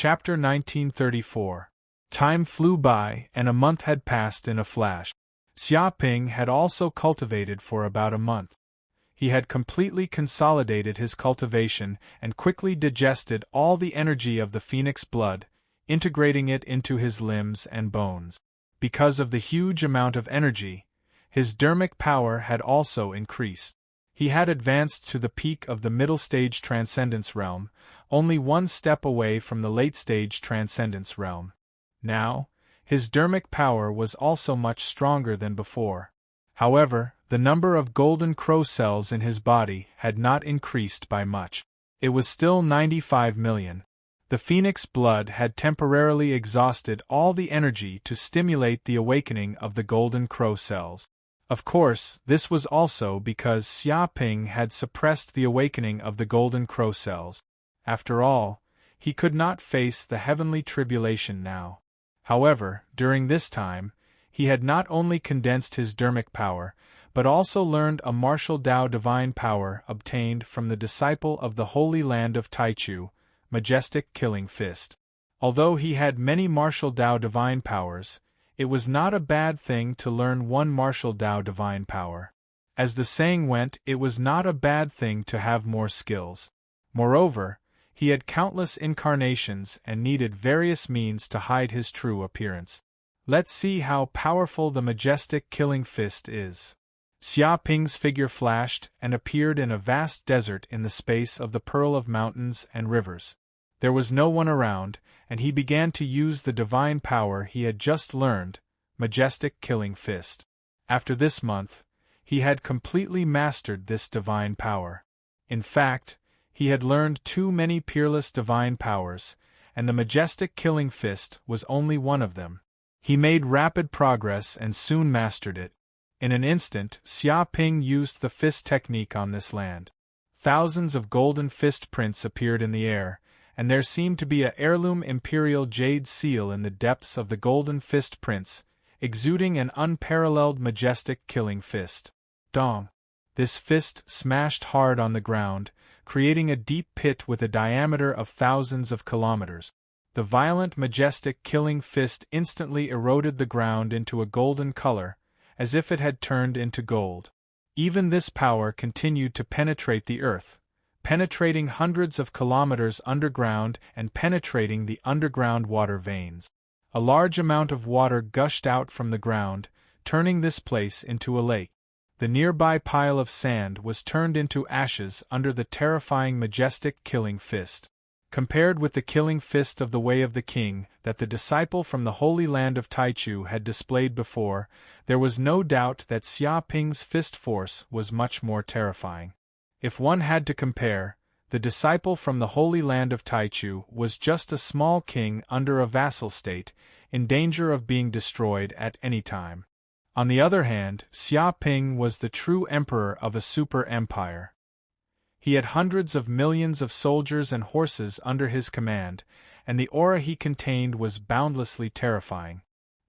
Chapter 1934. Time flew by, and a month had passed in a flash. Xiaoping had also cultivated for about a month. He had completely consolidated his cultivation and quickly digested all the energy of the phoenix blood, integrating it into his limbs and bones. Because of the huge amount of energy, his dermic power had also increased. He had advanced to the peak of the middle stage transcendence realm, only one step away from the late stage transcendence realm. Now, his dermic power was also much stronger than before. However, the number of golden crow cells in his body had not increased by much. It was still 95 million. The phoenix blood had temporarily exhausted all the energy to stimulate the awakening of the golden crow cells. Of course, this was also because Xiaoping had suppressed the awakening of the golden crow cells. After all, he could not face the heavenly tribulation now. However, during this time, he had not only condensed his dermic power, but also learned a martial Tao divine power obtained from the disciple of the Holy Land of Taichu, Majestic Killing Fist. Although he had many martial Tao divine powers, it was not a bad thing to learn one martial Tao divine power. As the saying went, it was not a bad thing to have more skills. Moreover, he had countless incarnations and needed various means to hide his true appearance. Let's see how powerful the Majestic Killing Fist is. Xiaoping's figure flashed and appeared in a vast desert in the space of the Pearl of Mountains and Rivers. There was no one around, and he began to use the divine power he had just learned, Majestic Killing Fist. After this month, he had completely mastered this divine power. In fact, he had learned too many peerless divine powers, and the Majestic Killing Fist was only one of them. He made rapid progress and soon mastered it. In an instant, Xiaoping used the fist technique on this land. Thousands of golden fist prints appeared in the air, and there seemed to be an heirloom imperial jade seal in the depths of the golden fist prints, exuding an unparalleled majestic killing fist. Dong! This fist smashed hard on the ground, creating a deep pit with a diameter of thousands of kilometers. The violent majestic killing fist instantly eroded the ground into a golden color, as if it had turned into gold. Even this power continued to penetrate the earth, penetrating hundreds of kilometers underground and penetrating the underground water veins. A large amount of water gushed out from the ground, turning this place into a lake. The nearby pile of sand was turned into ashes under the terrifying majestic killing fist. Compared with the killing fist of the Way of the King that the disciple from the Holy Land of Taichu had displayed before, there was no doubt that Xiaoping's fist force was much more terrifying. If one had to compare, the disciple from the Holy Land of Taichu was just a small king under a vassal state, in danger of being destroyed at any time. On the other hand, Xiaoping was the true emperor of a super empire. He had hundreds of millions of soldiers and horses under his command, and the aura he contained was boundlessly terrifying.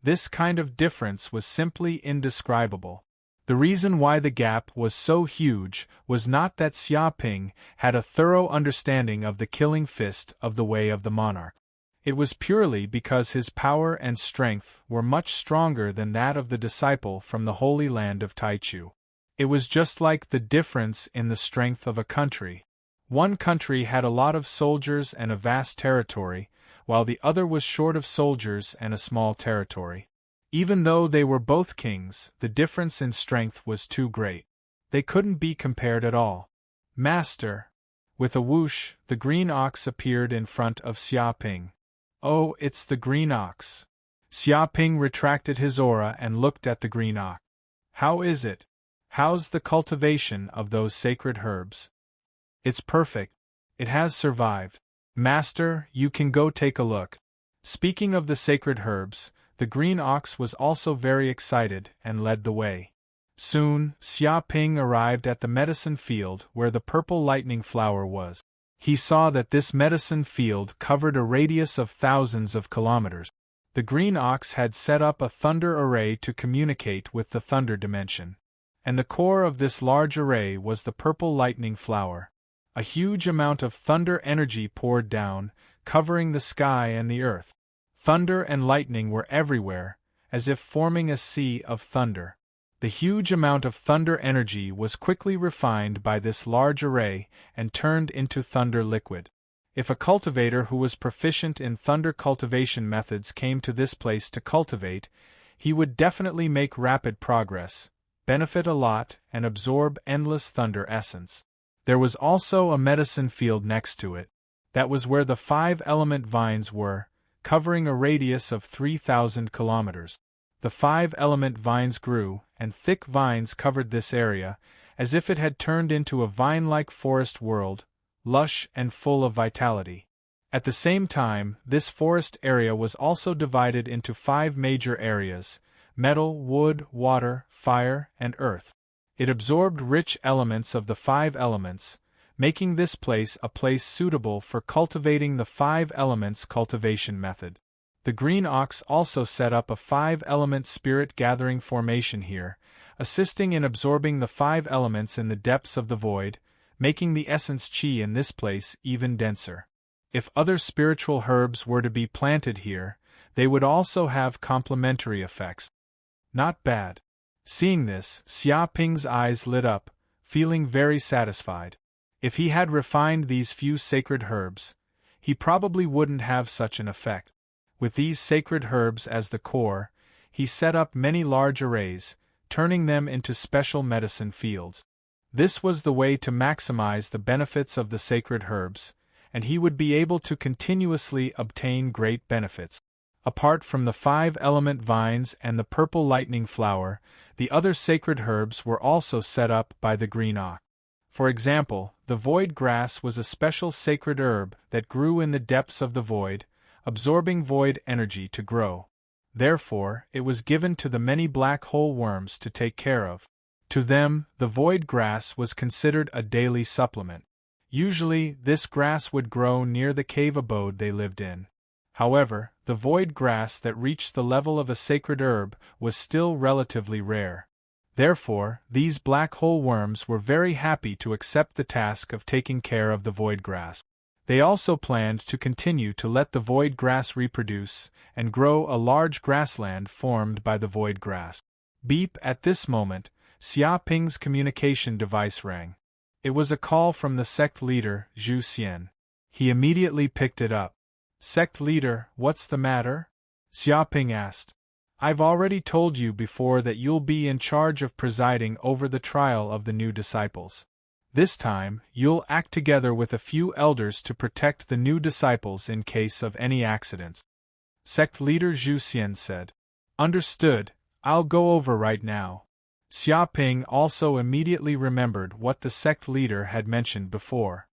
This kind of difference was simply indescribable. The reason why the gap was so huge was not that Xiaoping had a thorough understanding of the killing fist of the Way of the Monarch. It was purely because his power and strength were much stronger than that of the disciple from the Holy Land of Taichu. It was just like the difference in the strength of a country. One country had a lot of soldiers and a vast territory, while the other was short of soldiers and a small territory. Even though they were both kings, the difference in strength was too great. They couldn't be compared at all. Master! With a whoosh, the green ox appeared in front of Xiaoping. Oh, it's the green ox. Xiaoping retracted his aura and looked at the green ox. How is it? How's the cultivation of those sacred herbs? It's perfect. It has survived. Master, you can go take a look. Speaking of the sacred herbs, the green ox was also very excited and led the way. Soon, Xiaoping arrived at the medicine field where the purple lightning flower was. He saw that this medicine field covered a radius of thousands of kilometers. The green ox had set up a thunder array to communicate with the thunder dimension. And the core of this large array was the purple lightning flower. A huge amount of thunder energy poured down, covering the sky and the earth. Thunder and lightning were everywhere, as if forming a sea of thunder. The huge amount of thunder energy was quickly refined by this large array and turned into thunder liquid. If a cultivator who was proficient in thunder cultivation methods came to this place to cultivate, he would definitely make rapid progress, benefit a lot, and absorb endless thunder essence. There was also a medicine field next to it. That was where the 5-element vines were, covering a radius of 3,000 kilometers. The 5-element vines grew, and thick vines covered this area, as if it had turned into a vine-like forest world, lush and full of vitality. At the same time, this forest area was also divided into 5 major areas: metal, wood, water, fire, and earth. It absorbed rich elements of the 5 elements, making this place a place suitable for cultivating the 5 elements cultivation method. The Green Ox also set up a 5-element spirit-gathering formation here, assisting in absorbing the 5 elements in the depths of the void, making the essence chi in this place even denser. If other spiritual herbs were to be planted here, they would also have complementary effects. Not bad. Seeing this, Xia Ping's eyes lit up, feeling very satisfied. If he had refined these few sacred herbs, he probably wouldn't have such an effect. With these sacred herbs as the core, he set up many large arrays, turning them into special medicine fields. This was the way to maximize the benefits of the sacred herbs, and he would be able to continuously obtain great benefits. Apart from the 5-element vines and the purple lightning flower, the other sacred herbs were also set up by the Green Ox. For example, the void grass was a special sacred herb that grew in the depths of the void, absorbing void energy to grow. Therefore, it was given to the many black hole worms to take care of. To them, the void grass was considered a daily supplement. Usually, this grass would grow near the cave abode they lived in. However, the void grass that reached the level of a sacred herb was still relatively rare. Therefore, these black hole worms were very happy to accept the task of taking care of the void grass. They also planned to continue to let the void grass reproduce and grow a large grassland formed by the void grass. Beep! At this moment, Xia Ping's communication device rang. It was a call from the sect leader, Zhu Xian. He immediately picked it up. Sect leader, what's the matter? Xia Ping asked. I've already told you before that you'll be in charge of presiding over the trial of the new disciples. This time, you'll act together with a few elders to protect the new disciples in case of any accidents. Sect leader Zhu Xian said. Understood, I'll go over right now. Xia Ping also immediately remembered what the sect leader had mentioned before.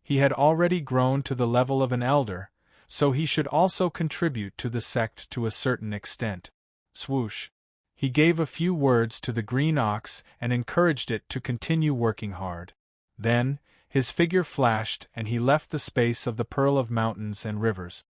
He had already grown to the level of an elder, so he should also contribute to the sect to a certain extent. Swoosh. He gave a few words to the Green Ox and encouraged it to continue working hard. Then, his figure flashed and he left the space of the Pearl of Mountains and Rivers.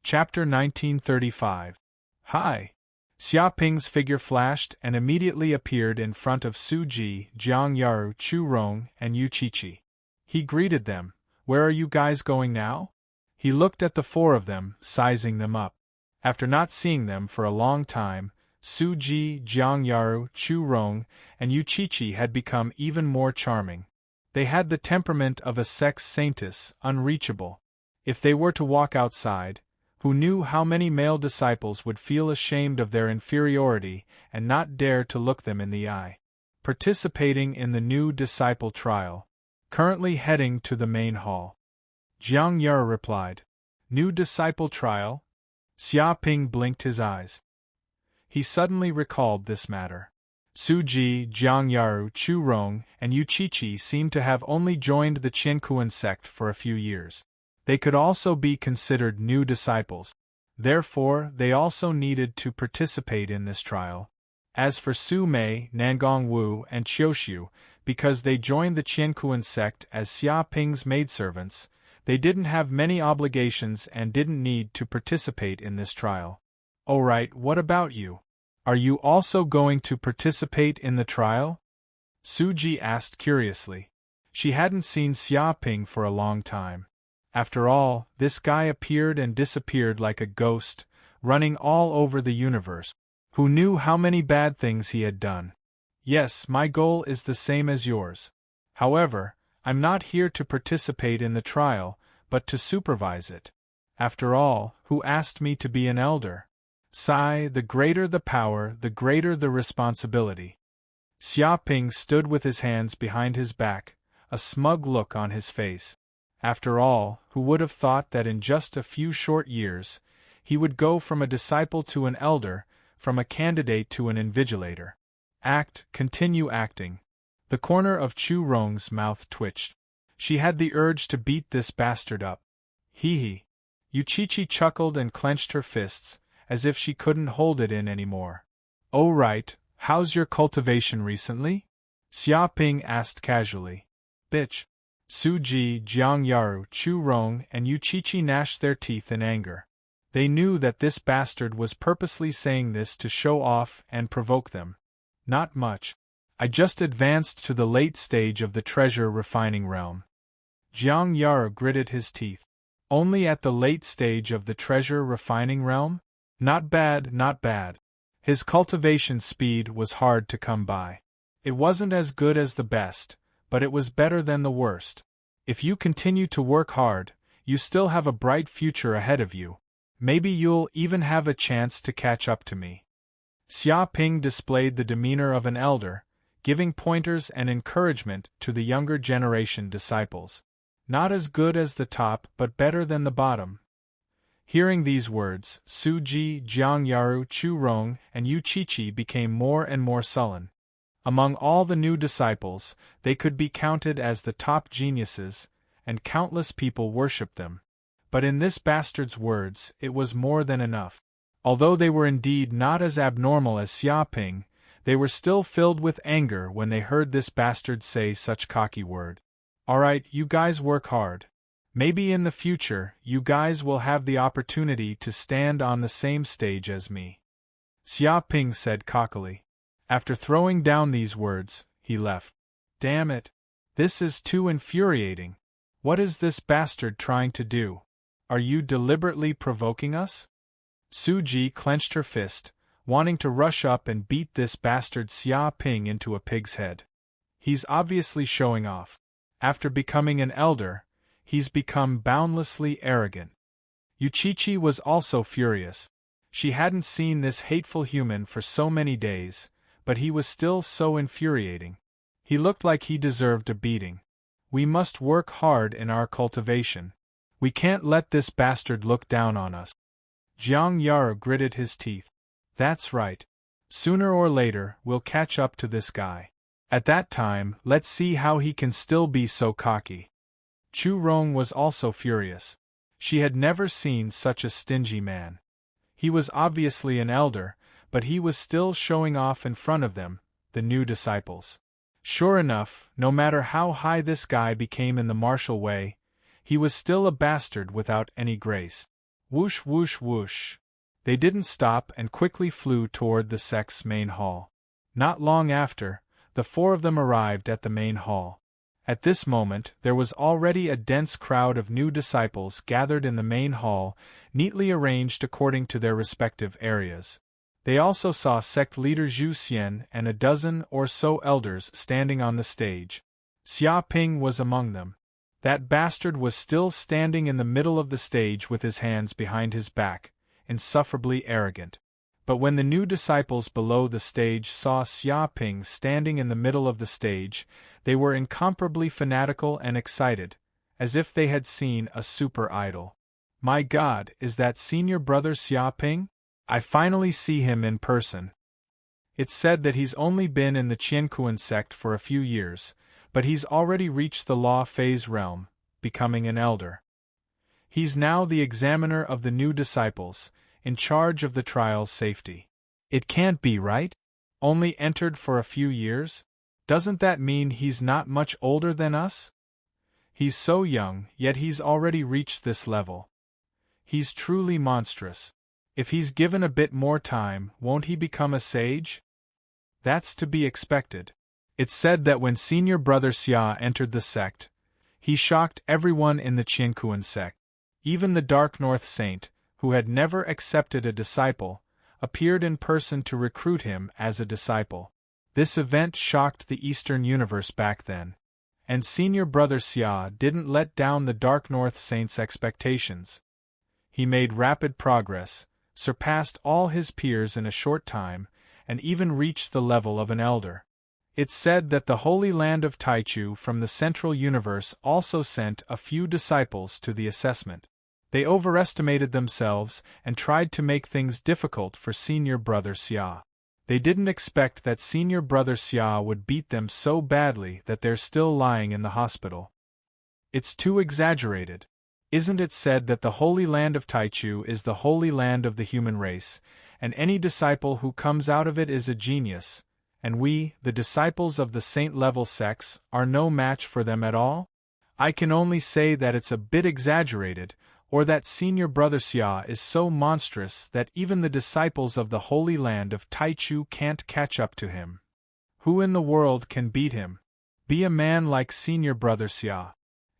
Chapter 1935. Hi! Xia Ping's figure flashed and immediately appeared in front of Su Ji, Jiang Yaru, Chu Rong, and Yu Qiqi. He greeted them. Where are you guys going now? He looked at the 4 of them, sizing them up. After not seeing them for a long time, Su Ji, Jiang Yaru, Chu Rong, and Yu Qiqi had become even more charming. They had the temperament of a sex saintess, unreachable. If they were to walk outside, who knew how many male disciples would feel ashamed of their inferiority and not dare to look them in the eye. Participating in the new disciple trial. Currently heading to the main hall. Jiang Yaru replied. New disciple trial? Xia Ping blinked his eyes. He suddenly recalled this matter. Su Ji, Jiang Yaru, Chu Rong, and Yu Qiqi seemed to have only joined the Qiankuan sect for a few years. They could also be considered new disciples. Therefore, they also needed to participate in this trial. As for Su Mei, Nangong Wu, and Qiuxiu, because they joined the Qiankuan sect as Xia Ping's maidservants, they didn't have many obligations and didn't need to participate in this trial. Alright, what about you? Are you also going to participate in the trial? Su Ji asked curiously. She hadn't seen Xia Ping for a long time. After all, this guy appeared and disappeared like a ghost, running all over the universe. Who knew how many bad things he had done? Yes, my goal is the same as yours. However, I'm not here to participate in the trial, but to supervise it. After all, who asked me to be an elder? Sigh, the greater the power, the greater the responsibility. Xia Ping stood with his hands behind his back, a smug look on his face. After all, who would have thought that in just a few short years, he would go from a disciple to an elder, from a candidate to an invigilator? Continue acting. The corner of Chu Rong's mouth twitched. She had the urge to beat this bastard up. Hee. Yuchichi chuckled and clenched her fists, as if she couldn't hold it in anymore. Oh right, how's your cultivation recently? Xia Ping asked casually. Bitch. Suji, Jiang Yaru, Chu Rong, and Yuchichi gnashed their teeth in anger. They knew that this bastard was purposely saying this to show off and provoke them. Not much. I just advanced to the late stage of the treasure refining realm. Jiang Yaru gritted his teeth. Only at the late stage of the treasure refining realm? Not bad, not bad. His cultivation speed was hard to come by. It wasn't as good as the best, but it was better than the worst. If you continue to work hard, you still have a bright future ahead of you. Maybe you'll even have a chance to catch up to me. Xia Ping displayed the demeanor of an elder, giving pointers and encouragement to the younger generation disciples. Not as good as the top, but better than the bottom. Hearing these words, Suji, Jiang Yaru, Chu Rong, and Yuchichi became more and more sullen. Among all the new disciples, they could be counted as the top geniuses, and countless people worshipped them. But in this bastard's words, it was more than enough. Although they were indeed not as abnormal as Xia Ping, they were still filled with anger when they heard this bastard say such cocky word. Alright, you guys work hard. Maybe in the future, you guys will have the opportunity to stand on the same stage as me. Xia Ping said cockily. After throwing down these words, he left. Damn it. This is too infuriating. What is this bastard trying to do? Are you deliberately provoking us? Suji clenched her fist, wanting to rush up and beat this bastard Xia Ping into a pig's head. He's obviously showing off. After becoming an elder, he's become boundlessly arrogant. Yuchichi was also furious. She hadn't seen this hateful human for so many days, but he was still so infuriating. He looked like he deserved a beating. We must work hard in our cultivation. We can't let this bastard look down on us. Jiang Yaru gritted his teeth. That's right. Sooner or later, we'll catch up to this guy. At that time, let's see how he can still be so cocky. Chu Rong was also furious. She had never seen such a stingy man. He was obviously an elder, but he was still showing off in front of them, the new disciples. Sure enough, no matter how high this guy became in the martial way, he was still a bastard without any grace. Whoosh whoosh whoosh. They didn't stop and quickly flew toward the sect's main hall. Not long after, the four of them arrived at the main hall. At this moment, there was already a dense crowd of new disciples gathered in the main hall, neatly arranged according to their respective areas. They also saw sect leader Zhu Xian and a dozen or so elders standing on the stage. Xia Ping was among them. That bastard was still standing in the middle of the stage with his hands behind his back, insufferably arrogant. But when the new disciples below the stage saw Xia Ping standing in the middle of the stage, they were incomparably fanatical and excited, as if they had seen a super idol. My God, is that senior brother Xia Ping? I finally see him in person. It's said that he's only been in the Qiankuan sect for a few years, but he's already reached the law phase realm, becoming an elder. He's now the examiner of the new disciples, in charge of the trial's safety. It can't be right? Only entered for a few years? Doesn't that mean he's not much older than us? He's so young, yet he's already reached this level. He's truly monstrous. If he's given a bit more time, won't he become a sage? That's to be expected. It's said that when senior brother Xia entered the sect, He shocked everyone in the Qiankuan sect. Even the Dark North Saint, who had never accepted a disciple, appeared in person to recruit him as a disciple. This event shocked the Eastern universe back then. And Senior Brother Xia didn't let down the Dark North Saint's expectations. He made rapid progress, surpassed all his peers in a short time, and even reached the level of an elder. It's said that the Holy Land of Taichu from the Central Universe also sent a few disciples to the assessment. They overestimated themselves and tried to make things difficult for Senior Brother Xia. They didn't expect that Senior Brother Xia would beat them so badly that they're still lying in the hospital. It's too exaggerated. Isn't it said that the Holy Land of Taichu is the holy land of the human race, and any disciple who comes out of it is a genius, and we, the disciples of the saint-level sects, are no match for them at all? I can only say that it's a bit exaggerated, or that Senior Brother Xia is so monstrous that even the disciples of the Holy Land of Taichu can't catch up to him. Who in the world can beat him? Be a man like Senior Brother Xia.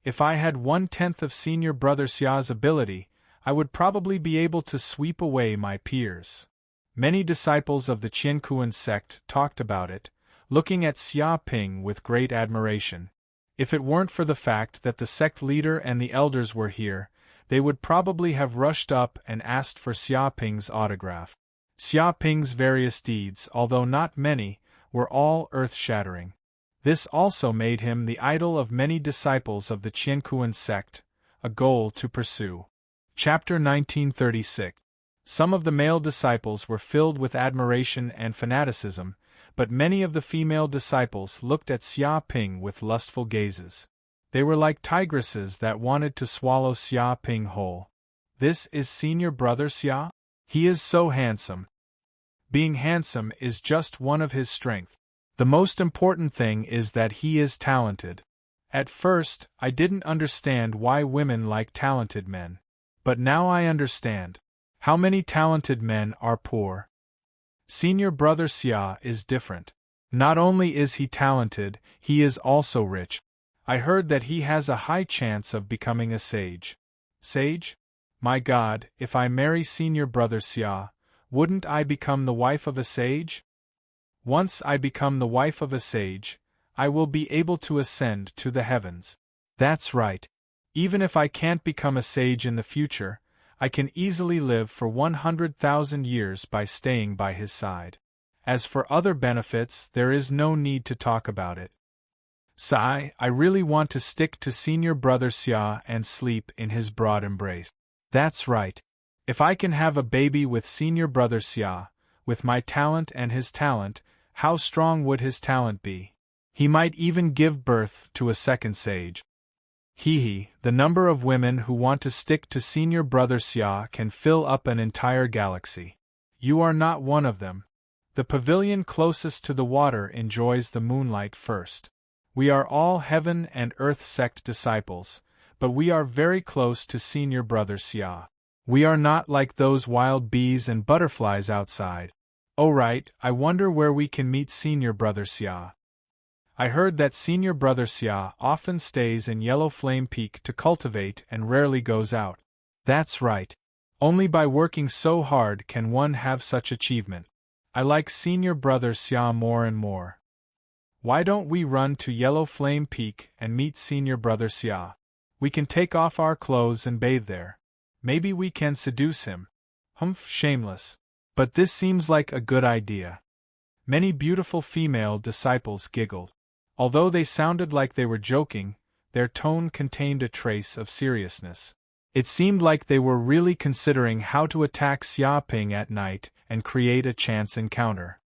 If I had 1/10 of Senior Brother Xia's ability, I would probably be able to sweep away my peers. Many disciples of the Qiankuan sect talked about it, looking at Xia Ping with great admiration. If it weren't for the fact that the sect leader and the elders were here, they would probably have rushed up and asked for Xia Ping's autograph. Xia Ping's various deeds, although not many, were all earth-shattering. This also made him the idol of many disciples of the Qiankuan sect, a goal to pursue. Chapter 1936. Some of the male disciples were filled with admiration and fanaticism, but many of the female disciples looked at Xia Ping with lustful gazes. They were like tigresses that wanted to swallow Xia Ping whole. This is Senior Brother Xia? He is so handsome. Being handsome is just one of his strengths. The most important thing is that he is talented. At first, I didn't understand why women like talented men. But now I understand. How many talented men are poor? Senior Brother Xia is different. Not only is he talented, he is also rich. I heard that he has a high chance of becoming a sage. Sage? My God, if I marry Senior Brother Xia, wouldn't I become the wife of a sage? Once I become the wife of a sage, I will be able to ascend to the heavens. That's right. Even if I can't become a sage in the future, I can easily live for 100,000 years by staying by his side. As for other benefits, there is no need to talk about it. Sigh, I really want to stick to Senior Brother Xia and sleep in his broad embrace. That's right. If I can have a baby with Senior Brother Xia, with my talent and his talent, how strong would his talent be? He might even give birth to a second sage. The number of women who want to stick to Senior Brother Xia can fill up an entire galaxy. You are not one of them. The pavilion closest to the water enjoys the moonlight first. We are all heaven and earth sect disciples, but we are very close to Senior Brother Xia. We are not like those wild bees and butterflies outside. Oh right, I wonder where we can meet Senior Brother Xia. I heard that Senior Brother Xia often stays in Yellow Flame Peak to cultivate and rarely goes out. That's right. Only by working so hard can one have such achievement. I like Senior Brother Xia more and more. Why don't we run to Yellow Flame Peak and meet Senior Brother Xia? We can take off our clothes and bathe there. Maybe we can seduce him. Humph, shameless. But this seems like a good idea. Many beautiful female disciples giggled. Although they sounded like they were joking, their tone contained a trace of seriousness. It seemed like they were really considering how to attack Xia Ping at night and create a chance encounter.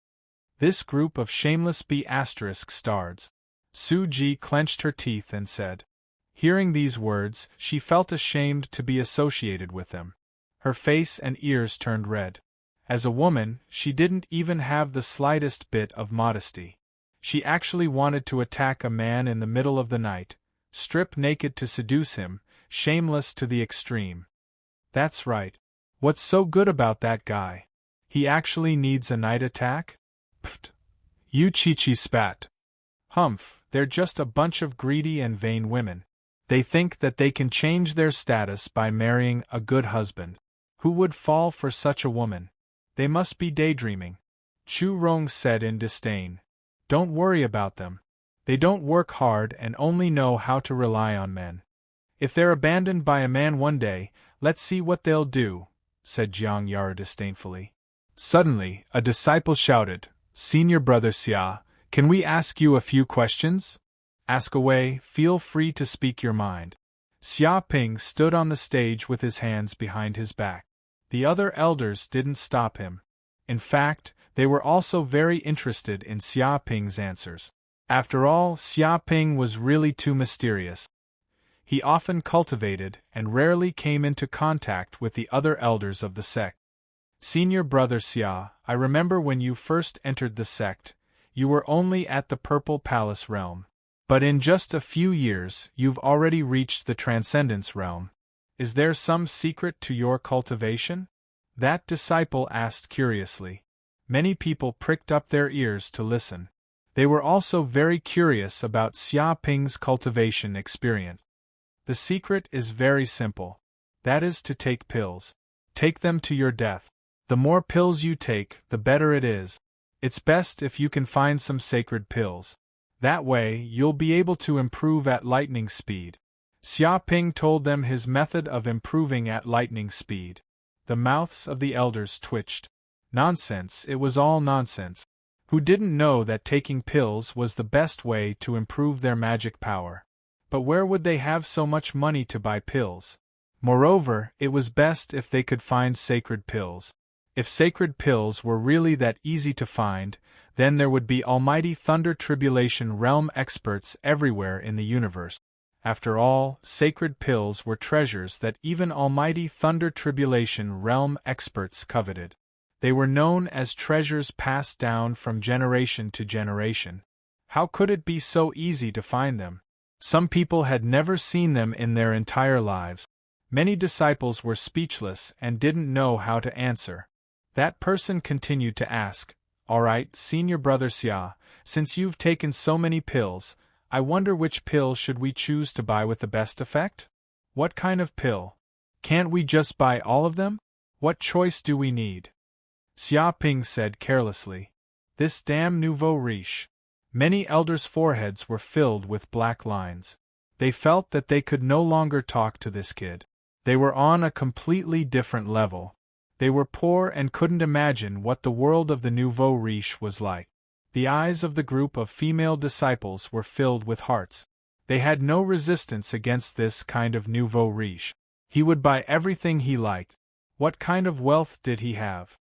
This group of shameless B********. Su Ji clenched her teeth and said. Hearing these words, she felt ashamed to be associated with them. Her face and ears turned red. As a woman, she didn't even have the slightest bit of modesty. She actually wanted to attack a man in the middle of the night, strip naked to seduce him, shameless to the extreme. That's right. What's so good about that guy? He actually needs a night attack? Pfft. Yu Chi-Chi spat. Humph, they're just a bunch of greedy and vain women. They think that they can change their status by marrying a good husband. Who would fall for such a woman? They must be daydreaming. Chu Rong said in disdain. Don't worry about them. They don't work hard and only know how to rely on men. If they're abandoned by a man one day, let's see what they'll do, said Jiang Yara disdainfully. Suddenly, a disciple shouted, Senior Brother Xia, can we ask you a few questions? Ask away, feel free to speak your mind. Xia Ping stood on the stage with his hands behind his back. The other elders didn't stop him. In fact, they were also very interested in Xia Ping's answers. After all, Xia Ping was really too mysterious. He often cultivated and rarely came into contact with the other elders of the sect. Senior Brother Xia, I remember when you first entered the sect, you were only at the Purple Palace realm. But in just a few years, you've already reached the Transcendence realm. Is there some secret to your cultivation? That disciple asked curiously. Many people pricked up their ears to listen. They were also very curious about Xia Ping's cultivation experience. The secret is very simple. That is to take pills. Take them to your death. The more pills you take, the better it is. It's best if you can find some sacred pills. That way, you'll be able to improve at lightning speed. Xia Ping told them his method of improving at lightning speed. The mouths of the elders twitched. Nonsense, it was all nonsense. Who didn't know that taking pills was the best way to improve their magic power? But where would they have so much money to buy pills? Moreover, it was best if they could find sacred pills. If sacred pills were really that easy to find, then there would be almighty Thunder Tribulation Realm experts everywhere in the universe. After all, sacred pills were treasures that even almighty Thunder Tribulation Realm experts coveted. They were known as treasures passed down from generation to generation. How could it be so easy to find them? Some people had never seen them in their entire lives. Many disciples were speechless and didn't know how to answer. That person continued to ask, All right, Senior Brother Xia, since you've taken so many pills, I wonder which pill should we choose to buy with the best effect? What kind of pill? Can't we just buy all of them? What choice do we need? Xia Ping said carelessly. This damn nouveau riche. Many elders' foreheads were filled with black lines. They felt that they could no longer talk to this kid. They were on a completely different level. They were poor and couldn't imagine what the world of the nouveau riche was like. The eyes of the group of female disciples were filled with hearts. They had no resistance against this kind of nouveau riche. He would buy everything he liked. What kind of wealth did he have?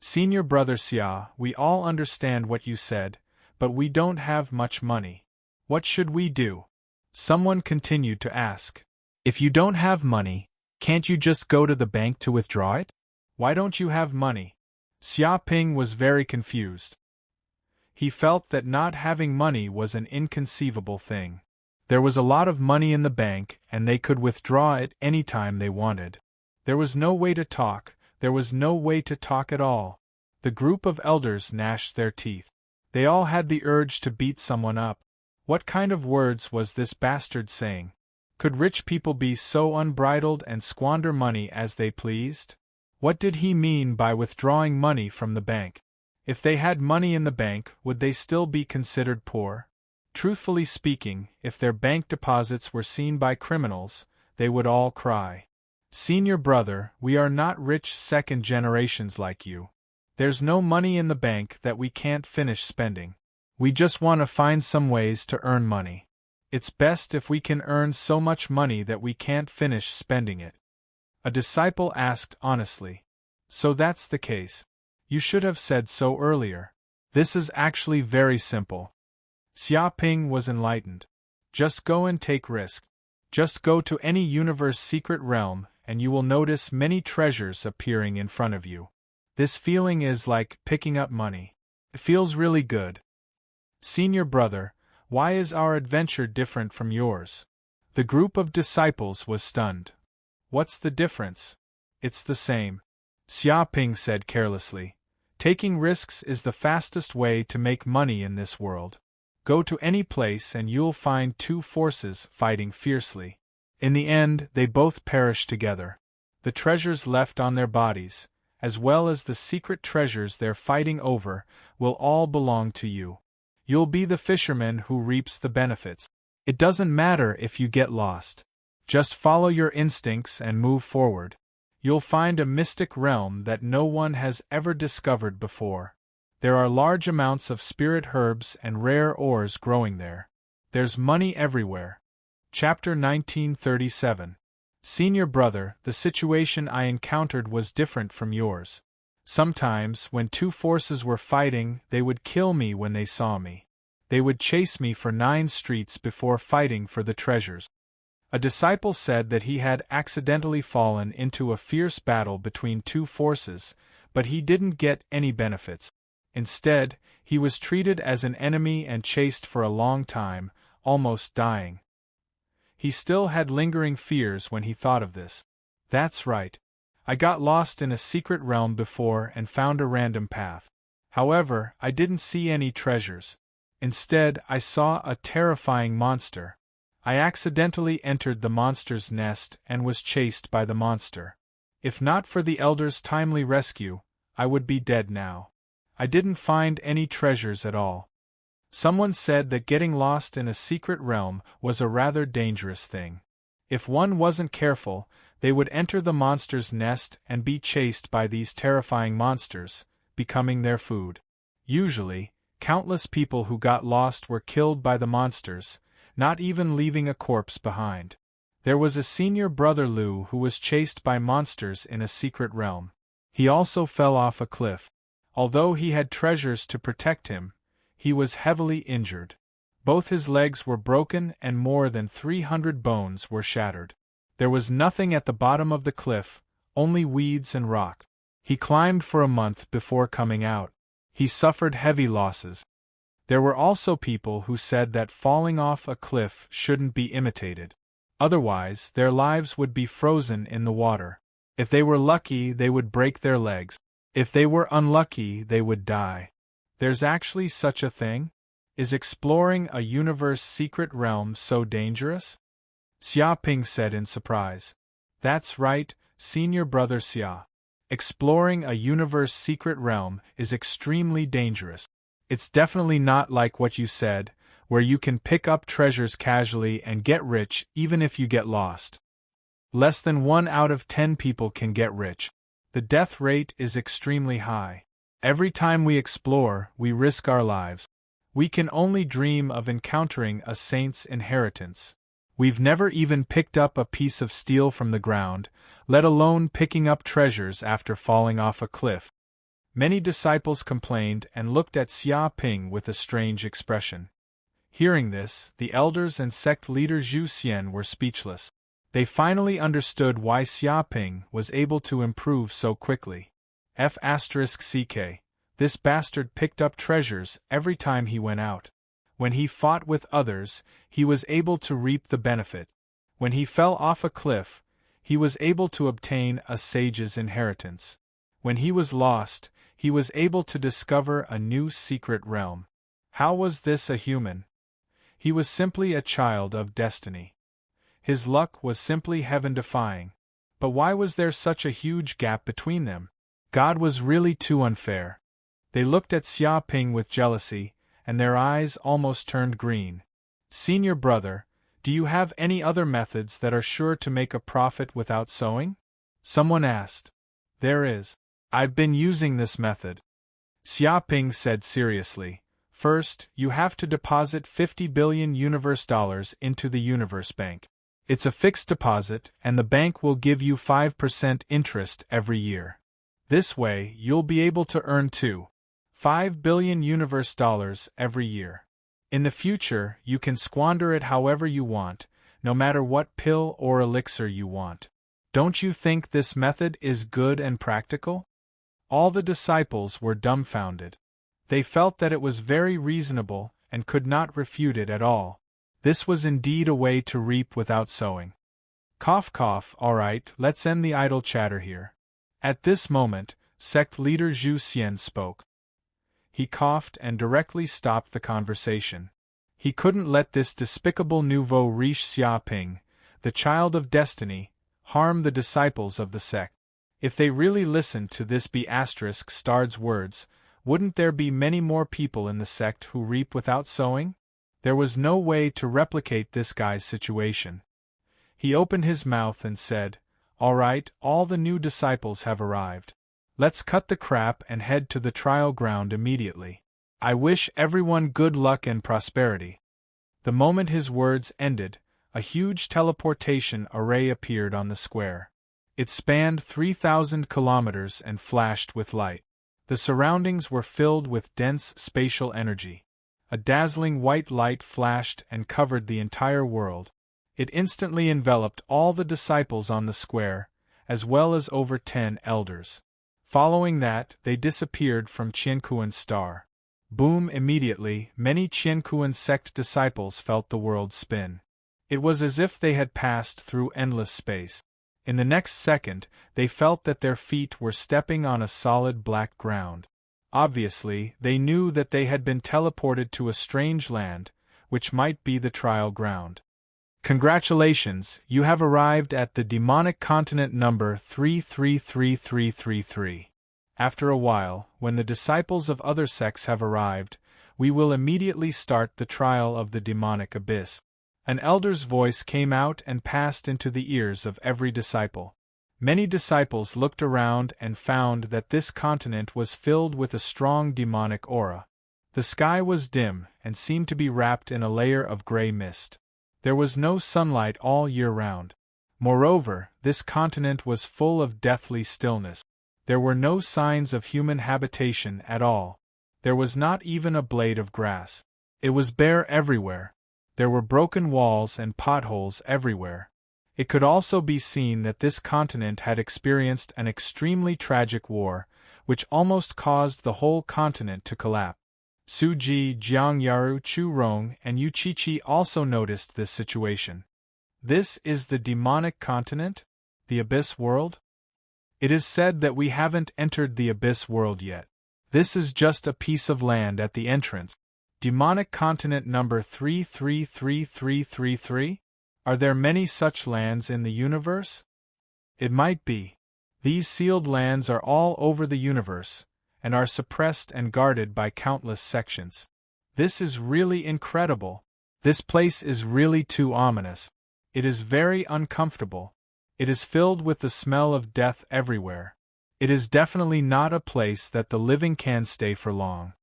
Senior Brother Xia, we all understand what you said, but we don't have much money. What should we do? Someone continued to ask. If you don't have money, can't you just go to the bank to withdraw it? Why don't you have money? Xia Ping was very confused. He felt that not having money was an inconceivable thing. There was a lot of money in the bank, and they could withdraw it any time they wanted. There was no way to talk. There was no way to talk at all. The group of elders gnashed their teeth. They all had the urge to beat someone up. What kind of words was this bastard saying? Could rich people be so unbridled and squander money as they pleased? What did he mean by withdrawing money from the bank? If they had money in the bank, would they still be considered poor? Truthfully speaking, if their bank deposits were seen by criminals, they would all cry. Senior brother, we are not rich second generations like you. There's no money in the bank that we can't finish spending. We just want to find some ways to earn money. It's best if we can earn so much money that we can't finish spending it. A disciple asked honestly. So that's the case. You should have said so earlier. This is actually very simple. Xia Ping was enlightened. Just go and take risk. Just go to any universe secret realm, and you will notice many treasures appearing in front of you. This feeling is like picking up money. It feels really good. Senior brother, why is our adventure different from yours? The group of disciples was stunned. What's the difference? It's the same. Xia Ping said carelessly. Taking risks is the fastest way to make money in this world. Go to any place and you'll find two forces fighting fiercely. In the end, they both perish together. The treasures left on their bodies, as well as the secret treasures they're fighting over, will all belong to you. You'll be the fisherman who reaps the benefits. It doesn't matter if you get lost. Just follow your instincts and move forward. You'll find a mystic realm that no one has ever discovered before. There are large amounts of spirit herbs and rare ores growing there. There's money everywhere. Chapter 1937. Senior brother, the situation I encountered was different from yours. Sometimes, when two forces were fighting, they would kill me when they saw me. They would chase me for 9 streets before fighting for the treasures. A disciple said that he had accidentally fallen into a fierce battle between two forces, but he didn't get any benefits. Instead, he was treated as an enemy and chased for a long time, almost dying. He still had lingering fears when he thought of this. That's right. I got lost in a secret realm before and found a random path. However, I didn't see any treasures. Instead, I saw a terrifying monster. I accidentally entered the monster's nest and was chased by the monster. If not for the elder's timely rescue, I would be dead now. I didn't find any treasures at all. Someone said that getting lost in a secret realm was a rather dangerous thing. If one wasn't careful, they would enter the monster's nest and be chased by these terrifying monsters, becoming their food. Usually, countless people who got lost were killed by the monsters, not even leaving a corpse behind. There was a senior brother Lou who was chased by monsters in a secret realm. He also fell off a cliff. Although he had treasures to protect him, he was heavily injured. Both his legs were broken and more than 300 bones were shattered. There was nothing at the bottom of the cliff, only weeds and rock. He climbed for a month before coming out. He suffered heavy losses. There were also people who said that falling off a cliff shouldn't be imitated. Otherwise, their lives would be frozen in the water. If they were lucky, they would break their legs. If they were unlucky, they would die. There's actually such a thing? Is exploring a universe secret realm so dangerous? Xia Ping said in surprise. That's right, senior brother Xia. Exploring a universe secret realm is extremely dangerous. It's definitely not like what you said, where you can pick up treasures casually and get rich even if you get lost. Less than 1 out of 10 people can get rich. The death rate is extremely high. Every time we explore, we risk our lives. We can only dream of encountering a saint's inheritance. We've never even picked up a piece of steel from the ground, let alone picking up treasures after falling off a cliff. Many disciples complained and looked at Xia Ping with a strange expression. Hearing this, the elders and sect leader Zhu Xian were speechless. They finally understood why Xia Ping was able to improve so quickly. F***ck. This bastard picked up treasures every time he went out. When he fought with others, he was able to reap the benefit. When he fell off a cliff, he was able to obtain a sage's inheritance. When he was lost, he was able to discover a new secret realm. How was this a human? He was simply a child of destiny. His luck was simply heaven-defying. But why was there such a huge gap between them? God was really too unfair. They looked at Xia Ping with jealousy, and their eyes almost turned green. Senior brother, do you have any other methods that are sure to make a profit without sowing? Someone asked. There is. I've been using this method. Xia Ping said seriously. First, you have to deposit 50 billion universe dollars into the Universe Bank. It's a fixed deposit, and the bank will give you 5% interest every year. This way, you'll be able to earn 5 billion universe dollars every year. In the future, you can squander it however you want, no matter what pill or elixir you want. Don't you think this method is good and practical? All the disciples were dumbfounded. They felt that it was very reasonable and could not refute it at all. This was indeed a way to reap without sowing. Cough cough, alright, let's end the idle chatter here. At this moment, sect leader Zhu Xian spoke. He coughed and directly stopped the conversation. He couldn't let this despicable nouveau riche Xiaoping, the child of destiny, harm the disciples of the sect. If they really listened to this B*******'*'*'*'*'****************************************************** wouldn't there be many more people in the sect who reap without sowing? There was no way to replicate this guy's situation. He opened his mouth and said, "All right, all the new disciples have arrived. Let's cut the crap and head to the trial ground immediately. I wish everyone good luck and prosperity." The moment his words ended, a huge teleportation array appeared on the square. It spanned 3,000 kilometers and flashed with light. The surroundings were filled with dense spatial energy. A dazzling white light flashed and covered the entire world. It instantly enveloped all the disciples on the square, as well as over 10 elders. Following that, they disappeared from Qiankuan's star. Boom! Immediately, many Qiankuan sect disciples felt the world spin. It was as if they had passed through endless space. In the next second, they felt that their feet were stepping on a solid black ground. Obviously, they knew that they had been teleported to a strange land, which might be the trial ground. Congratulations, you have arrived at the demonic continent number 333333. After a while, when the disciples of other sects have arrived, we will immediately start the trial of the demonic abyss. An elder's voice came out and passed into the ears of every disciple. Many disciples looked around and found that this continent was filled with a strong demonic aura. The sky was dim and seemed to be wrapped in a layer of gray mist. There was no sunlight all year round. Moreover, this continent was full of deathly stillness. There were no signs of human habitation at all. There was not even a blade of grass. It was bare everywhere. There were broken walls and potholes everywhere. It could also be seen that this continent had experienced an extremely tragic war, which almost caused the whole continent to collapse. Su Ji, Jiang Yaru, Chu Rong, and Yu Qiqi also noticed this situation. This is the demonic continent? The Abyss World? It is said that we haven't entered the Abyss World yet. This is just a piece of land at the entrance. Demonic continent number 333333? Are there many such lands in the universe? It might be. These sealed lands are all over the universe, and are suppressed and guarded by countless sections. This is really incredible. This place is really too ominous. It is very uncomfortable. It is filled with the smell of death everywhere. It is definitely not a place that the living can stay for long.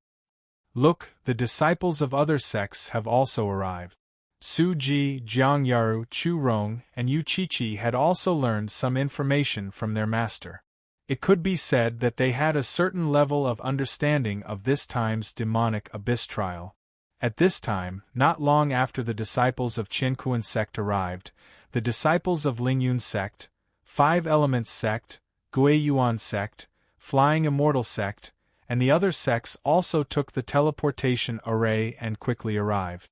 Look, the disciples of other sects have also arrived. Su Ji, Jiang Yaru, Chu Rong, and Yu Qiqi had also learned some information from their master. It could be said that they had a certain level of understanding of this time's demonic abyss trial. At this time, not long after the disciples of Qiankuan sect arrived, the disciples of Lingyun sect, Five Elements sect, Guiyuan sect, Flying Immortal sect, and the other sects also took the teleportation array and quickly arrived.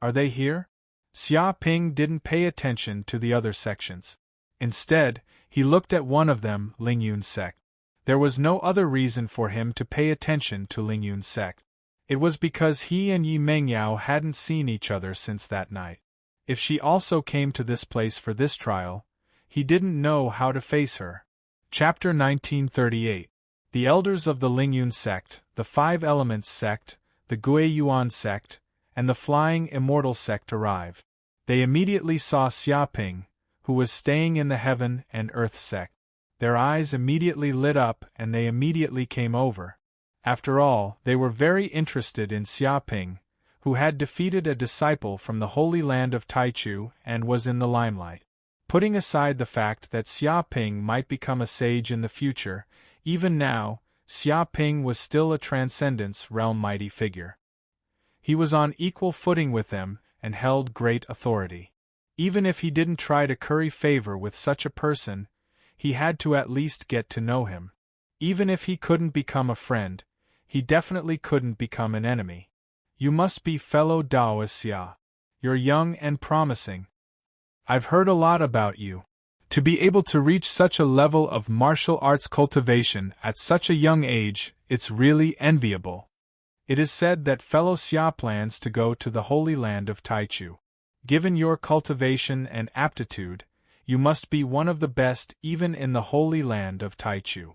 Are they here? Xia Ping didn't pay attention to the other sections. Instead, he looked at one of them, Lingyun sect. There was no other reason for him to pay attention to Lingyun sect. It was because he and Yi Mengyao hadn't seen each other since that night. If she also came to this place for this trial, he didn't know how to face her. Chapter 1938. The elders of the Lingyun sect, the Five Elements sect, the Guiyuan sect, and the Flying Immortal sect arrive. They immediately saw Xiaoping, who was staying in the Heaven and Earth sect. Their eyes immediately lit up and they immediately came over. After all, they were very interested in Xiaoping, who had defeated a disciple from the Holy Land of Taichu and was in the limelight. Putting aside the fact that Xiaoping might become a sage in the future, even now, Xiaoping was still a Transcendence Realm mighty figure. He was on equal footing with them and held great authority. Even if he didn't try to curry favor with such a person, he had to at least get to know him. Even if he couldn't become a friend, he definitely couldn't become an enemy. You must be fellow Daoist Xia. You're young and promising. I've heard a lot about you. To be able to reach such a level of martial arts cultivation at such a young age, it's really enviable. It is said that fellow Xia plans to go to the Holy Land of Taichu. Given your cultivation and aptitude, you must be one of the best even in the Holy Land of Taichu.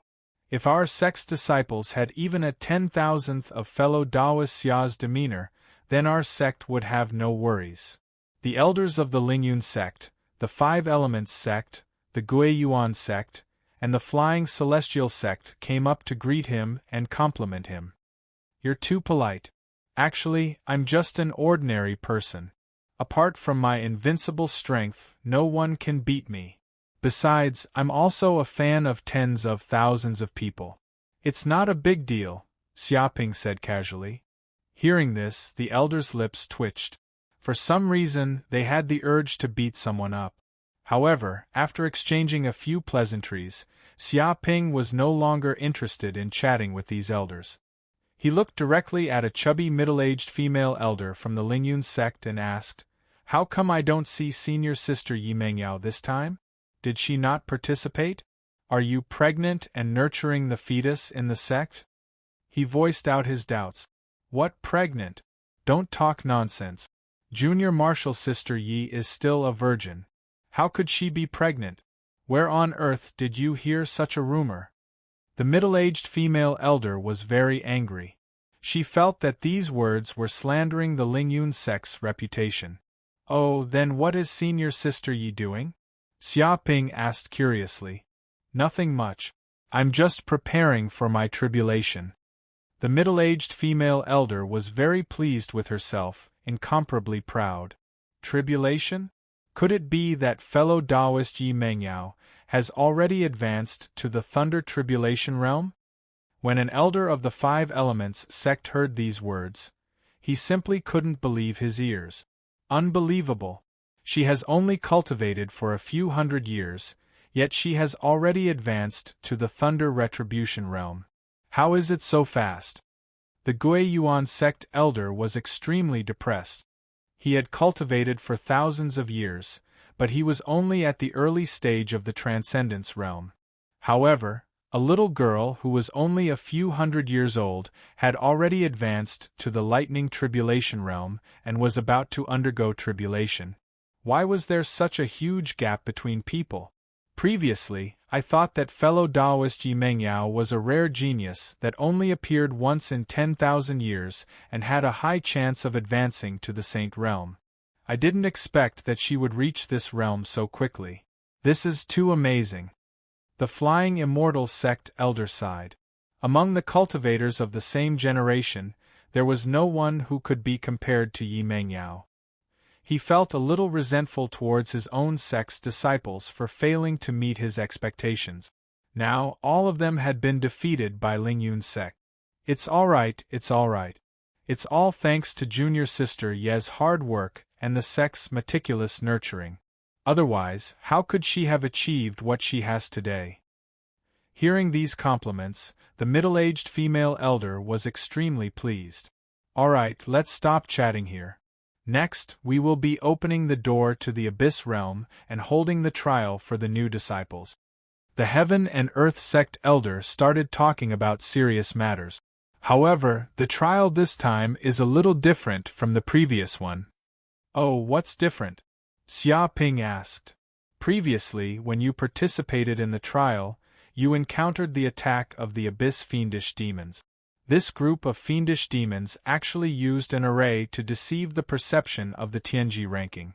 If our sect's disciples had even a 10,000th of fellow Taoist Xia's demeanor, then our sect would have no worries. The elders of the Lingyun sect, the Five Elements sect, the Guiyuan sect, and the Flying Celestial sect came up to greet him and compliment him. You're too polite. Actually, I'm just an ordinary person. Apart from my invincible strength, no one can beat me. Besides, I'm also a fan of tens of thousands of people. It's not a big deal, Xiaoping said casually. Hearing this, the elder's lips twitched. For some reason, they had the urge to beat someone up. However, after exchanging a few pleasantries, Xiaoping was no longer interested in chatting with these elders. He looked directly at a chubby middle-aged female elder from the Lingyun sect and asked, "How come I don't see senior sister Yi Mengyao this time? Did she not participate? Are you pregnant and nurturing the fetus in the sect?" He voiced out his doubts. What pregnant? Don't talk nonsense. Junior Marshal Sister Yi is still a virgin. How could she be pregnant? Where on earth did you hear such a rumor? The middle-aged female elder was very angry. She felt that these words were slandering the Lingyun sect's reputation. Oh, then what is senior sister Yi doing? Xiaoping asked curiously. Nothing much. I'm just preparing for my tribulation. The middle-aged female elder was very pleased with herself, incomparably proud. Tribulation? Could it be that fellow Taoist Yi Mengyao has already advanced to the Thunder Tribulation realm? When an elder of the Five Elements sect heard these words, he simply couldn't believe his ears. Unbelievable! She has only cultivated for a few hundred years, yet she has already advanced to the Thunder Retribution realm. How is it so fast? The Guiyuan sect elder was extremely depressed. He had cultivated for thousands of years, but he was only at the early stage of the Transcendence realm. However, a little girl who was only a few hundred years old had already advanced to the Lightning Tribulation realm and was about to undergo tribulation. Why was there such a huge gap between people? Previously, I thought that fellow Taoist Yi Mengyao was a rare genius that only appeared once in 10,000 years and had a high chance of advancing to the Saint realm. I didn't expect that she would reach this realm so quickly. This is too amazing. The Flying Immortal sect elder sighed. Among the cultivators of the same generation, there was no one who could be compared to Yi Mengyao. He felt a little resentful towards his own sect's disciples for failing to meet his expectations. Now, all of them had been defeated by Lingyun's sect. It's all right, it's all right. It's all thanks to junior sister Ye's hard work and the sect's meticulous nurturing. Otherwise, how could she have achieved what she has today? Hearing these compliments, the middle-aged female elder was extremely pleased. All right, let's stop chatting here. Next, we will be opening the door to the Abyss realm and holding the trial for the new disciples. The Heaven and Earth sect elder started talking about serious matters. However, the trial this time is a little different from the previous one. Oh, what's different? Xiaoping asked. Previously, when you participated in the trial, you encountered the attack of the Abyss fiendish demons. This group of fiendish demons actually used an array to deceive the perception of the Tianji ranking.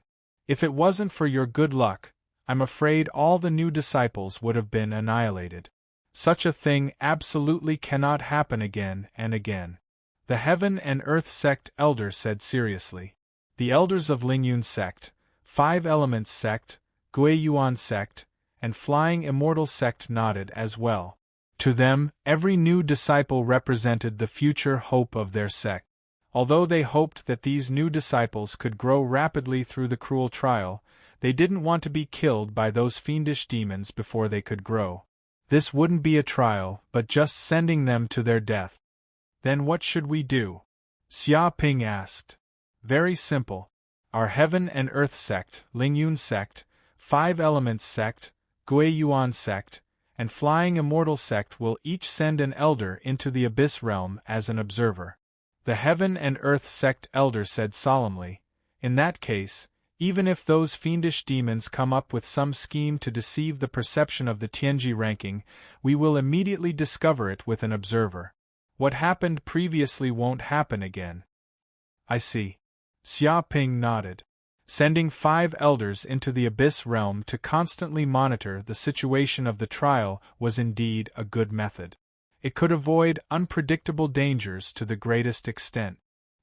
If it wasn't for your good luck, I'm afraid all the new disciples would have been annihilated. Such a thing absolutely cannot happen again and again. The Heaven and Earth sect elder said seriously. The elders of Lingyun sect, Five Elements sect, Guiyuan sect, and Flying Immortal sect nodded as well. To them, every new disciple represented the future hope of their sect. Although they hoped that these new disciples could grow rapidly through the cruel trial, they didn't want to be killed by those fiendish demons before they could grow. This wouldn't be a trial, but just sending them to their death. Then what should we do? Xiaoping asked. Very simple. Our Heaven and Earth sect, Lingyun sect, Five Elements sect, Guiyuan sect, and Flying Immortal sect will each send an elder into the Abyss realm as an observer. The Heaven and Earth sect elder said solemnly. In that case, even if those fiendish demons come up with some scheme to deceive the perception of the Tianji ranking, we will immediately discover it with an observer. What happened previously won't happen again. I see. Xia Ping nodded. Sending 5 elders into the Abyss realm to constantly monitor the situation of the trial was indeed a good method. It could avoid unpredictable dangers to the greatest extent.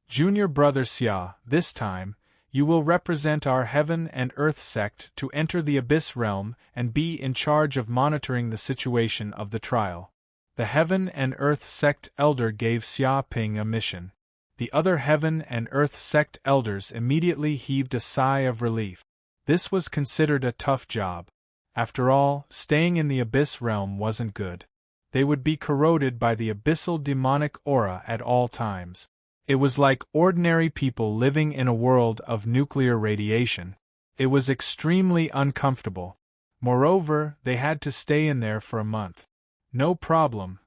Junior brother Xia, this time, you will represent our Heaven and Earth sect to enter the Abyss realm and be in charge of monitoring the situation of the trial. The Heaven and Earth sect elder gave Xia Ping a mission. The other Heaven and Earth sect elders immediately heaved a sigh of relief. This was considered a tough job. After all, staying in the Abyss realm wasn't good. They would be corroded by the abyssal demonic aura at all times. It was like ordinary people living in a world of nuclear radiation. It was extremely uncomfortable. Moreover, they had to stay in there for a month. No problem.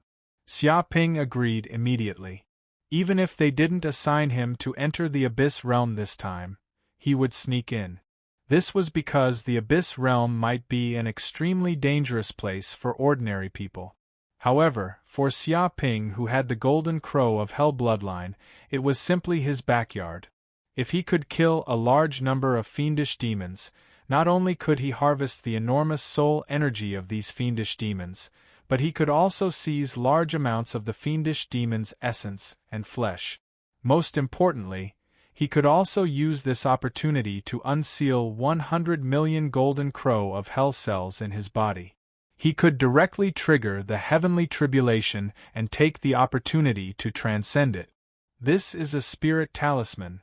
Xia Ping agreed immediately. Even if they didn't assign him to enter the Abyss realm this time, he would sneak in. This was because the Abyss realm might be an extremely dangerous place for ordinary people. However, for Xia Ping, who had the Golden Crow of Hell bloodline, it was simply his backyard. If he could kill a large number of fiendish demons, not only could he harvest the enormous soul energy of these fiendish demons, but he could also seize large amounts of the fiendish demon's essence and flesh. Most importantly, he could also use this opportunity to unseal 100 million Golden Crow of Hell cells in his body. He could directly trigger the heavenly tribulation and take the opportunity to transcend it. This is a spirit talisman.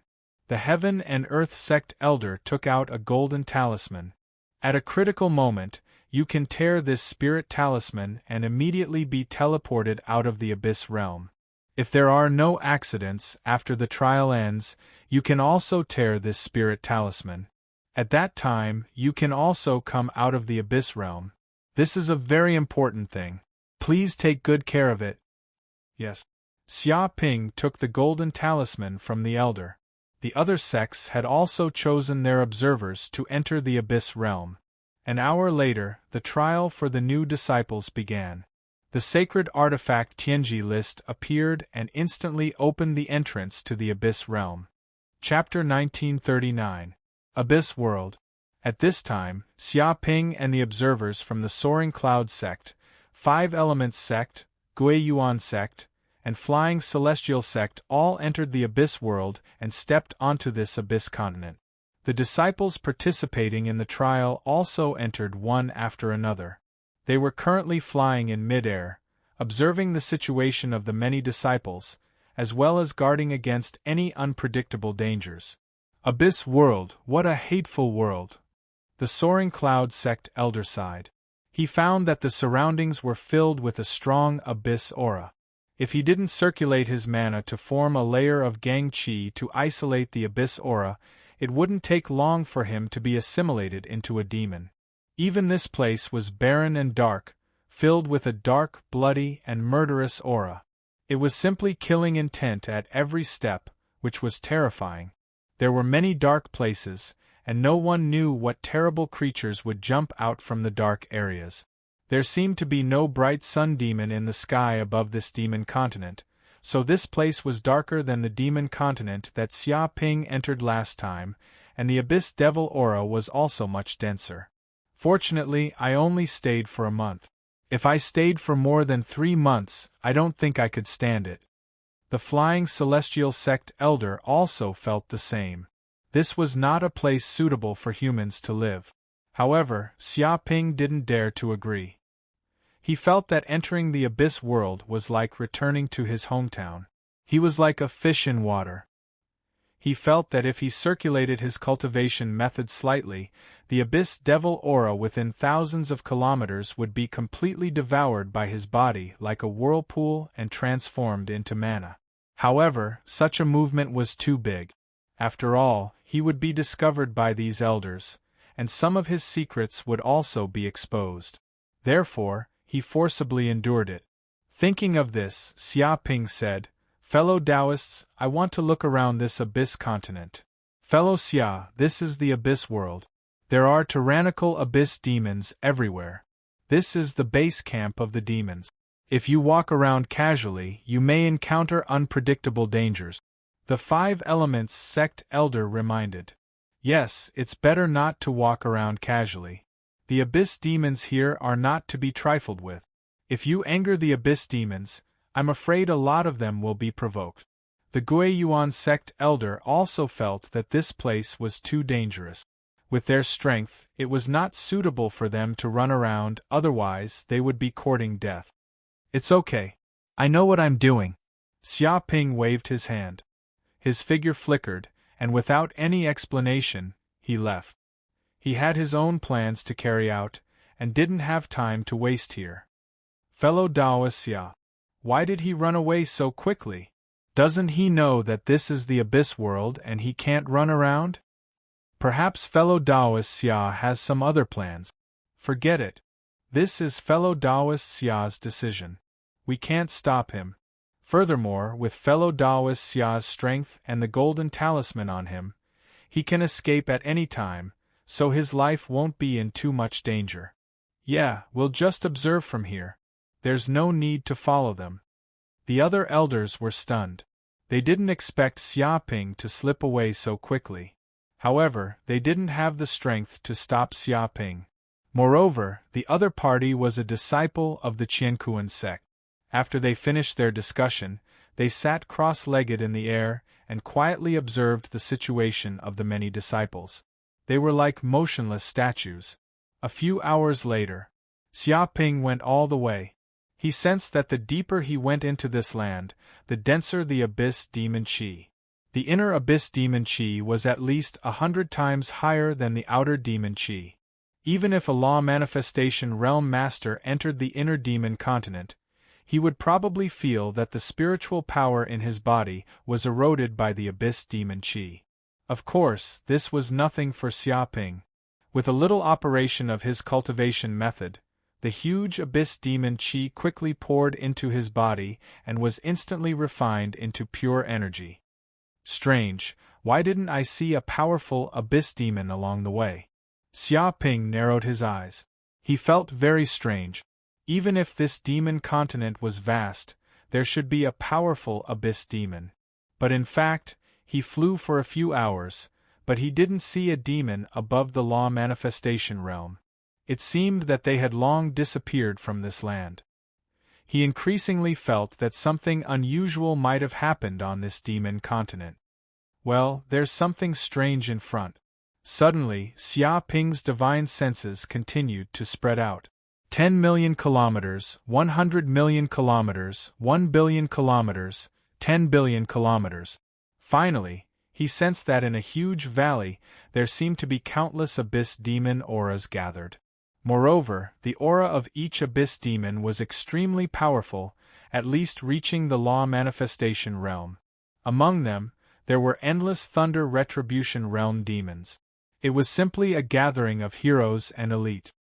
The Heaven and Earth sect elder took out a golden talisman. At a critical moment, you can tear this spirit talisman and immediately be teleported out of the Abyss realm. If there are no accidents after the trial ends, you can also tear this spirit talisman. At that time, you can also come out of the Abyss realm. This is a very important thing. Please take good care of it. Yes. Xia Ping took the golden talisman from the elder. The other sects had also chosen their observers to enter the Abyss realm. An hour later, the trial for the new disciples began. The sacred artifact Tianji list appeared and instantly opened the entrance to the Abyss realm. Chapter 1939. Abyss World. At this time, Xia Ping and the observers from the Soaring Cloud sect, 5 Elements sect, Gui Yuan sect, and Flying Celestial sect all entered the Abyss world and stepped onto this Abyss continent. The disciples participating in the trial also entered one after another. They were currently flying in mid-air, observing the situation of the many disciples, as well as guarding against any unpredictable dangers. Abyss world, what a hateful world! The Soaring Cloud sect elder sighed. He found that the surroundings were filled with a strong abyss aura. If he didn't circulate his mana to form a layer of Gang Qi to isolate the abyss aura, it wouldn't take long for him to be assimilated into a demon. Even this place was barren and dark, filled with a dark, bloody, and murderous aura. It was simply killing intent at every step, which was terrifying. There were many dark places, and no one knew what terrible creatures would jump out from the dark areas. There seemed to be no bright sun demon in the sky above this demon continent, so this place was darker than the demon continent that Xia Ping entered last time, and the abyss devil aura was also much denser. Fortunately, I only stayed for a month. If I stayed for more than 3 months, I don't think I could stand it. The Flying Celestial sect elder also felt the same. This was not a place suitable for humans to live. However, Xia Ping didn't dare to agree. He felt that entering the abyss world was like returning to his hometown. He was like a fish in water. He felt that if he circulated his cultivation method slightly, the abyss devil aura within thousands of kilometers would be completely devoured by his body like a whirlpool and transformed into mana. However, such a movement was too big. After all, he would be discovered by these elders, and some of his secrets would also be exposed. Therefore, he forcibly endured it. Thinking of this, Xia Ping said, Fellow Taoists, I want to look around this abyss continent. Fellow Xia, this is the abyss world. There are tyrannical abyss demons everywhere. This is the base camp of the demons. If you walk around casually, you may encounter unpredictable dangers. The Five Elements sect elder reminded. Yes, it's better not to walk around casually. The abyss demons here are not to be trifled with. If you anger the abyss demons, I'm afraid a lot of them will be provoked. The Gui Yuan sect elder also felt that this place was too dangerous. With their strength, it was not suitable for them to run around, otherwise they would be courting death. It's okay. I know what I'm doing. Xia Ping waved his hand. His figure flickered, and without any explanation, he left. He had his own plans to carry out, and didn't have time to waste here. Fellow Taoist Xia. Why did he run away so quickly? Doesn't he know that this is the abyss world and he can't run around? Perhaps fellow Taoist Xia has some other plans. Forget it. This is fellow Taoist Xia's decision. We can't stop him. Furthermore, with fellow Taoist Xia's strength and the golden talisman on him, he can escape at any time, so his life won't be in too much danger. Yeah, we'll just observe from here. There's no need to follow them. The other elders were stunned. They didn't expect Xia Ping to slip away so quickly. However, they didn't have the strength to stop Xia Ping. Moreover, the other party was a disciple of the Qiankuan sect. After they finished their discussion, they sat cross-legged in the air and quietly observed the situation of the many disciples. They were like motionless statues. A few hours later, Xia Ping went all the way. He sensed that the deeper he went into this land, the denser the abyss demon qi. The inner abyss demon qi was at least 100 times higher than the outer demon qi. Even if a law manifestation realm master entered the inner demon continent, he would probably feel that the spiritual power in his body was eroded by the abyss demon qi. Of course, this was nothing for Xia Ping. With a little operation of his cultivation method, the huge abyss demon qi quickly poured into his body and was instantly refined into pure energy. Strange, why didn't I see a powerful abyss demon along the way? Xia Ping narrowed his eyes. He felt very strange. Even if this demon continent was vast, there should be a powerful abyss demon. But in fact, he flew for a few hours, but he didn't see a demon above the law manifestation realm. It seemed that they had long disappeared from this land. He increasingly felt that something unusual might have happened on this demon continent. Well, there's something strange in front. Suddenly, Xia Ping's divine senses continued to spread out. 10 million kilometers, 100 million kilometers, 1 billion kilometers, 10 billion kilometers. Finally, he sensed that in a huge valley there seemed to be countless abyss demon auras gathered. Moreover, the aura of each abyss demon was extremely powerful, at least reaching the law manifestation realm. Among them, there were endless thunder retribution realm demons. It was simply a gathering of heroes and elite.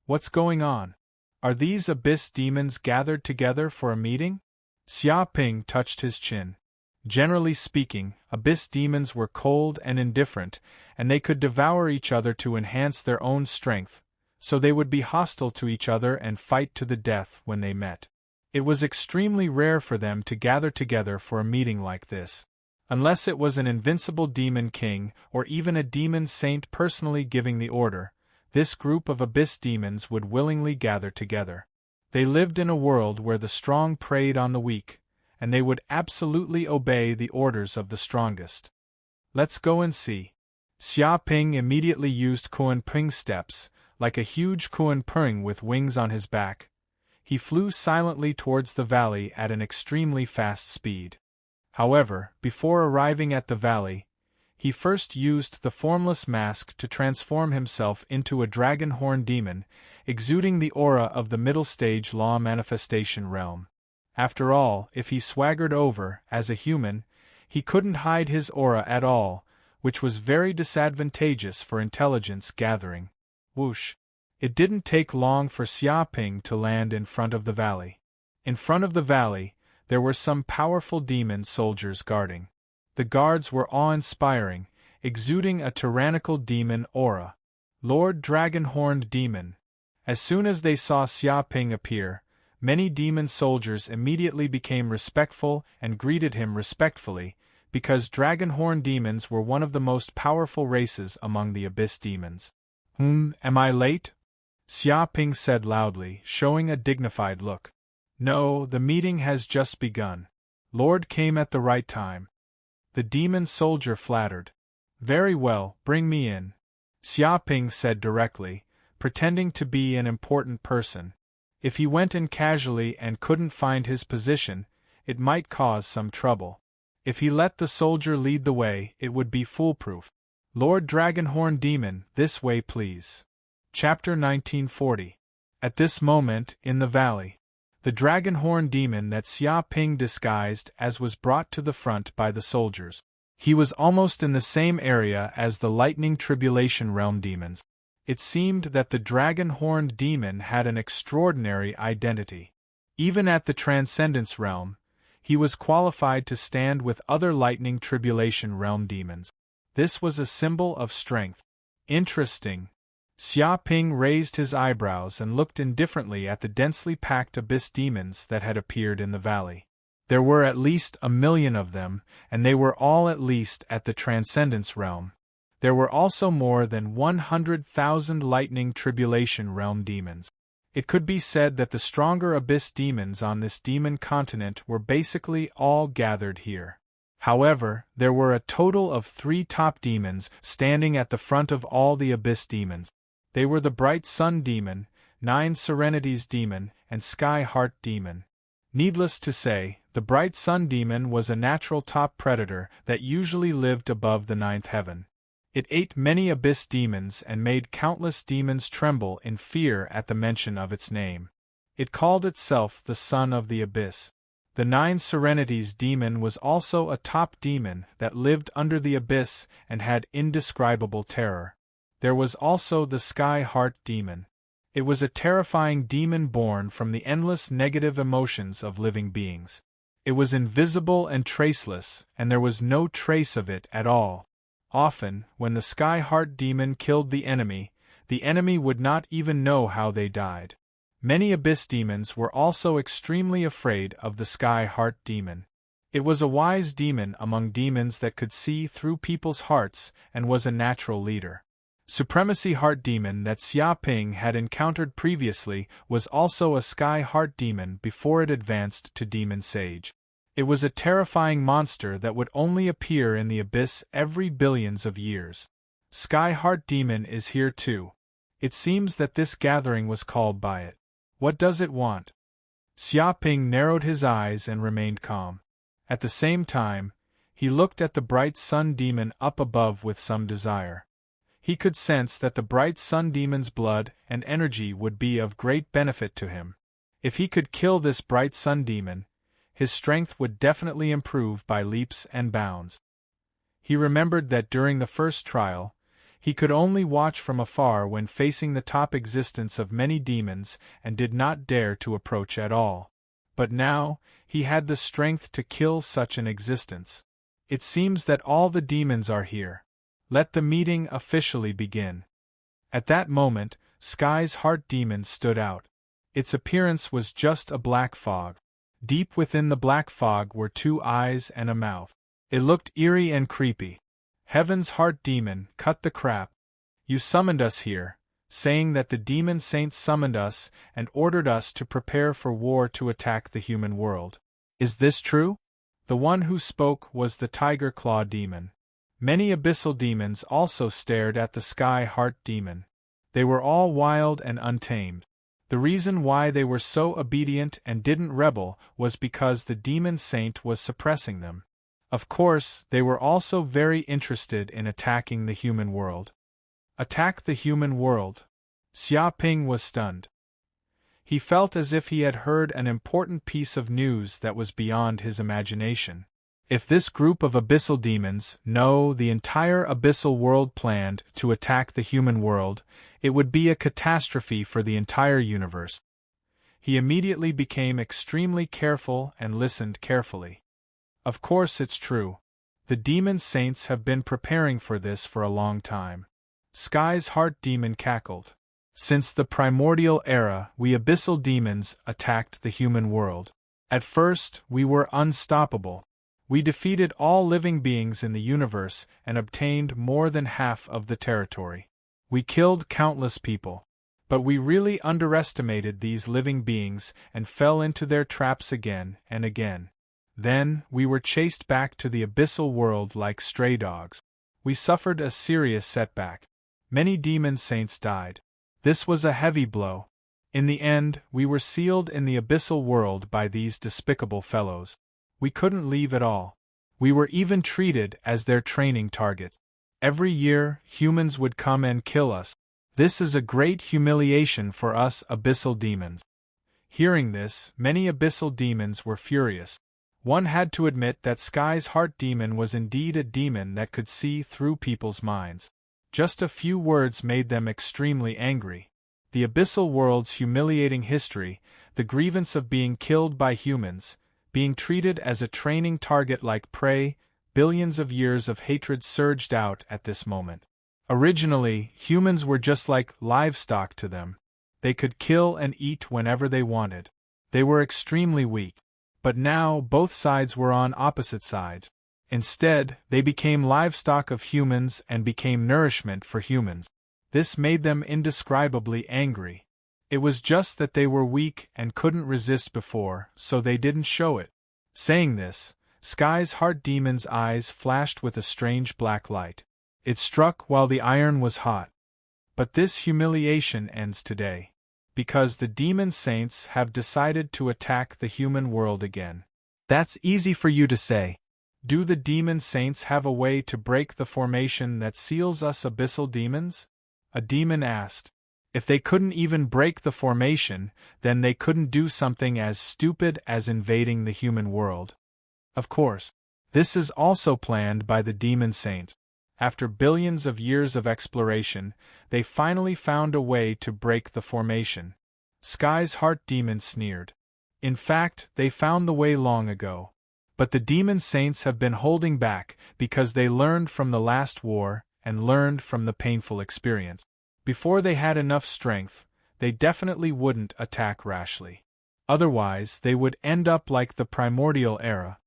What's going on? Are these abyss demons gathered together for a meeting? Xia Ping touched his chin. Generally speaking, abyss demons were cold and indifferent, and they could devour each other to enhance their own strength, so they would be hostile to each other and fight to the death when they met. It was extremely rare for them to gather together for a meeting like this. Unless it was an invincible demon king or even a demon saint personally giving the order, this group of abyss demons would willingly gather together. They lived in a world where the strong preyed on the weak, and they would absolutely obey the orders of the strongest. Let's go and see. Xia Ping immediately used Kuan Ping steps, like a huge Kuan Ping with wings on his back. He flew silently towards the valley at an extremely fast speed. However, before arriving at the valley, he first used the formless mask to transform himself into a dragon horn demon, exuding the aura of the middle stage law manifestation realm. After all, if he swaggered over as a human, he couldn't hide his aura at all, which was very disadvantageous for intelligence gathering. Whoosh! It didn't take long for Xia Ping to land in front of the valley. In front of the valley, There were some powerful demon soldiers guarding. The guards were awe-inspiring, exuding a tyrannical demon aura. Lord Dragon-Horned Demon. As soon as they saw Xia Ping appear, many demon soldiers immediately became respectful and greeted him respectfully, because dragon-horn demons were one of the most powerful races among the abyss demons. Am I late? Xia Ping said loudly, showing a dignified look. No, the meeting has just begun. Lord came at the right time. The demon soldier flattered. Very well, bring me in. Xia Ping said directly, pretending to be an important person. If he went in casually and couldn't find his position, it might cause some trouble. If he let the soldier lead the way, it would be foolproof. Lord Dragonhorn Demon, this way please. Chapter 1940. At this moment, in the valley, the Dragonhorn Demon that Xia Ping disguised as was brought to the front by the soldiers. He was almost in the same area as the Lightning Tribulation Realm demons. It seemed that the Dragon-Horned Demon had an extraordinary identity. Even at the Transcendence Realm, he was qualified to stand with other Lightning Tribulation Realm demons. This was a symbol of strength. Interesting. Xia Ping raised his eyebrows and looked indifferently at the densely packed abyss demons that had appeared in the valley. There were at least 1,000,000 of them, and they were all at least at the Transcendence Realm. There were also more than 100,000 Lightning Tribulation Realm demons. It could be said that the stronger abyss demons on this demon continent were basically all gathered here. However, there were a total of 3 top demons standing at the front of all the abyss demons. They were the Bright Sun Demon, 9 Serenities Demon, and Sky Heart Demon. Needless to say, the Bright Sun Demon was a natural top predator that usually lived above the 9th heaven. It ate many abyss demons and made countless demons tremble in fear at the mention of its name. It called itself the Son of the Abyss. The 9 Serenities Demon was also a top demon that lived under the abyss and had indescribable terror. There was also the Sky Heart Demon. It was a terrifying demon born from the endless negative emotions of living beings. It was invisible and traceless, and there was no trace of it at all. Often, when the Sky Heart Demon killed the enemy would not even know how they died. Many abyss demons were also extremely afraid of the Sky Heart Demon. It was a wise demon among demons that could see through people's hearts and was a natural leader. Supremacy Heart Demon that Xia Ping had encountered previously was also a Sky Heart Demon before it advanced to Demon Sage. It was a terrifying monster that would only appear in the abyss every billions of years. Sky Heart Demon is here too. It seems that this gathering was called by it. What does it want? Xia Ping narrowed his eyes and remained calm. At the same time, he looked at the Bright Sun Demon up above with some desire. He could sense that the Bright Sun Demon's blood and energy would be of great benefit to him. If he could kill this Bright Sun Demon, his strength would definitely improve by leaps and bounds. He remembered that during the first trial, he could only watch from afar when facing the top existence of many demons and did not dare to approach at all. But now, he had the strength to kill such an existence. It seems that all the demons are here. Let the meeting officially begin. At that moment, Sky's Heart Demon stood out. Its appearance was just a black fog. Deep within the black fog were 2 eyes and a mouth. It looked eerie and creepy. Heaven's Heart Demon, cut the crap. You summoned us here, saying that the demon saints summoned us and ordered us to prepare for war to attack the human world. Is this true? The one who spoke was the Tiger Claw Demon. Many abyssal demons also stared at the Sky Heart Demon. They were all wild and untamed. The reason why they were so obedient and didn't rebel was because the demon saint was suppressing them. Of course, they were also very interested in attacking the human world. Attack the human world? Xia Ping was stunned. He felt as if he had heard an important piece of news that was beyond his imagination. If this group of abyssal demons, no, the entire abyssal world planned to attack the human world, it would be a catastrophe for the entire universe. He immediately became extremely careful and listened carefully. Of course it's true. The demon saints have been preparing for this for a long time. Sky's heart demon cackled. Since the primordial era, we abyssal demons attacked the human world. At first, we were unstoppable. We defeated all living beings in the universe and obtained more than half of the territory. We killed countless people. But we really underestimated these living beings and fell into their traps again and again. Then, we were chased back to the abyssal world like stray dogs. We suffered a serious setback. Many demon saints died. This was a heavy blow. In the end, we were sealed in the abyssal world by these despicable fellows. We couldn't leave at all. We were even treated as their training target. Every year, humans would come and kill us. This is a great humiliation for us abyssal demons. Hearing this, many abyssal demons were furious. One had to admit that Sky's heart demon was indeed a demon that could see through people's minds. Just a few words made them extremely angry. The abyssal world's humiliating history, the grievance of being killed by humans, being treated as a training target like prey, billions of years of hatred surged out at this moment. Originally, humans were just like livestock to them. They could kill and eat whenever they wanted. They were extremely weak. But now both sides were on opposite sides. Instead, they became livestock of humans and became nourishment for humans. This made them indescribably angry. It was just that they were weak and couldn't resist before, so they didn't show it. Saying this, Sky's heart demon's eyes flashed with a strange black light. It struck while the iron was hot. But this humiliation ends today. Because the demon saints have decided to attack the human world again. That's easy for you to say. Do the demon saints have a way to break the formation that seals us abyssal demons? A demon asked. If they couldn't even break the formation, then they couldn't do something as stupid as invading the human world. Of course, this is also planned by the demon saints. After billions of years of exploration, they finally found a way to break the formation. Sky's heart demon sneered. In fact, they found the way long ago. But the demon saints have been holding back because they learned from the last war and learned from the painful experience. Before they had enough strength, they definitely wouldn't attack rashly. Otherwise, they would end up like the primordial era.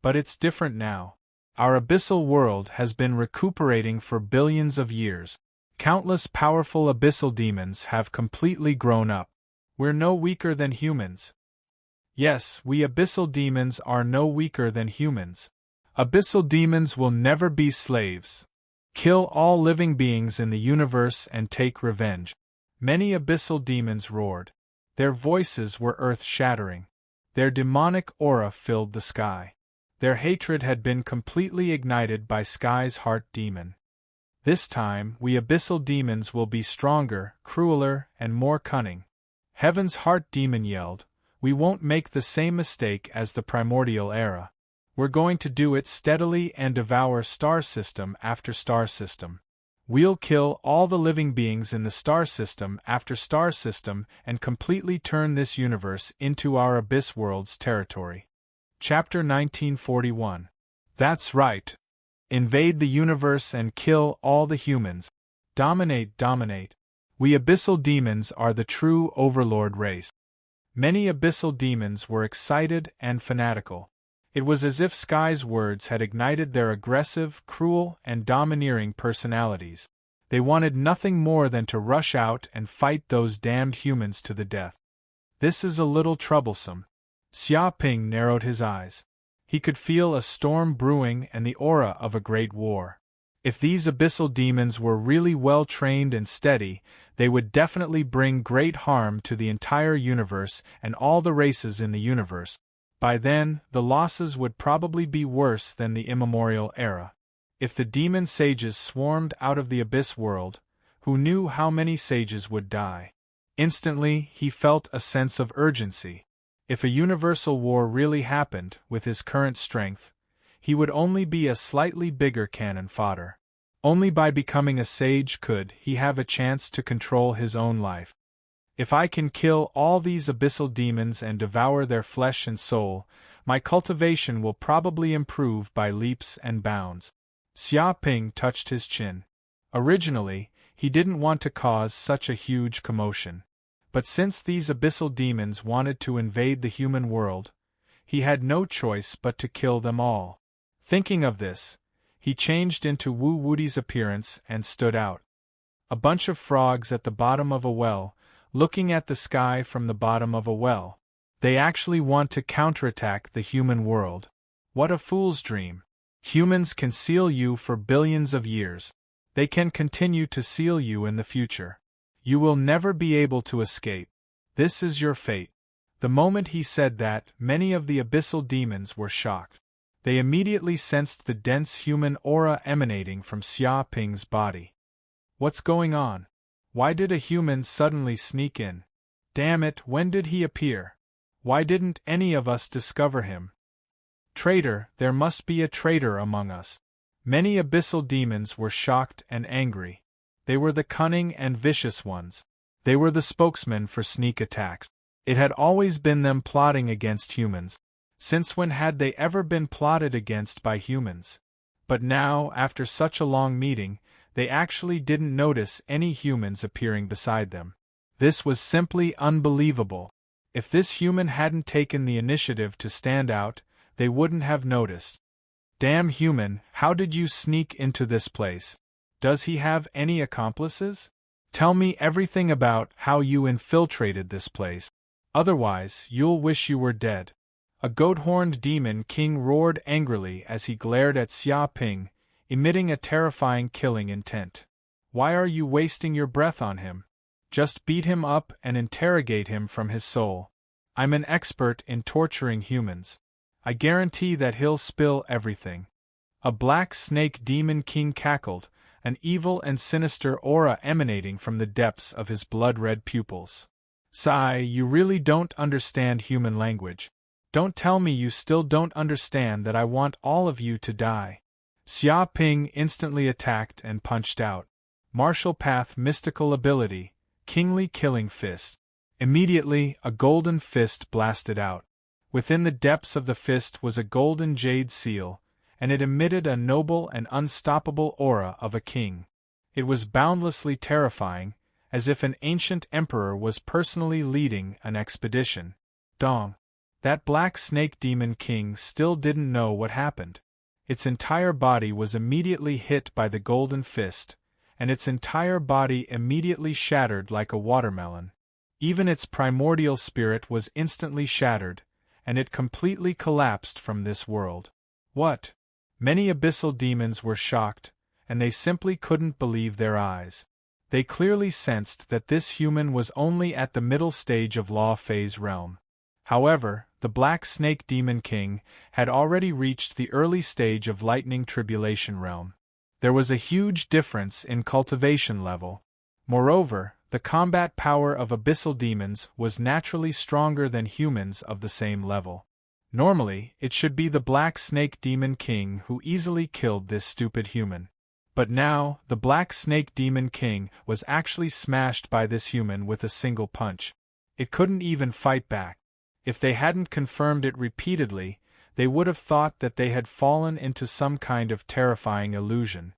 But it's different now. Our abyssal world has been recuperating for billions of years. Countless powerful abyssal demons have completely grown up. We're no weaker than humans. Yes, we abyssal demons are no weaker than humans. Abyssal demons will never be slaves. Kill all living beings in the universe and take revenge. Many abyssal demons roared. Their voices were earth-shattering. Their demonic aura filled the sky. Their hatred had been completely ignited by Sky's heart demon. This time, we abyssal demons will be stronger, crueler, and more cunning. Heaven's heart demon yelled, "We won't make the same mistake as the primordial era. We're going to do it steadily and devour star system after star system. We'll kill all the living beings in the star system after star system and completely turn this universe into our abyss world's territory." Chapter 1941. That's right. Invade the universe and kill all the humans. Dominate, dominate. We abyssal demons are the true overlord race. Many abyssal demons were excited and fanatical. It was as if Sky's words had ignited their aggressive, cruel, and domineering personalities. They wanted nothing more than to rush out and fight those damned humans to the death. This is a little troublesome. Xia Ping narrowed his eyes. He could feel a storm brewing and the aura of a great war. If these abyssal demons were really well trained and steady, they would definitely bring great harm to the entire universe and all the races in the universe. By then, the losses would probably be worse than the immemorial era. If the demon sages swarmed out of the abyss world, who knew how many sages would die? Instantly, he felt a sense of urgency. If a universal war really happened, with his current strength, he would only be a slightly bigger cannon fodder. Only by becoming a sage could he have a chance to control his own life. If I can kill all these abyssal demons and devour their flesh and soul, my cultivation will probably improve by leaps and bounds. Xia Ping touched his chin. Originally, he didn't want to cause such a huge commotion. But since these abyssal demons wanted to invade the human world, he had no choice but to kill them all. Thinking of this, he changed into Wu Wudi's appearance and stood out. A bunch of frogs at the bottom of a well, looking at the sky from the bottom of a well. They actually want to counterattack the human world. What a fool's dream. Humans can seal you for billions of years. They can continue to seal you in the future. You will never be able to escape. This is your fate. The moment he said that, many of the abyssal demons were shocked. They immediately sensed the dense human aura emanating from Xia Ping's body. What's going on? Why did a human suddenly sneak in? Damn it, when did he appear? Why didn't any of us discover him? Traitor, there must be a traitor among us. Many abyssal demons were shocked and angry. They were the cunning and vicious ones. They were the spokesmen for sneak attacks. It had always been them plotting against humans. Since when had they ever been plotted against by humans? But now, after such a long meeting, they actually didn't notice any humans appearing beside them. This was simply unbelievable. If this human hadn't taken the initiative to stand out, they wouldn't have noticed. Damn human, how did you sneak into this place? Does he have any accomplices? Tell me everything about how you infiltrated this place. Otherwise, you'll wish you were dead. A goat-horned demon king roared angrily as he glared at Xia Ping, emitting a terrifying killing intent. Why are you wasting your breath on him? Just beat him up and interrogate him from his soul. I'm an expert in torturing humans. I guarantee that he'll spill everything. A black snake demon king cackled, an evil and sinister aura emanating from the depths of his blood-red pupils. Sigh, you really don't understand human language. Don't tell me you still don't understand that I want all of you to die. Xia Ping instantly attacked and punched out. Martial path mystical ability, kingly killing fist. Immediately, a golden fist blasted out. Within the depths of the fist was a golden jade seal, and it emitted a noble and unstoppable aura of a king. It was boundlessly terrifying, as if an ancient emperor was personally leading an expedition. Dong. That black snake demon king still didn't know what happened. Its entire body was immediately hit by the golden fist, and its entire body immediately shattered like a watermelon. Even its primordial spirit was instantly shattered, and it completely collapsed from this world. What? Many abyssal demons were shocked, and they simply couldn't believe their eyes. They clearly sensed that this human was only at the middle stage of Law Phase realm. However, the Black Snake Demon King had already reached the early stage of Lightning Tribulation realm. There was a huge difference in cultivation level. Moreover, the combat power of abyssal demons was naturally stronger than humans of the same level. Normally, it should be the Black Snake Demon King who easily killed this stupid human. But now, the Black Snake Demon King was actually smashed by this human with a single punch. It couldn't even fight back. If they hadn't confirmed it repeatedly, they would have thought that they had fallen into some kind of terrifying illusion.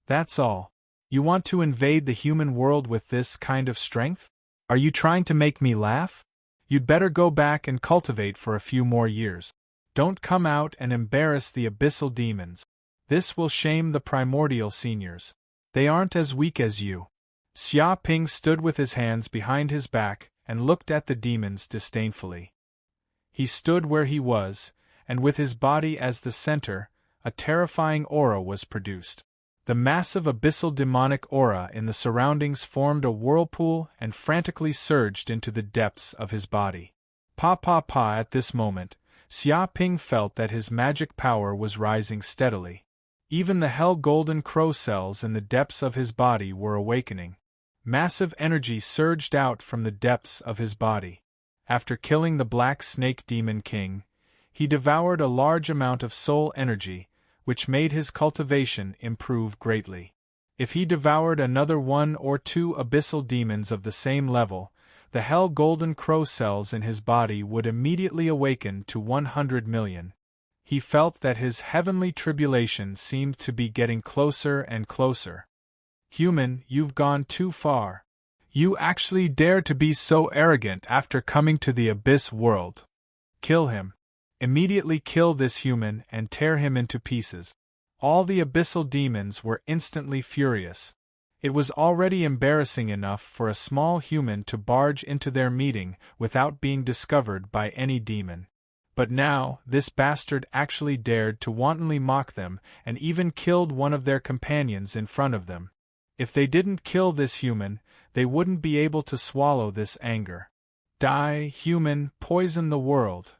That's all. You want to invade the human world with this kind of strength? Are you trying to make me laugh? You'd better go back and cultivate for a few more years. Don't come out and embarrass the abyssal demons. This will shame the primordial seniors. They aren't as weak as you. Xia Ping stood with his hands behind his back and looked at the demons disdainfully. He stood where he was, and with his body as the center, a terrifying aura was produced. The massive abyssal demonic aura in the surroundings formed a whirlpool and frantically surged into the depths of his body. Pa at this moment, Xia Ping felt that his magic power was rising steadily. Even the hell golden crow cells in the depths of his body were awakening. Massive energy surged out from the depths of his body. After killing the Black Snake Demon King, he devoured a large amount of soul energy, which made his cultivation improve greatly. If he devoured another 1 or 2 abyssal demons of the same level, the hell golden crow cells in his body would immediately awaken to 100 million. He felt that his heavenly tribulation seemed to be getting closer and closer. Human, you've gone too far. You actually dare to be so arrogant after coming to the abyss world. Kill him. Immediately kill this human and tear him into pieces. All the abyssal demons were instantly furious. It was already embarrassing enough for a small human to barge into their meeting without being discovered by any demon. But now, this bastard actually dared to wantonly mock them and even killed one of their companions in front of them. If they didn't kill this human, they wouldn't be able to swallow this anger. Die, human, poison the world.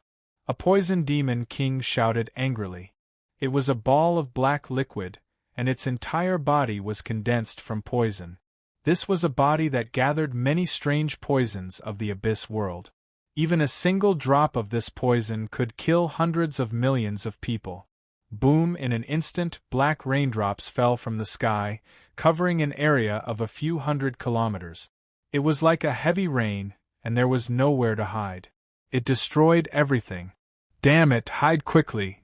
A poison demon king shouted angrily. It was a ball of black liquid, and its entire body was condensed from poison. This was a body that gathered many strange poisons of the abyss world. Even a single drop of this poison could kill hundreds of millions of people. Boom! In an instant, black raindrops fell from the sky, covering an area of a few hundred kilometers. It was like a heavy rain, and there was nowhere to hide. It destroyed everything. Damn it, hide quickly!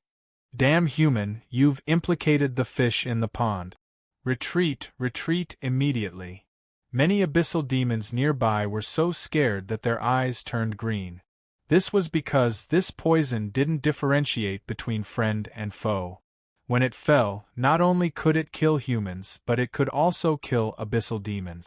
Damn human, you've implicated the fish in the pond. Retreat, retreat immediately. Many abyssal demons nearby were so scared that their eyes turned green. This was because this poison didn't differentiate between friend and foe. When it fell, not only could it kill humans, but it could also kill abyssal demons.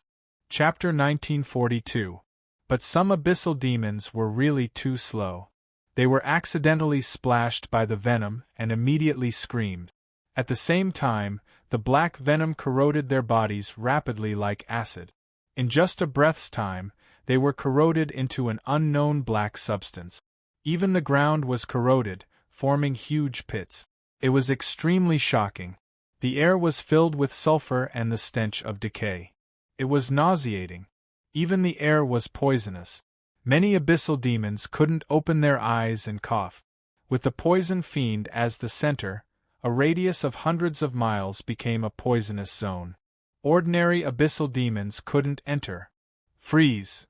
Chapter 1942. But some abyssal demons were really too slow. They were accidentally splashed by the venom and immediately screamed. At the same time, the black venom corroded their bodies rapidly like acid. In just a breath's time, they were corroded into an unknown black substance. Even the ground was corroded, forming huge pits. It was extremely shocking. The air was filled with sulfur and the stench of decay. It was nauseating. Even the air was poisonous. Many abyssal demons couldn't open their eyes and cough. With the poison fiend as the center, a radius of hundreds of miles became a poisonous zone. Ordinary abyssal demons couldn't enter. Freeze!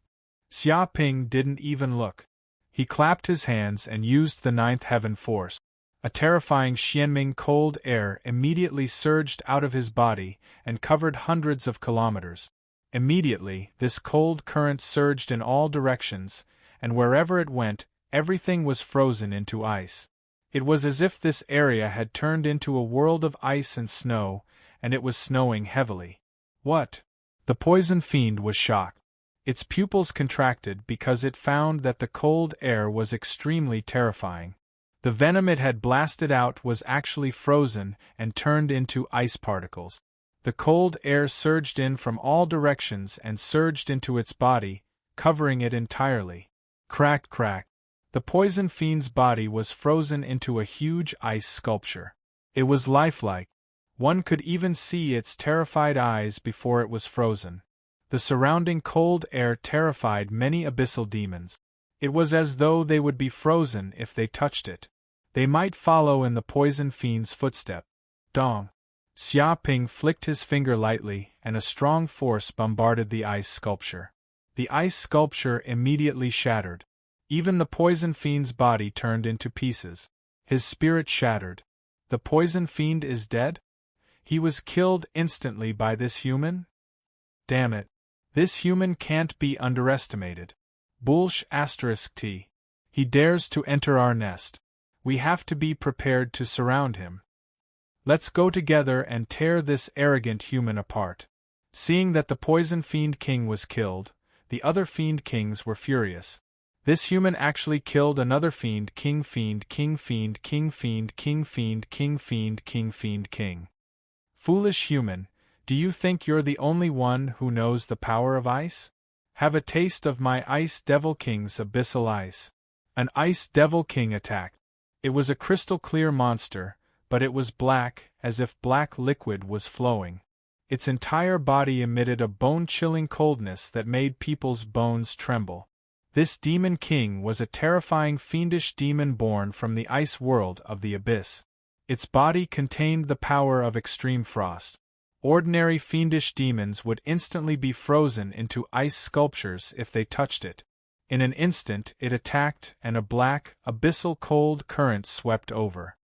Xia Ping didn't even look. He clapped his hands and used the ninth heaven force. A terrifying Xianming cold air immediately surged out of his body and covered hundreds of kilometers. Immediately, this cold current surged in all directions, and wherever it went, everything was frozen into ice. It was as if this area had turned into a world of ice and snow, and it was snowing heavily. What? The poison fiend was shocked. Its pupils contracted because it found that the cold air was extremely terrifying. The venom it had blasted out was actually frozen and turned into ice particles. The cold air surged in from all directions and surged into its body, covering it entirely. Crack, crack. The poison fiend's body was frozen into a huge ice sculpture. It was lifelike. One could even see its terrified eyes before it was frozen. The surrounding cold air terrified many abyssal demons. It was as though they would be frozen if they touched it. They might follow in the poison fiend's footstep. Dong! Xia Ping flicked his finger lightly, and a strong force bombarded the ice sculpture. The ice sculpture immediately shattered. Even the poison fiend's body turned into pieces. His spirit shattered. The poison fiend is dead? He was killed instantly by this human? Damn it. This human can't be underestimated. Bullsh *T. He dares to enter our nest. We have to be prepared to surround him. Let's go together and tear this arrogant human apart. Seeing that the poison fiend king was killed, the other fiend kings were furious. This human actually killed another fiend king fiend king fiend king fiend king fiend king fiend king fiend king. Foolish human, do you think you're the only one who knows the power of ice? Have a taste of my Ice Devil King's abyssal ice. An Ice Devil King attacked. It was a crystal-clear monster, but it was black, as if black liquid was flowing. Its entire body emitted a bone-chilling coldness that made people's bones tremble. This Demon King was a terrifying fiendish demon born from the ice world of the abyss. Its body contained the power of extreme frost. Ordinary fiendish demons would instantly be frozen into ice sculptures if they touched it. In an instant it attacked, and a black, abyssal cold current swept over.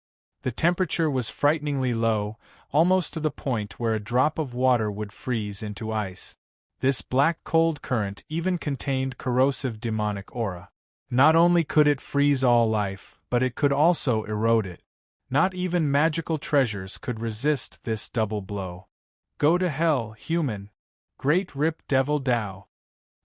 The temperature was frighteningly low, almost to the point where a drop of water would freeze into ice. This black cold current even contained corrosive demonic aura. Not only could it freeze all life, but it could also erode it. Not even magical treasures could resist this double blow. Go to hell, human! Great Rip Devil Tao!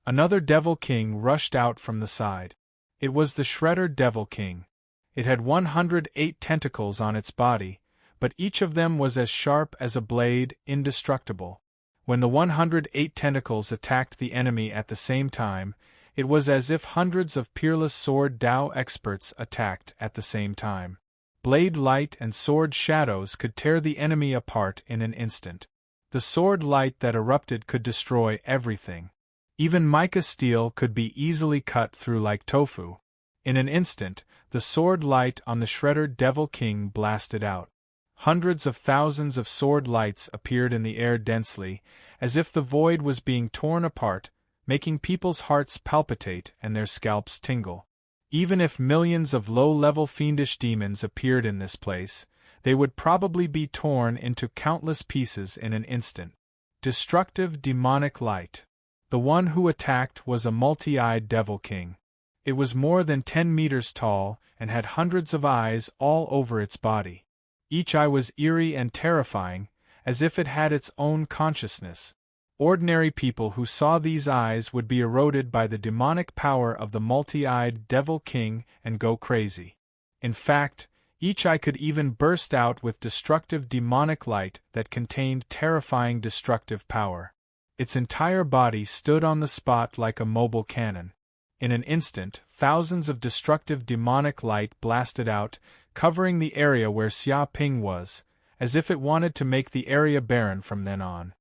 Another Devil King rushed out from the side. It was the Shredder Devil King. It had 108 tentacles on its body, but each of them was as sharp as a blade, indestructible. When the 108 tentacles attacked the enemy at the same time, it was as if hundreds of peerless sword Tao experts attacked at the same time. Blade light and sword shadows could tear the enemy apart in an instant. The sword light that erupted could destroy everything. Even mica steel could be easily cut through like tofu. In an instant, the sword light on the Shredder Devil King blasted out. Hundreds of thousands of sword lights appeared in the air densely, as if the void was being torn apart, making people's hearts palpitate and their scalps tingle. Even if millions of low-level fiendish demons appeared in this place, they would probably be torn into countless pieces in an instant. Destructive demonic light. The one who attacked was a multi-eyed Devil King. It was more than 10 meters tall and had hundreds of eyes all over its body. Each eye was eerie and terrifying, as if it had its own consciousness. Ordinary people who saw these eyes would be eroded by the demonic power of the multi-eyed Devil King and go crazy. In fact, each eye could even burst out with destructive demonic light that contained terrifying destructive power. Its entire body stood on the spot like a mobile cannon. In an instant, thousands of destructive demonic light blasted out, covering the area where Xia Ping was, as if it wanted to make the area barren from then on.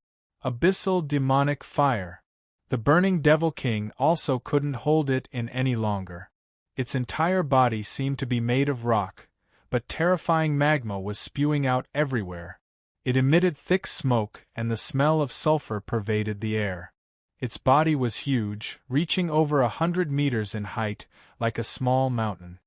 Abyssal demonic fire. The burning Devil King also couldn't hold it in any longer. Its entire body seemed to be made of rock, but terrifying magma was spewing out everywhere. It emitted thick smoke and the smell of sulfur pervaded the air. Its body was huge, reaching over 100 meters in height, like a small mountain.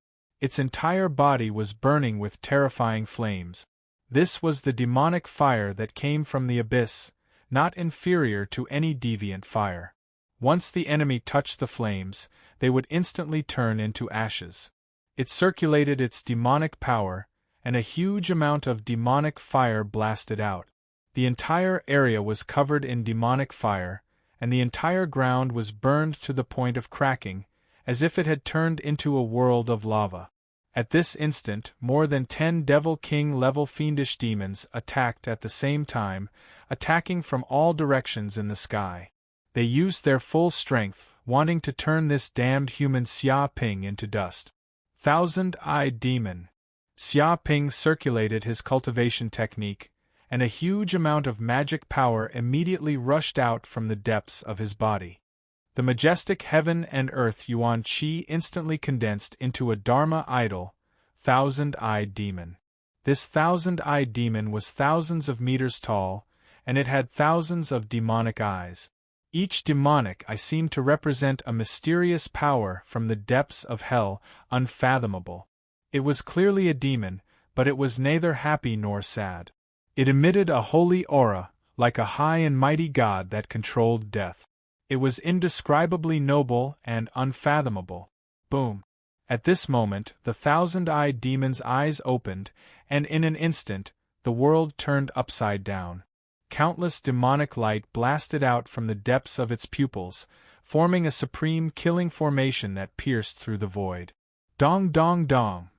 Its entire body was burning with terrifying flames. This was the demonic fire that came from the abyss, not inferior to any deviant fire. Once the enemy touched the flames, they would instantly turn into ashes. It circulated its demonic power, and a huge amount of demonic fire blasted out. The entire area was covered in demonic fire, and the entire ground was burned to the point of cracking, as if it had turned into a world of lava. At this instant, more than 10 Devil King-level fiendish demons attacked at the same time, attacking from all directions in the sky. They used their full strength, wanting to turn this damned human Xia Ping into dust. Thousand-eyed demon. Xia Ping circulated his cultivation technique, and a huge amount of magic power immediately rushed out from the depths of his body. The majestic heaven and earth Yuan Qi instantly condensed into a Dharma idol, thousand-eyed demon. This thousand-eyed demon was thousands of meters tall, and it had thousands of demonic eyes. Each demonic eye seemed to represent a mysterious power from the depths of hell, unfathomable. It was clearly a demon, but it was neither happy nor sad. It emitted a holy aura, like a high and mighty god that controlled death. It was indescribably noble and unfathomable. Boom! At this moment, the thousand-eyed demon's eyes opened, and in an instant, the world turned upside down. Countless demonic light blasted out from the depths of its pupils, forming a supreme killing formation that pierced through the void. Dong dong dong!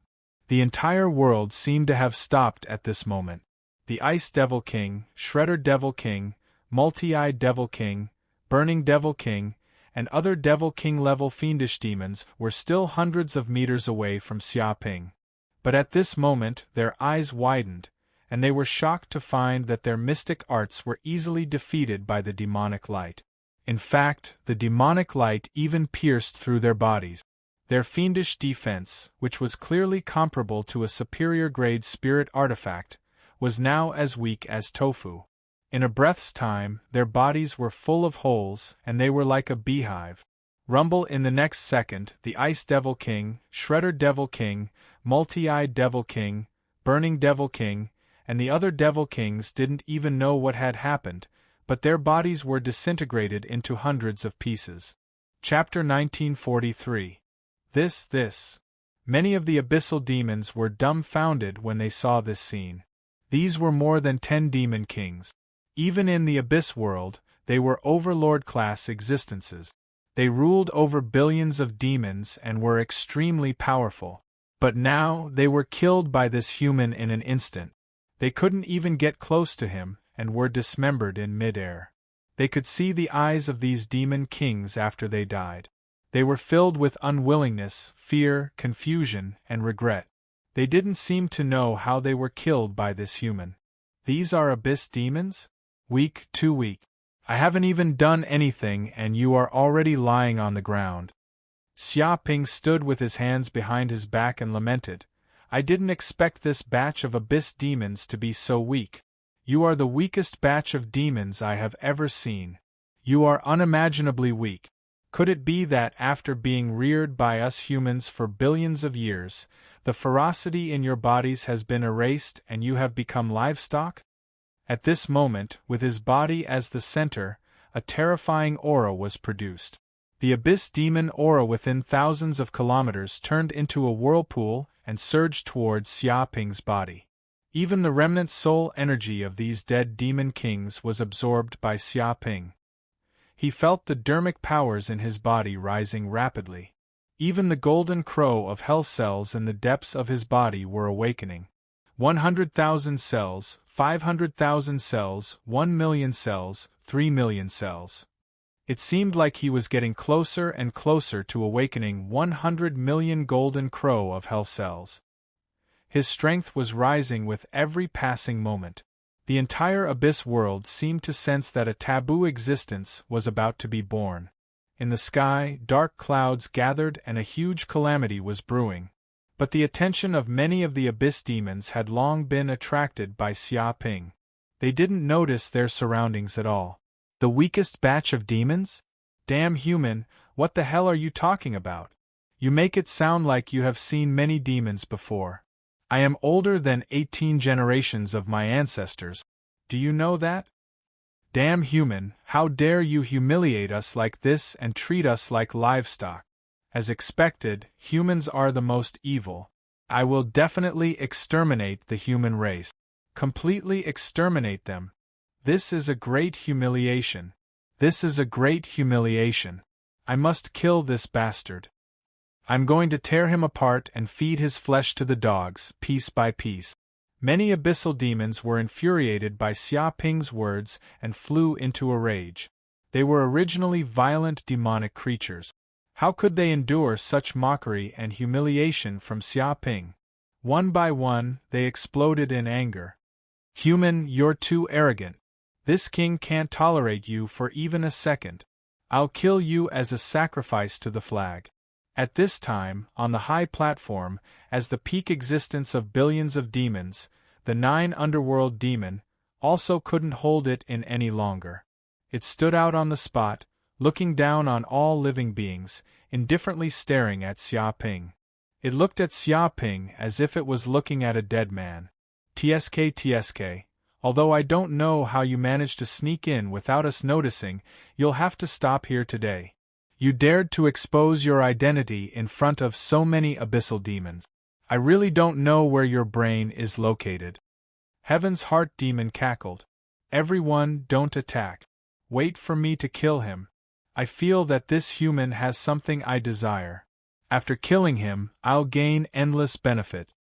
The entire world seemed to have stopped at this moment. The Ice Devil King, Shredder Devil King, Multi-Eyed Devil King, Burning Devil King, and other Devil King-level fiendish demons were still hundreds of meters away from Xia Ping. But at this moment their eyes widened, and they were shocked to find that their mystic arts were easily defeated by the demonic light. In fact, the demonic light even pierced through their bodies. Their fiendish defense, which was clearly comparable to a superior-grade spirit artifact, was now as weak as tofu. In a breath's time, their bodies were full of holes, and they were like a beehive. Rumble in the next second, the Ice Devil King, Shredder Devil King, Multi-Eyed Devil King, Burning Devil King, and the other Devil Kings didn't even know what had happened, but their bodies were disintegrated into hundreds of pieces. Chapter 1943. This. Many of the abyssal demons were dumbfounded when they saw this scene. These were more than 10 demon kings. Even in the abyss world, they were overlord-class existences. They ruled over billions of demons and were extremely powerful. But now, they were killed by this human in an instant. They couldn't even get close to him, and were dismembered in mid-air. They could see the eyes of these demon kings after they died. They were filled with unwillingness, fear, confusion, and regret. They didn't seem to know how they were killed by this human. These are abyss demons? Weak, too weak. I haven't even done anything and you are already lying on the ground. Xia Ping stood with his hands behind his back and lamented, I didn't expect this batch of abyss demons to be so weak. You are the weakest batch of demons I have ever seen. You are unimaginably weak. Could it be that after being reared by us humans for billions of years, the ferocity in your bodies has been erased and you have become livestock? At this moment, with his body as the center, a terrifying aura was produced. The abyss demon aura within thousands of kilometers turned into a whirlpool and surged towards Xia Ping's body. Even the remnant soul energy of these dead demon kings was absorbed by Xia Ping. He felt the dermic powers in his body rising rapidly. Even the golden crow of hell cells in the depths of his body were awakening. 100,000 cells, 500,000 cells, 1 million cells, 3 million cells. It seemed like he was getting closer and closer to awakening 100 million golden crow of hell cells. His strength was rising with every passing moment. The entire abyss world seemed to sense that a taboo existence was about to be born. In the sky, dark clouds gathered and a huge calamity was brewing. But the attention of many of the abyss demons had long been attracted by Xia Ping. They didn't notice their surroundings at all. The weakest batch of demons? Damn human, what the hell are you talking about? You make it sound like you have seen many demons before. I am older than 18 generations of my ancestors. Do you know that? Damn human, how dare you humiliate us like this and treat us like livestock? As expected, humans are the most evil. I will definitely exterminate the human race. Completely exterminate them. This is a great humiliation. This is a great humiliation. I must kill this bastard. I'm going to tear him apart and feed his flesh to the dogs, piece by piece. Many abyssal demons were infuriated by Xia Ping's words and flew into a rage. They were originally violent demonic creatures. How could they endure such mockery and humiliation from Xia Ping? One by one, they exploded in anger. Human, you're too arrogant. This king can't tolerate you for even a second. I'll kill you as a sacrifice to the flag. At this time, on the high platform, as the peak existence of billions of demons, the 9 underworld demon also couldn't hold it in any longer. It stood out on the spot, looking down on all living beings, indifferently staring at Xia Ping. It looked at Xia Ping as if it was looking at a dead man. TSK, although I don't know how you managed to sneak in without us noticing, you'll have to stop here today. You dared to expose your identity in front of so many abyssal demons. I really don't know where your brain is located. Heaven's Heart Demon cackled. Everyone, don't attack. Wait for me to kill him. I feel that this human has something I desire. After killing him, I'll gain endless benefit.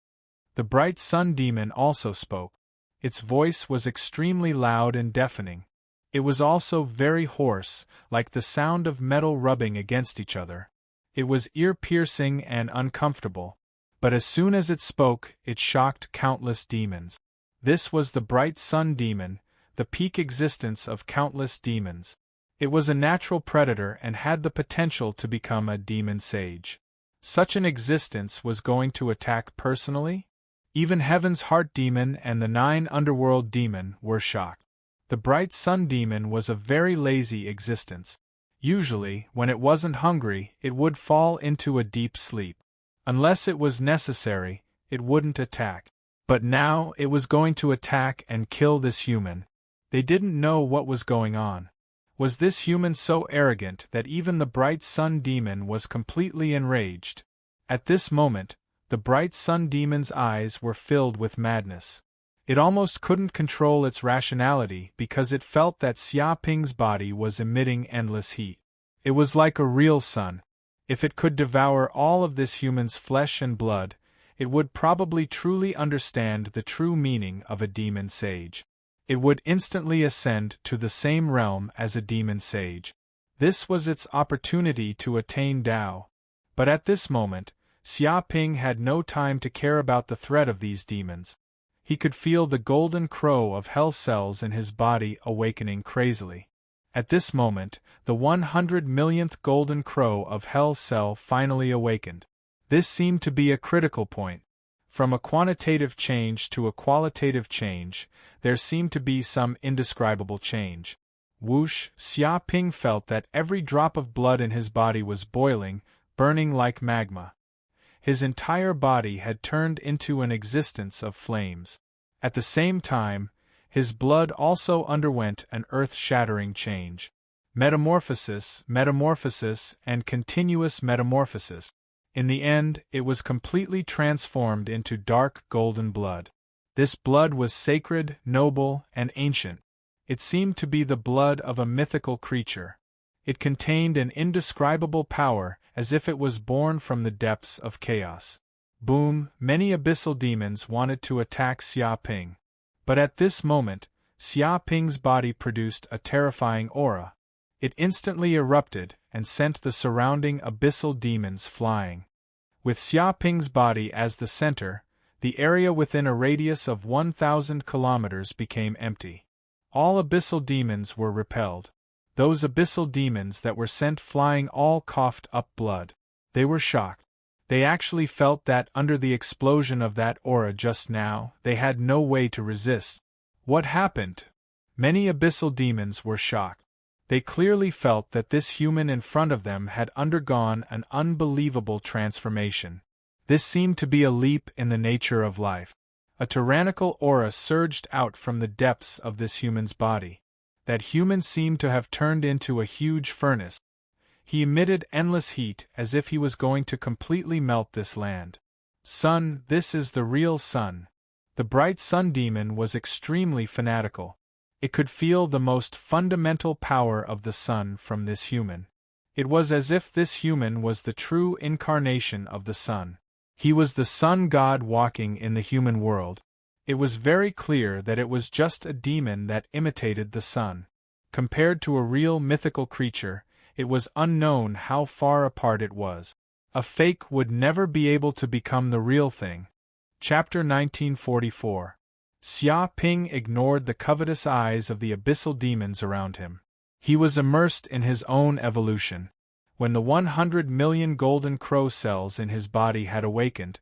The Bright Sun Demon also spoke. Its voice was extremely loud and deafening. It was also very hoarse, like the sound of metal rubbing against each other. It was ear-piercing and uncomfortable. But as soon as it spoke, it shocked countless demons. This was the Bright Sun Demon, the peak existence of countless demons. It was a natural predator and had the potential to become a demon sage. Such an existence was going to attack personally? Even Heaven's Heart Demon and the 9 underworld demon were shocked. The bright sun demon was a very lazy existence. Usually, when it wasn't hungry, it would fall into a deep sleep. Unless it was necessary, it wouldn't attack. But now it was going to attack and kill this human. They didn't know what was going on. Was this human so arrogant that even the bright sun demon was completely enraged? At this moment, the bright sun demon's eyes were filled with madness. It almost couldn't control its rationality because it felt that Xia Ping's body was emitting endless heat. It was like a real sun. If it could devour all of this human's flesh and blood, it would probably truly understand the true meaning of a demon sage. It would instantly ascend to the same realm as a demon sage. This was its opportunity to attain Tao. But at this moment, Xia Ping had no time to care about the threat of these demons. He could feel the golden crow of hell cells in his body awakening crazily. At this moment, the 100 millionth golden crow of hell cell finally awakened. This seemed to be a critical point. From a quantitative change to a qualitative change, there seemed to be some indescribable change. Whoosh! Xia Ping felt that every drop of blood in his body was boiling, burning like magma. His entire body had turned into an existence of flames. At the same time, his blood also underwent an earth-shattering change. Metamorphosis, metamorphosis, and continuous metamorphosis. In the end, it was completely transformed into dark golden blood. This blood was sacred, noble, and ancient. It seemed to be the blood of a mythical creature. It contained an indescribable power, as if it was born from the depths of chaos. Boom! Many abyssal demons wanted to attack Xia Ping. But at this moment, Xia Ping's body produced a terrifying aura. It instantly erupted and sent the surrounding abyssal demons flying. With Xia Ping's body as the center, the area within a radius of 1,000 kilometers became empty. All abyssal demons were repelled. Those abyssal demons that were sent flying all coughed up blood. They were shocked. They actually felt that under the explosion of that aura just now, they had no way to resist. What happened? Many abyssal demons were shocked. They clearly felt that this human in front of them had undergone an unbelievable transformation. This seemed to be a leap in the nature of life. A tyrannical aura surged out from the depths of this human's body. That human seemed to have turned into a huge furnace. He emitted endless heat as if he was going to completely melt this land. Sun, this is the real sun. The bright sun demon was extremely fanatical. It could feel the most fundamental power of the sun from this human. It was as if this human was the true incarnation of the sun. He was the sun god walking in the human world. It was very clear that it was just a demon that imitated the sun. Compared to a real mythical creature, it was unknown how far apart it was. A fake would never be able to become the real thing. Chapter 1944. Xia Ping ignored the covetous eyes of the abyssal demons around him. He was immersed in his own evolution. When the 100 million golden crow cells in his body had awakened,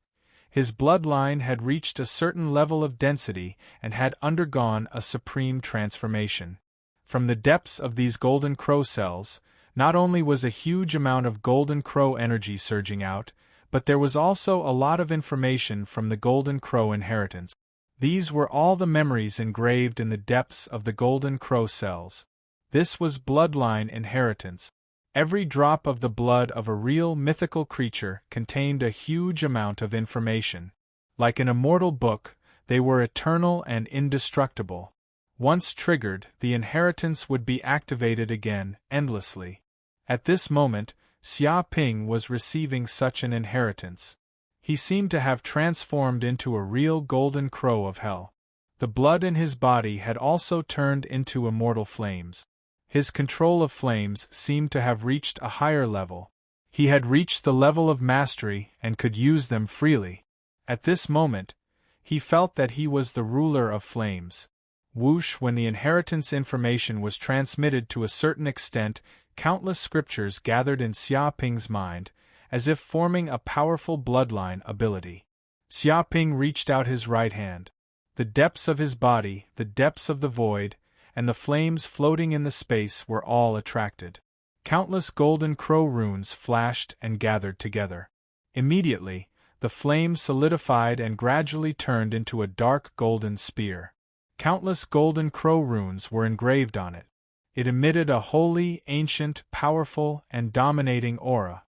his bloodline had reached a certain level of density and had undergone a supreme transformation. From the depths of these golden crow cells, not only was a huge amount of golden crow energy surging out, but there was also a lot of information from the golden crow inheritance. These were all the memories engraved in the depths of the golden crow cells. This was bloodline inheritance. Every drop of the blood of a real mythical creature contained a huge amount of information. Like an immortal book, they were eternal and indestructible. Once triggered, the inheritance would be activated again, endlessly. At this moment, Xia Ping was receiving such an inheritance. He seemed to have transformed into a real golden crow of hell. The blood in his body had also turned into immortal flames. His control of flames seemed to have reached a higher level. He had reached the level of mastery and could use them freely. At this moment, he felt that he was the ruler of flames. Whoosh! When the inheritance information was transmitted to a certain extent, countless scriptures gathered in Xia Ping's mind, as if forming a powerful bloodline ability. Xia Ping reached out his right hand. The depths of his body, the depths of the void, and the flames floating in the space were all attracted. Countless golden crow runes flashed and gathered together. Immediately, the flame solidified and gradually turned into a dark golden spear. Countless golden crow runes were engraved on it. It emitted a holy, ancient, powerful, and dominating aura.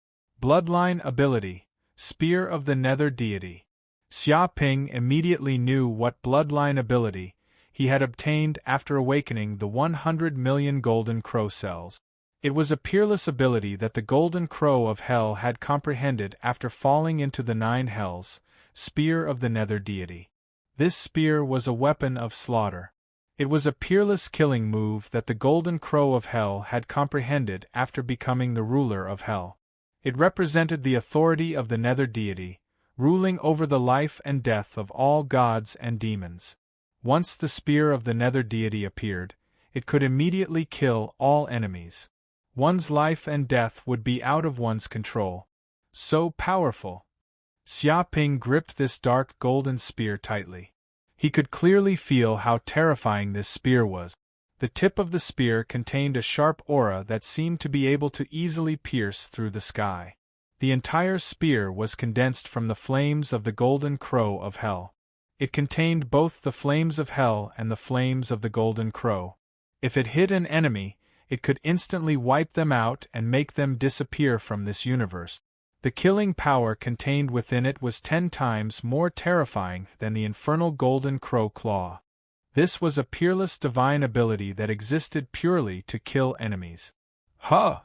Bloodline ability, Spear of the Nether Deity. Xia Ping immediately knew what bloodline ability he had obtained after awakening the 100 million golden crow cells. It was a peerless ability that the golden crow of hell had comprehended after falling into the 9 hells, Spear of the Nether Deity. This spear was a weapon of slaughter. It was a peerless killing move that the golden crow of hell had comprehended after becoming the ruler of hell. It represented the authority of the Nether Deity, ruling over the life and death of all gods and demons. Once the Spear of the Nether Deity appeared, it could immediately kill all enemies. One's life and death would be out of one's control. So powerful. Xia Ping gripped this dark golden spear tightly. He could clearly feel how terrifying this spear was. The tip of the spear contained a sharp aura that seemed to be able to easily pierce through the sky. The entire spear was condensed from the flames of the golden crow of hell. It contained both the flames of hell and the flames of the golden crow. If it hit an enemy, it could instantly wipe them out and make them disappear from this universe. The killing power contained within it was 10 times more terrifying than the infernal golden crow claw. This was a peerless divine ability that existed purely to kill enemies. Huh!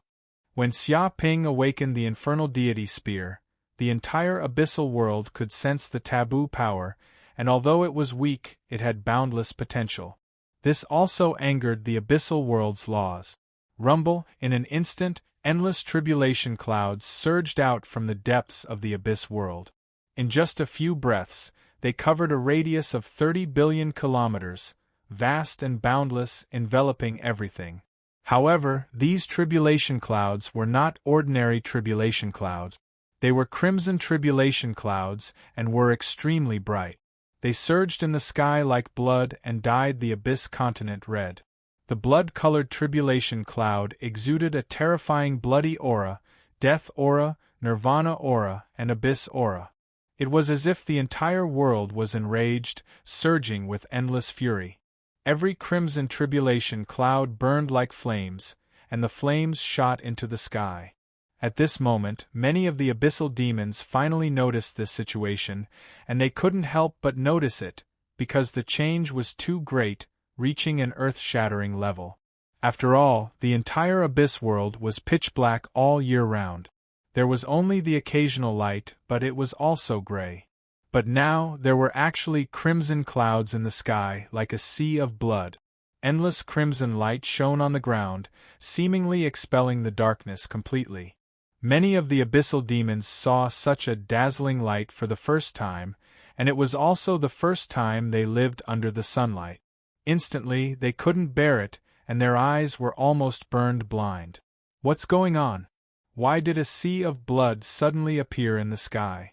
When Xia Ping awakened the infernal deity spear, the entire abyssal world could sense the taboo power, and although it was weak, it had boundless potential. This also angered the abyssal world's laws. Rumble, in an instant, endless tribulation clouds surged out from the depths of the abyss world. In just a few breaths, they covered a radius of 30 billion kilometers, vast and boundless, enveloping everything. However, these tribulation clouds were not ordinary tribulation clouds. They were crimson tribulation clouds and were extremely bright. They surged in the sky like blood and dyed the abyss continent red. The blood-colored tribulation cloud exuded a terrifying bloody aura, death aura, nirvana aura, and abyss aura. It was as if the entire world was enraged, surging with endless fury. Every crimson tribulation cloud burned like flames, and the flames shot into the sky. At this moment, many of the abyssal demons finally noticed this situation, and they couldn't help but notice it, because the change was too great, reaching an earth-shattering level. After all, the entire abyss world was pitch black all year round. There was only the occasional light, but it was also gray. But now, there were actually crimson clouds in the sky like a sea of blood. Endless crimson light shone on the ground, seemingly expelling the darkness completely. Many of the abyssal demons saw such a dazzling light for the first time, and it was also the first time they lived under the sunlight. Instantly, they couldn't bear it, and their eyes were almost burned blind. What's going on? Why did a sea of blood suddenly appear in the sky?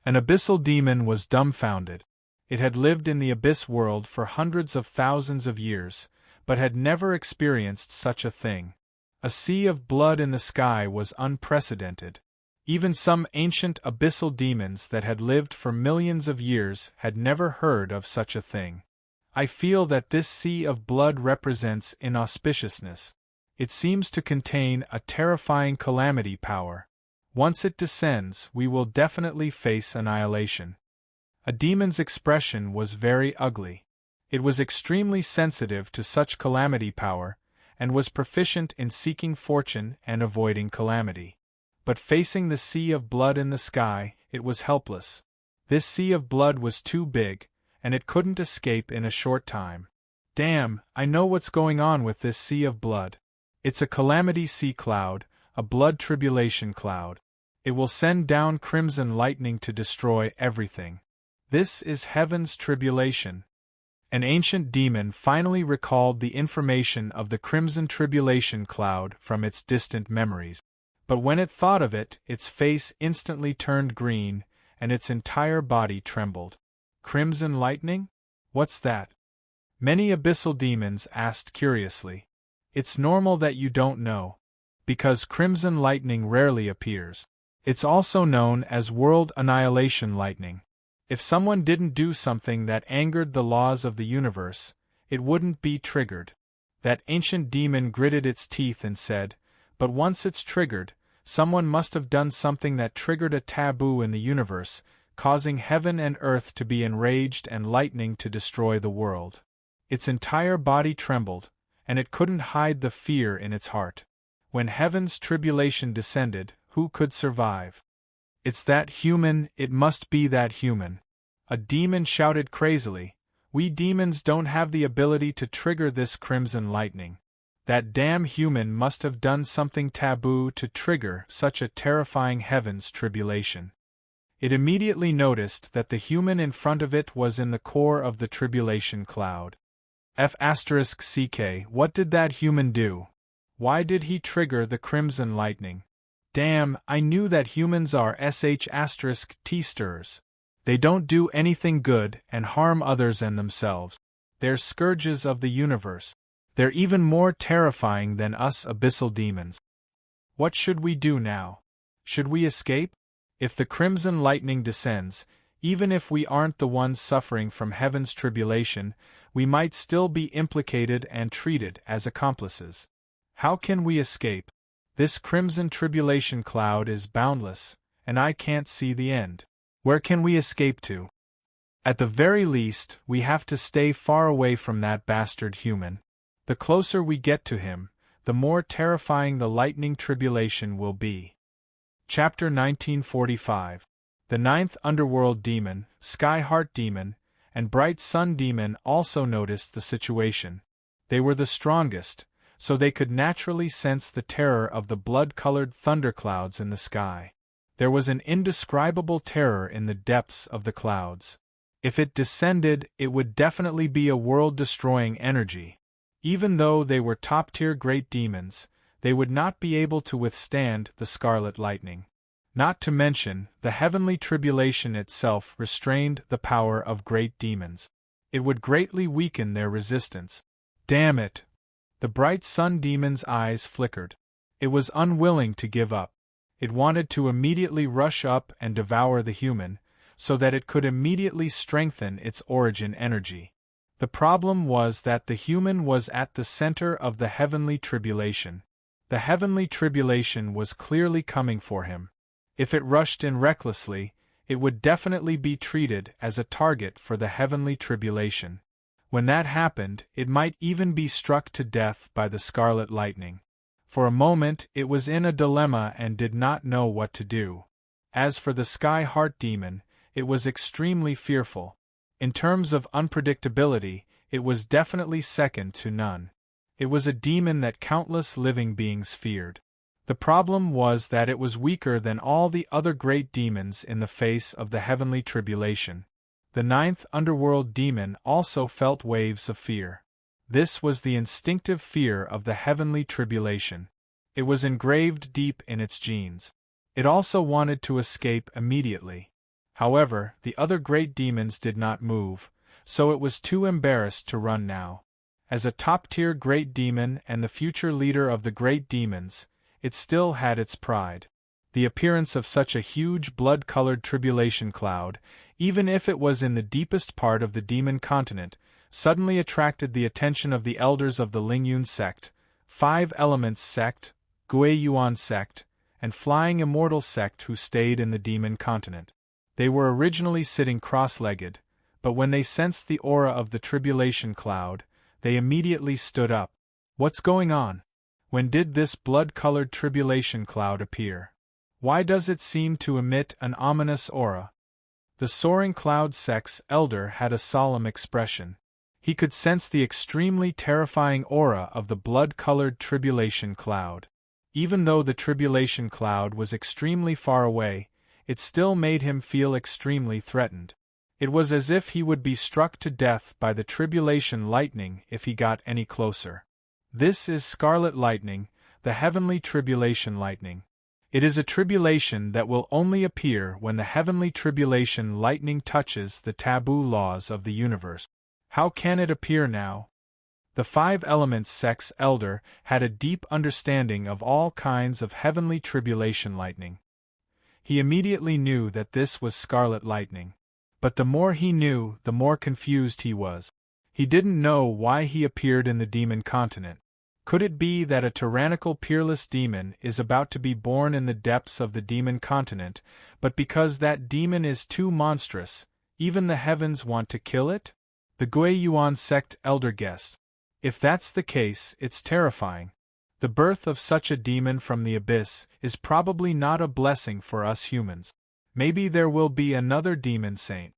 An abyssal demon was dumbfounded. It had lived in the abyss world for hundreds of thousands of years, but had never experienced such a thing. A sea of blood in the sky was unprecedented. Even some ancient abyssal demons that had lived for millions of years had never heard of such a thing. I feel that this sea of blood represents inauspiciousness. It seems to contain a terrifying calamity power. Once it descends, we will definitely face annihilation. A demon's expression was very ugly. It was extremely sensitive to such calamity power, and was proficient in seeking fortune and avoiding calamity. But facing the sea of blood in the sky, it was helpless. This sea of blood was too big, and it couldn't escape in a short time. Damn, I know what's going on with this sea of blood. It's a calamity sea cloud, a blood tribulation cloud. It will send down crimson lightning to destroy everything. This is heaven's tribulation. An ancient demon finally recalled the information of the crimson tribulation cloud from its distant memories. But when it thought of it, its face instantly turned green, and its entire body trembled. Crimson lightning? What's that? Many abyssal demons asked curiously. It's normal that you don't know. Because crimson lightning rarely appears. It's also known as world annihilation lightning. If someone didn't do something that angered the laws of the universe, it wouldn't be triggered. That ancient demon gritted its teeth and said, but once it's triggered, someone must have done something that triggered a taboo in the universe, causing heaven and earth to be enraged and lightning to destroy the world. Its entire body trembled, and it couldn't hide the fear in its heart. When heaven's tribulation descended, who could survive? It's that human, it must be that human. A demon shouted crazily, we demons don't have the ability to trigger this crimson lightning. That damn human must have done something taboo to trigger such a terrifying heaven's tribulation. It immediately noticed that the human in front of it was in the core of the tribulation cloud. F***ck, what did that human do? Why did he trigger the crimson lightning? Damn, I knew that humans are **T-sters. They don't do anything good and harm others and themselves. They're scourges of the universe. They're even more terrifying than us abyssal demons. What should we do now? Should we escape? If the crimson lightning descends, even if we aren't the ones suffering from heaven's tribulation, we might still be implicated and treated as accomplices. How can we escape? This crimson tribulation cloud is boundless, and I can't see the end. Where can we escape to? At the very least, we have to stay far away from that bastard human. The closer we get to him, the more terrifying the lightning tribulation will be. Chapter 1945. The ninth underworld demon, Sky Heart Demon, and Bright Sun Demon also noticed the situation. They were the strongest, so they could naturally sense the terror of the blood-colored thunderclouds in the sky. There was an indescribable terror in the depths of the clouds. If it descended, it would definitely be a world-destroying energy. Even though they were top-tier great demons, they would not be able to withstand the scarlet lightning. Not to mention, the heavenly tribulation itself restrained the power of great demons. It would greatly weaken their resistance. Damn it! The Bright Sun Demon's eyes flickered. It was unwilling to give up. It wanted to immediately rush up and devour the human, so that it could immediately strengthen its origin energy. The problem was that the human was at the center of the heavenly tribulation. The heavenly tribulation was clearly coming for him. If it rushed in recklessly, it would definitely be treated as a target for the heavenly tribulation. When that happened, it might even be struck to death by the scarlet lightning. For a moment, it was in a dilemma and did not know what to do. As for the Sky Heart Demon, it was extremely fearful. In terms of unpredictability, it was definitely second to none. It was a demon that countless living beings feared. The problem was that it was weaker than all the other great demons in the face of the heavenly tribulation. The ninth underworld demon also felt waves of fear. This was the instinctive fear of the heavenly tribulation. It was engraved deep in its genes. It also wanted to escape immediately. However, the other great demons did not move, so it was too embarrassed to run now. As a top-tier great demon and the future leader of the great demons, it still had its pride. The appearance of such a huge blood-colored tribulation cloud, even if it was in the deepest part of the demon continent, suddenly attracted the attention of the elders of the Lingyun sect, Five Elements sect, Guiyuan sect, and Flying Immortal sect who stayed in the demon continent. They were originally sitting cross-legged, but when they sensed the aura of the tribulation cloud, they immediately stood up. What's going on? When did this blood-colored tribulation cloud appear? Why does it seem to emit an ominous aura? The Soaring Cloud sect's elder had a solemn expression. He could sense the extremely terrifying aura of the blood-colored tribulation cloud. Even though the tribulation cloud was extremely far away, it still made him feel extremely threatened. It was as if he would be struck to death by the tribulation lightning if he got any closer. This is scarlet lightning, the heavenly tribulation lightning. It is a tribulation that will only appear when the heavenly tribulation lightning touches the taboo laws of the universe. How can it appear now? The Five Elements sect's elder had a deep understanding of all kinds of heavenly tribulation lightning. He immediately knew that this was scarlet lightning. But the more he knew, the more confused he was. He didn't know why he appeared in the demon continent. Could it be that a tyrannical peerless demon is about to be born in the depths of the demon continent, but because that demon is too monstrous, even the heavens want to kill it? The Gui Yuan sect elder guessed. If that's the case, it's terrifying. The birth of such a demon from the abyss is probably not a blessing for us humans. Maybe there will be another demon saint.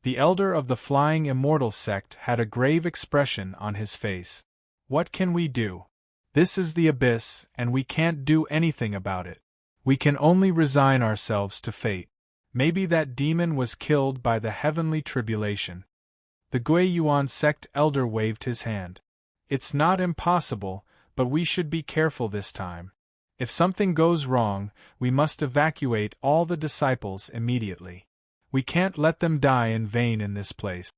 The elder of the Flying Immortal sect had a grave expression on his face. What can we do? This is the abyss, and we can't do anything about it. We can only resign ourselves to fate. Maybe that demon was killed by the heavenly tribulation. The Gui Yuan sect elder waved his hand. It's not impossible, but we should be careful this time. If something goes wrong, we must evacuate all the disciples immediately. We can't let them die in vain in this place.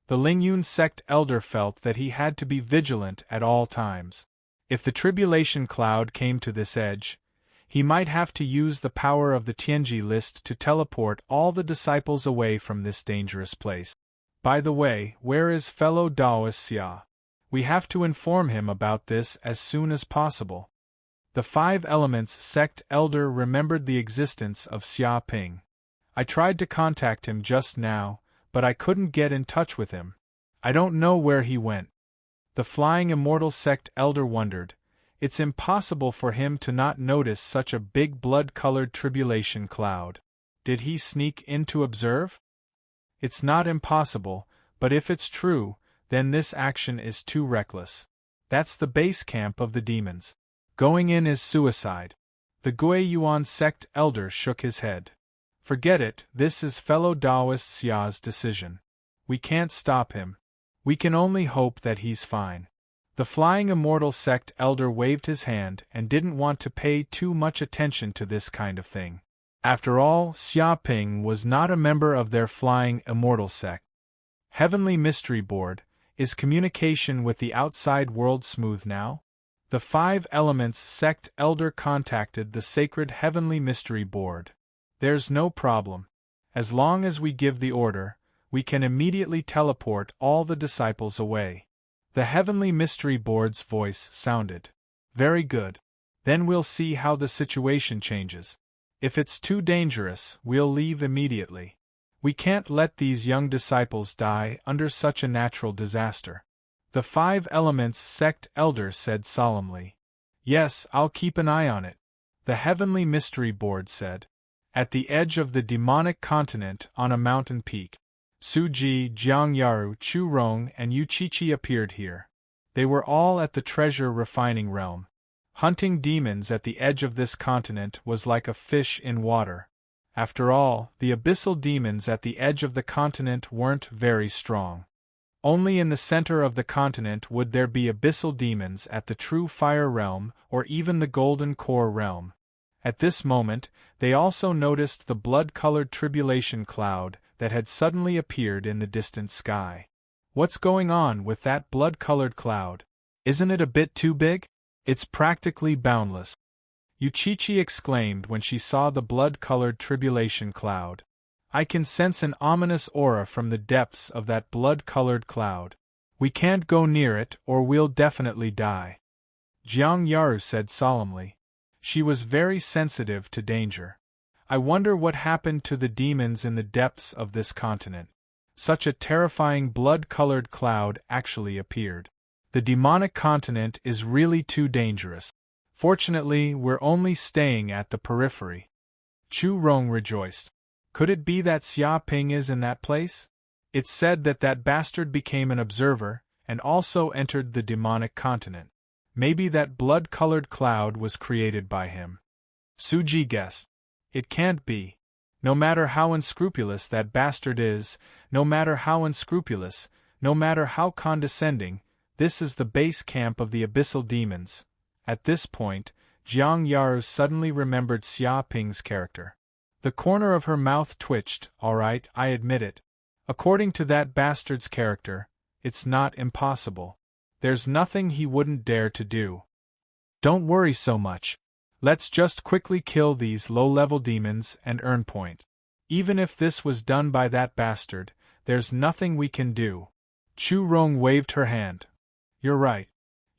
The Lingyun sect elder felt that he had to be vigilant at all times. If the tribulation cloud came to this edge, he might have to use the power of the Tianji list to teleport all the disciples away from this dangerous place. By the way, where is fellow Taoist Xia? We have to inform him about this as soon as possible. The Five Elements sect elder remembered the existence of Xia Ping. I tried to contact him just now, but I couldn't get in touch with him. I don't know where he went. The Flying Immortal sect elder wondered. It's impossible for him to not notice such a big blood-colored tribulation cloud. Did he sneak in to observe? It's not impossible, but if it's true, then this action is too reckless. That's the base camp of the demons. Going in is suicide. The Gui Yuan sect elder shook his head. Forget it, this is fellow Taoist Xia's decision. We can't stop him. We can only hope that he's fine. The Flying Immortal sect elder waved his hand and didn't want to pay too much attention to this kind of thing. After all, Xia Ping was not a member of their Flying Immortal sect. Heavenly Mystery Board, is communication with the outside world smooth now? The Five Elements sect elder contacted the Sacred Heavenly Mystery Board. There's no problem. As long as we give the order, we can immediately teleport all the disciples away. The Heavenly Mystery Board's voice sounded. Very good. Then we'll see how the situation changes. If it's too dangerous, we'll leave immediately. We can't let these young disciples die under such a natural disaster. The Five Elements sect elder said solemnly. Yes, I'll keep an eye on it. The Heavenly Mystery Board said. At the edge of the demonic continent on a mountain peak, Suji, Jiangyaru, Chu Rong, and Yuchichi appeared here. They were all at the treasure refining realm. Hunting demons at the edge of this continent was like a fish in water. After all, the abyssal demons at the edge of the continent weren't very strong. Only in the center of the continent would there be abyssal demons at the true fire realm or even the golden core realm. At this moment, they also noticed the blood-colored tribulation cloud that had suddenly appeared in the distant sky. What's going on with that blood-colored cloud? Isn't it a bit too big? It's practically boundless. Yuchichi exclaimed when she saw the blood-colored tribulation cloud. I can sense an ominous aura from the depths of that blood-colored cloud. We can't go near it or we'll definitely die. Jiang Yaru said solemnly. She was very sensitive to danger. I wonder what happened to the demons in the depths of this continent. Such a terrifying blood-colored cloud actually appeared. The demonic continent is really too dangerous. Fortunately, we're only staying at the periphery. Chu Rong rejoiced. Could it be that Xia Ping is in that place? It's said that that bastard became an observer, and also entered the demonic continent. Maybe that blood-colored cloud was created by him. Suji guessed. It can't be. No matter how unscrupulous that bastard is, no matter how unscrupulous, no matter how condescending, this is the base camp of the abyssal demons. At this point, Jiang Yaru suddenly remembered Xia Ping's character. The corner of her mouth twitched. All right, I admit it. According to that bastard's character, It's not impossible. There's nothing he wouldn't dare to do. Don't worry so much. Let's just quickly kill these low-level demons and earn point. Even if this was done by that bastard, there's nothing we can do. Chu Rong waved her hand. You're right.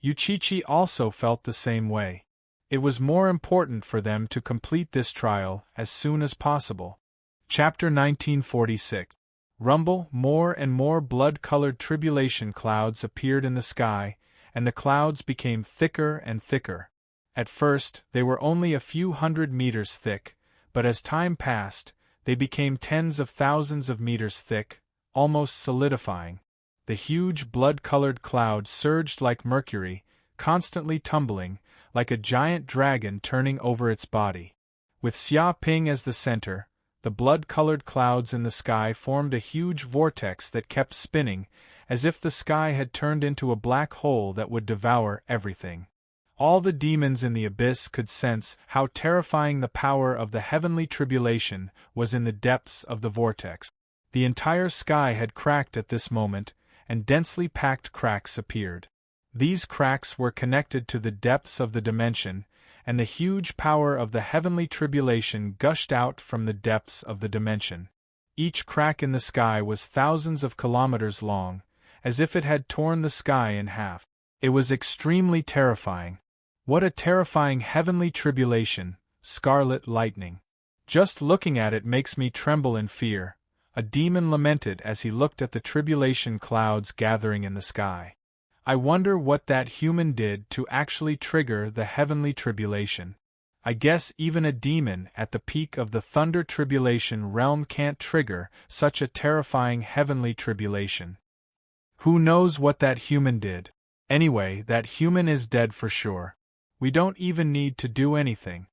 Yuchichi also felt the same way. It was more important for them to complete this trial as soon as possible. Chapter 1946. Rumble. More and more blood-colored tribulation clouds appeared in the sky, and the clouds became thicker and thicker. At first, they were only a few hundred meters thick, but as time passed, they became tens of thousands of meters thick, almost solidifying. The huge blood-colored cloud surged like mercury, constantly tumbling, like a giant dragon turning over its body. With Xia Ping as the center, the blood-colored clouds in the sky formed a huge vortex that kept spinning, as if the sky had turned into a black hole that would devour everything. All the demons in the abyss could sense how terrifying the power of the heavenly tribulation was in the depths of the vortex. The entire sky had cracked at this moment, and densely packed cracks appeared. These cracks were connected to the depths of the dimension, and the huge power of the heavenly tribulation gushed out from the depths of the dimension. Each crack in the sky was thousands of kilometers long, as if it had torn the sky in half. It was extremely terrifying. What a terrifying heavenly tribulation, scarlet lightning. Just looking at it makes me tremble in fear, a demon lamented as he looked at the tribulation clouds gathering in the sky. I wonder what that human did to actually trigger the heavenly tribulation. I guess even a demon at the peak of the thunder tribulation realm can't trigger such a terrifying heavenly tribulation. Who knows what that human did? Anyway, that human is dead for sure. We don't even need to do anything.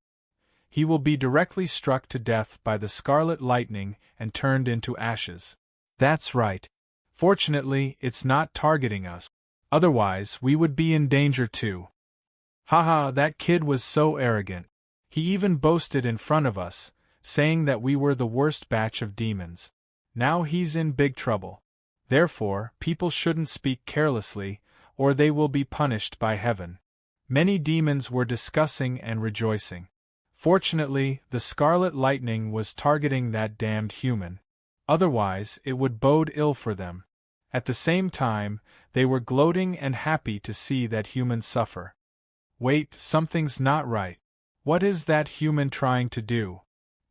He will be directly struck to death by the scarlet lightning and turned into ashes. That's right. Fortunately, it's not targeting us. Otherwise, we would be in danger too. Haha, that kid was so arrogant. He even boasted in front of us, saying that we were the worst batch of demons. Now he's in big trouble. Therefore, people shouldn't speak carelessly, or they will be punished by heaven. Many demons were discussing and rejoicing. Fortunately, the scarlet lightning was targeting that damned human. Otherwise, it would bode ill for them. At the same time, they were gloating and happy to see that human suffer. Wait, something's not right. What is that human trying to do?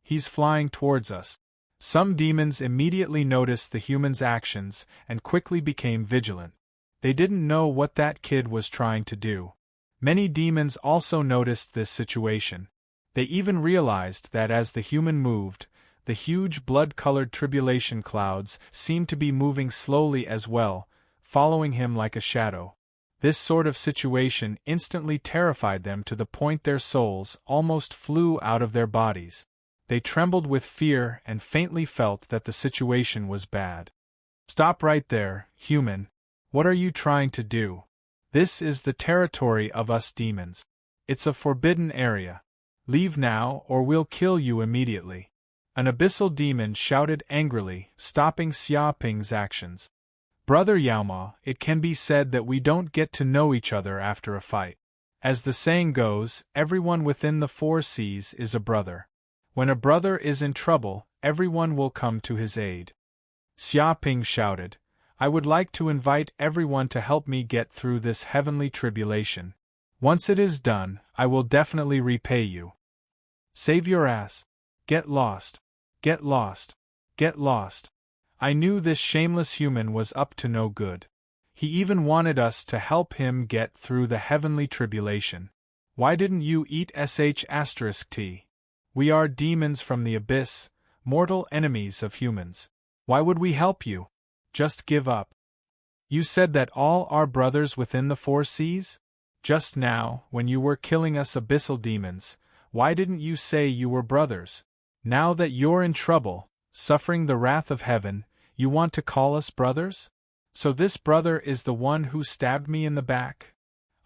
He's flying towards us. Some demons immediately noticed the human's actions and quickly became vigilant. They didn't know what that kid was trying to do. Many demons also noticed this situation. They even realized that as the human moved, the huge blood-colored tribulation clouds seemed to be moving slowly as well, following him like a shadow. This sort of situation instantly terrified them to the point their souls almost flew out of their bodies. They trembled with fear and faintly felt that the situation was bad. Stop right there, human. What are you trying to do? This is the territory of us demons. It's a forbidden area. Leave now or we'll kill you immediately. An abyssal demon shouted angrily, stopping Xia Ping's actions. Brother Yaoma, it can be said that we don't get to know each other after a fight. As the saying goes, everyone within the 4 seas is a brother. When a brother is in trouble, everyone will come to his aid. Xia Ping shouted, I would like to invite everyone to help me get through this heavenly tribulation. Once it is done, I will definitely repay you. Save your ass. Get lost. Get lost. Get lost. I knew this shameless human was up to no good. He even wanted us to help him get through the heavenly tribulation. Why didn't you eat sh*t? We are demons from the abyss, mortal enemies of humans. Why would we help you? Just give up. You said that all are brothers within the 4 seas? Just now, when you were killing us abyssal demons, why didn't you say you were brothers? Now that you're in trouble, suffering the wrath of heaven, you want to call us brothers? So this brother is the one who stabbed me in the back?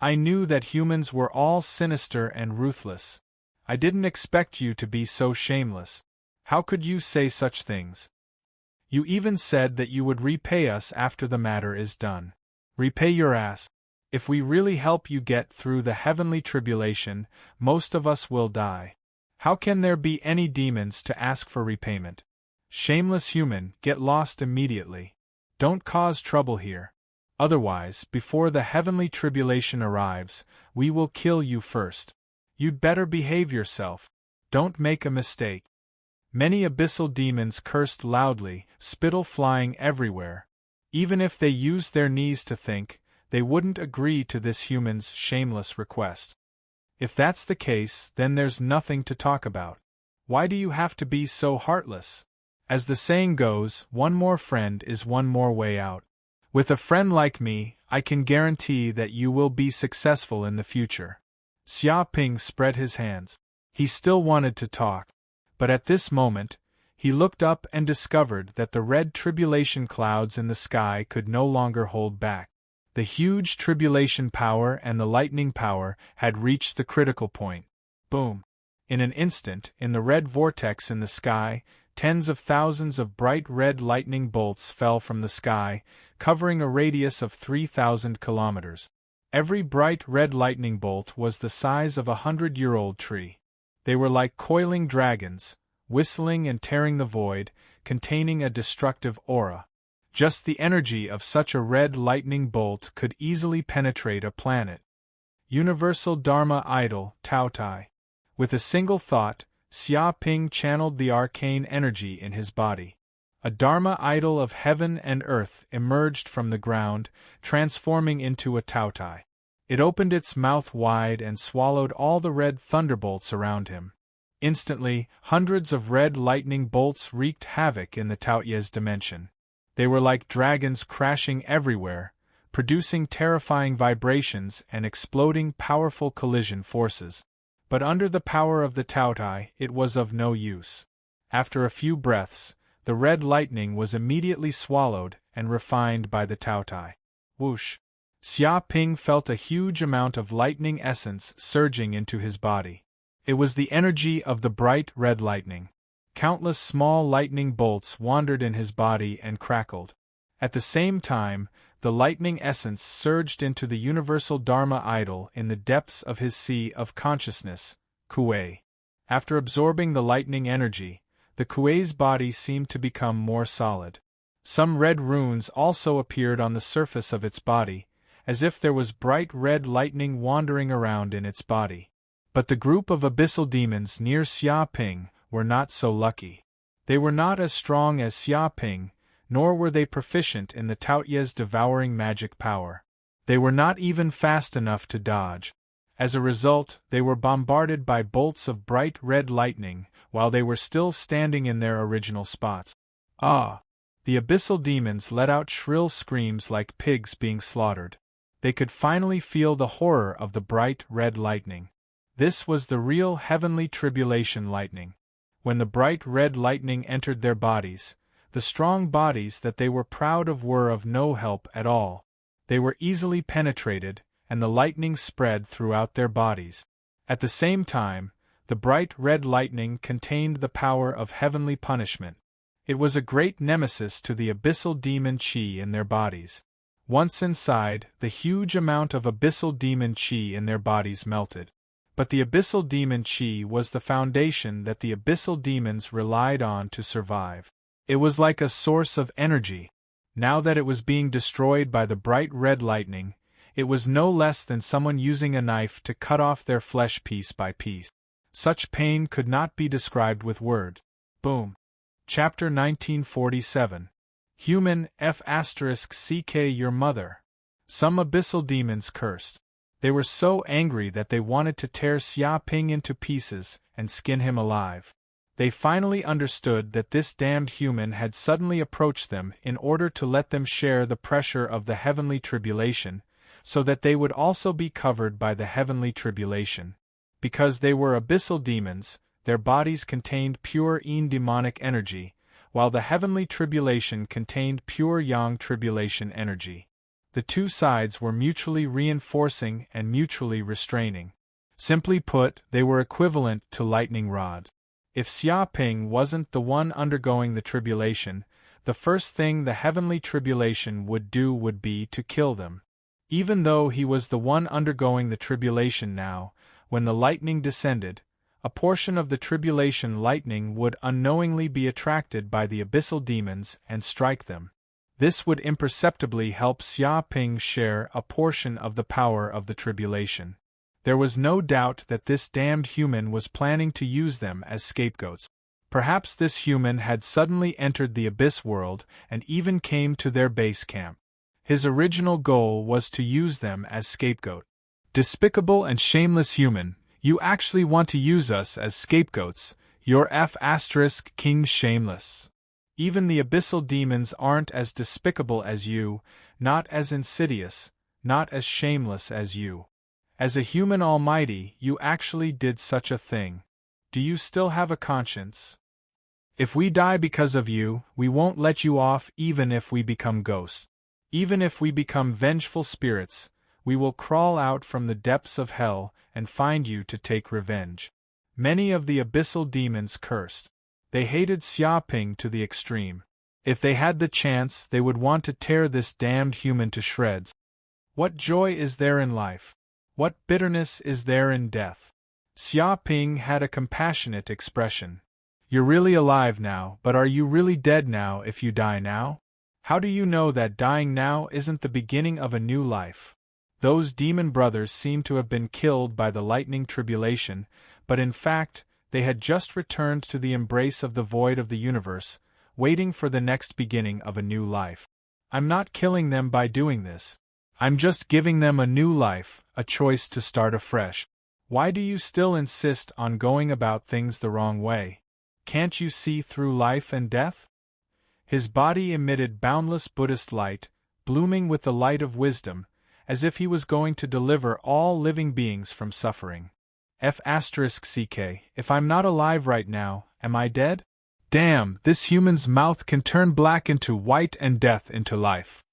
I knew that humans were all sinister and ruthless. I didn't expect you to be so shameless. How could you say such things? You even said that you would repay us after the matter is done. Repay your ass. If we really help you get through the heavenly tribulation, most of us will die. How can there be any demons to ask for repayment? Shameless human, get lost immediately. Don't cause trouble here. Otherwise, before the heavenly tribulation arrives, we will kill you first. You'd better behave yourself. Don't make a mistake. Many abyssal demons cursed loudly, spittle flying everywhere. Even if they used their knees to think, they wouldn't agree to this human's shameless request. If that's the case, then there's nothing to talk about. Why do you have to be so heartless? As the saying goes, one more friend is one more way out. With a friend like me, I can guarantee that you will be successful in the future. Xia Ping spread his hands. He still wanted to talk. But at this moment, he looked up and discovered that the red tribulation clouds in the sky could no longer hold back. The huge tribulation power and the lightning power had reached the critical point. Boom! In an instant, in the red vortex in the sky, tens of thousands of bright red lightning bolts fell from the sky, covering a radius of 3,000 kilometers. Every bright red lightning bolt was the size of a 100-year-old tree. They were like coiling dragons, whistling and tearing the void, containing a destructive aura. Just the energy of such a red lightning bolt could easily penetrate a planet. Universal Dharma Idol, Tao Tai. With a single thought, Xia Ping channeled the arcane energy in his body. A Dharma idol of heaven and earth emerged from the ground, transforming into a Tao Tai. It opened its mouth wide and swallowed all the red thunderbolts around him. Instantly, hundreds of red lightning bolts wreaked havoc in the Taoyes dimension. They were like dragons crashing everywhere, producing terrifying vibrations and exploding powerful collision forces. But under the power of the Tao Tai, it was of no use. After a few breaths, the red lightning was immediately swallowed and refined by the Tao Tai. Whoosh! Xia Ping felt a huge amount of lightning essence surging into his body. It was the energy of the bright red lightning. Countless small lightning bolts wandered in his body and crackled. At the same time, the lightning essence surged into the universal Dharma idol in the depths of his sea of consciousness, Kuei. After absorbing the lightning energy, the Kuei's body seemed to become more solid. Some red runes also appeared on the surface of its body, as if there was bright red lightning wandering around in its body. But the group of abyssal demons near Xia Ping were not so lucky. They were not as strong as Xia Ping, nor were they proficient in the Taoyes' devouring magic power. They were not even fast enough to dodge. As a result, they were bombarded by bolts of bright red lightning while they were still standing in their original spots. Ah! The abyssal demons let out shrill screams like pigs being slaughtered. They could finally feel the horror of the bright red lightning. This was the real heavenly tribulation lightning. When the bright red lightning entered their bodies, the strong bodies that they were proud of were of no help at all. They were easily penetrated, and the lightning spread throughout their bodies. At the same time, the bright red lightning contained the power of heavenly punishment. It was a great nemesis to the abyssal demon chi in their bodies. Once inside, the huge amount of abyssal demon chi in their bodies melted. But the abyssal demon chi was the foundation that the abyssal demons relied on to survive. It was like a source of energy. Now that it was being destroyed by the bright red lightning, it was no less than someone using a knife to cut off their flesh piece by piece. Such pain could not be described with words. Boom. Chapter 1947. Human F***CK your mother. Some abyssal demons cursed. They were so angry that they wanted to tear Xia Ping into pieces and skin him alive. They finally understood that this damned human had suddenly approached them in order to let them share the pressure of the heavenly tribulation, so that they would also be covered by the heavenly tribulation. Because they were abyssal demons, their bodies contained pure yin demonic energy, while the heavenly tribulation contained pure yang tribulation energy. The two sides were mutually reinforcing and mutually restraining. Simply put, they were equivalent to lightning rods. If Xia Ping wasn't the one undergoing the tribulation, the first thing the heavenly tribulation would do would be to kill them. Even though he was the one undergoing the tribulation now, when the lightning descended, a portion of the tribulation lightning would unknowingly be attracted by the abyssal demons and strike them. This would imperceptibly help Xia Ping share a portion of the power of the tribulation. There was no doubt that this damned human was planning to use them as scapegoats. Perhaps this human had suddenly entered the abyss world and even came to their base camp. His original goal was to use them as scapegoat. Despicable and shameless human, you actually want to use us as scapegoats, you're King shameless. Even the abyssal demons aren't as despicable as you, not as insidious, not as shameless as you. As a human almighty, you actually did such a thing. Do you still have a conscience? If we die because of you, we won't let you off even if we become ghosts. Even if we become vengeful spirits, we will crawl out from the depths of hell and find you to take revenge. Many of the abyssal demons cursed. They hated Xia Ping to the extreme. If they had the chance, they would want to tear this damned human to shreds. What joy is there in life? What bitterness is there in death? Xia Ping had a compassionate expression. You're really alive now, but are you really dead now if you die now? How do you know that dying now isn't the beginning of a new life? Those demon brothers seem to have been killed by the lightning tribulation, but in fact, they had just returned to the embrace of the void of the universe, waiting for the next beginning of a new life. I'm not killing them by doing this. I'm just giving them a new life, a choice to start afresh. Why do you still insist on going about things the wrong way? Can't you see through life and death? His body emitted boundless Buddhist light, blooming with the light of wisdom, as if he was going to deliver all living beings from suffering. If I'm not alive right now, am I dead? Damn, this human's mouth can turn black into white and death into life.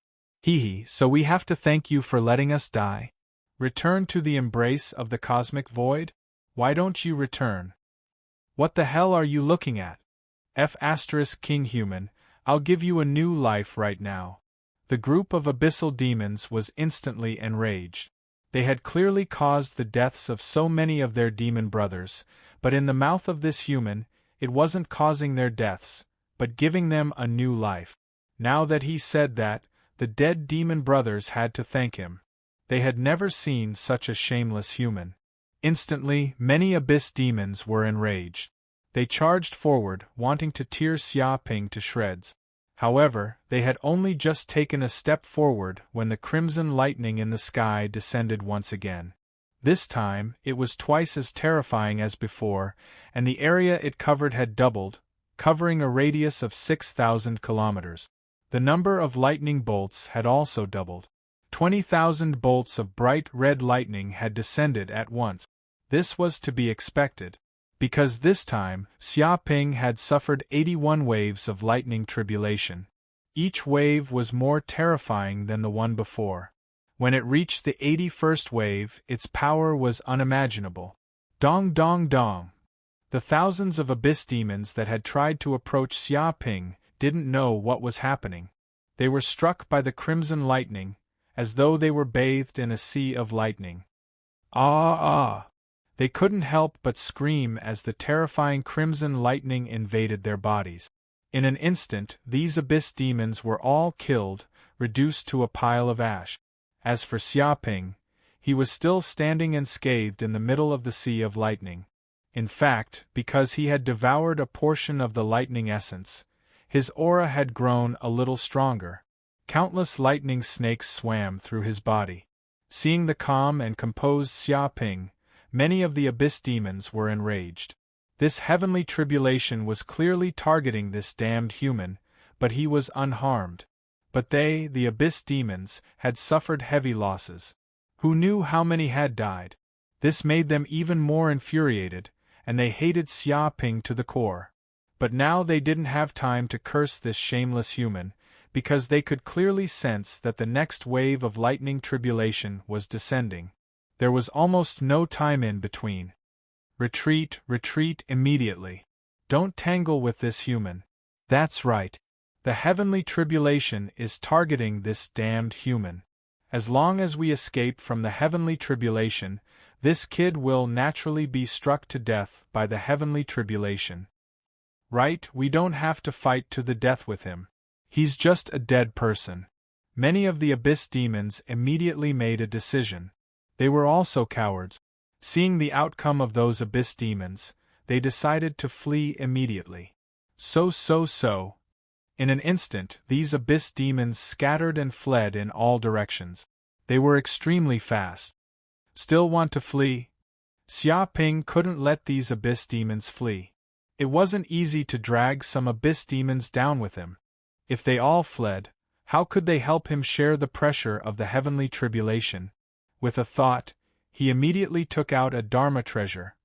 So we have to thank you for letting us die. Return to the embrace of the cosmic void? Why don't you return? What the hell are you looking at? King human, I'll give you a new life right now. The group of abyssal demons was instantly enraged. They had clearly caused the deaths of so many of their demon brothers, but in the mouth of this human, it wasn't causing their deaths, but giving them a new life. Now that he said that, the dead demon brothers had to thank him. They had never seen such a shameless human. Instantly, many abyss demons were enraged. They charged forward, wanting to tear Xia Ping to shreds. However, they had only just taken a step forward when the crimson lightning in the sky descended once again. This time, it was twice as terrifying as before, and the area it covered had doubled, covering a radius of 6,000 kilometers. The number of lightning bolts had also doubled. 20,000 bolts of bright red lightning had descended at once. This was to be expected, because this time, Xia Ping had suffered 81 waves of lightning tribulation. Each wave was more terrifying than the one before. When it reached the 81st wave, its power was unimaginable. Dong dong dong! The thousands of abyss demons that had tried to approach Xia Ping didn't know what was happening. They were struck by the crimson lightning, as though they were bathed in a sea of lightning. Ah! They couldn't help but scream as the terrifying crimson lightning invaded their bodies. In an instant, these abyss demons were all killed, reduced to a pile of ash. As for Xia Ping, he was still standing unscathed in the middle of the sea of lightning. In fact, because he had devoured a portion of the lightning essence, his aura had grown a little stronger. Countless lightning snakes swam through his body. Seeing the calm and composed Xia Ping, many of the abyss demons were enraged. This heavenly tribulation was clearly targeting this damned human, but he was unharmed. But they, the abyss demons, had suffered heavy losses. Who knew how many had died? This made them even more infuriated, and they hated Xia Ping to the core. But now they didn't have time to curse this shameless human, because they could clearly sense that the next wave of lightning tribulation was descending. There was almost no time in between. Retreat, retreat immediately. Don't tangle with this human. That's right. The heavenly tribulation is targeting this damned human. As long as we escape from the heavenly tribulation, this kid will naturally be struck to death by the heavenly tribulation. Right, we don't have to fight to the death with him. He's just a dead person. Many of the Abyss demons immediately made a decision. They were also cowards. Seeing the outcome of those Abyss demons, they decided to flee immediately. So. In an instant, these Abyss demons scattered and fled in all directions. They were extremely fast. Still want to flee? Xia Ping couldn't let these Abyss demons flee. It wasn't easy to drag some Abyss demons down with him. If they all fled, how could they help him share the pressure of the heavenly tribulation? With a thought, he immediately took out a Dharma treasure.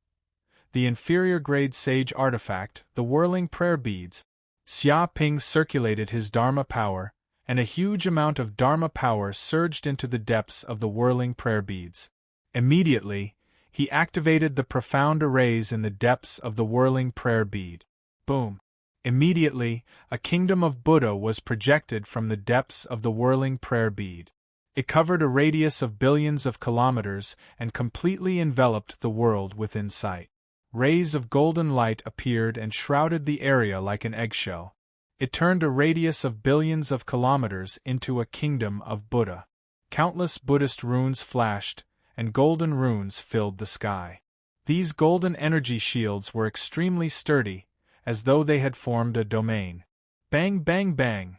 The inferior grade sage artifact, the whirling prayer beads. Xia Ping circulated his Dharma power, and a huge amount of Dharma power surged into the depths of the whirling prayer beads. Immediately, he activated the profound arrays in the depths of the whirling prayer bead. Boom! Immediately, a kingdom of Buddha was projected from the depths of the whirling prayer bead. It covered a radius of billions of kilometers and completely enveloped the world within sight. Rays of golden light appeared and shrouded the area like an eggshell. It turned a radius of billions of kilometers into a kingdom of Buddha. Countless Buddhist runes flashed, and golden runes filled the sky. These golden energy shields were extremely sturdy, as though they had formed a domain. Bang, bang, bang!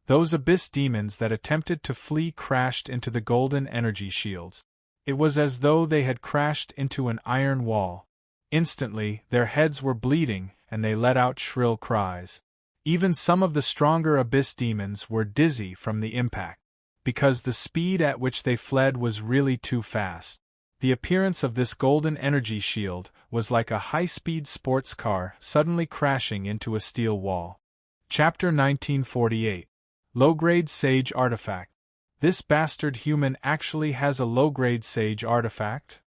Those Abyss demons that attempted to flee crashed into the golden energy shields. It was as though they had crashed into an iron wall. Instantly, their heads were bleeding, and they let out shrill cries. Even some of the stronger Abyss demons were dizzy from the impact, because the speed at which they fled was really too fast. The appearance of this golden energy shield was like a high-speed sports car suddenly crashing into a steel wall. Chapter 1948. Low-grade Sage Artifact. This bastard human actually has a low-grade Sage Artifact?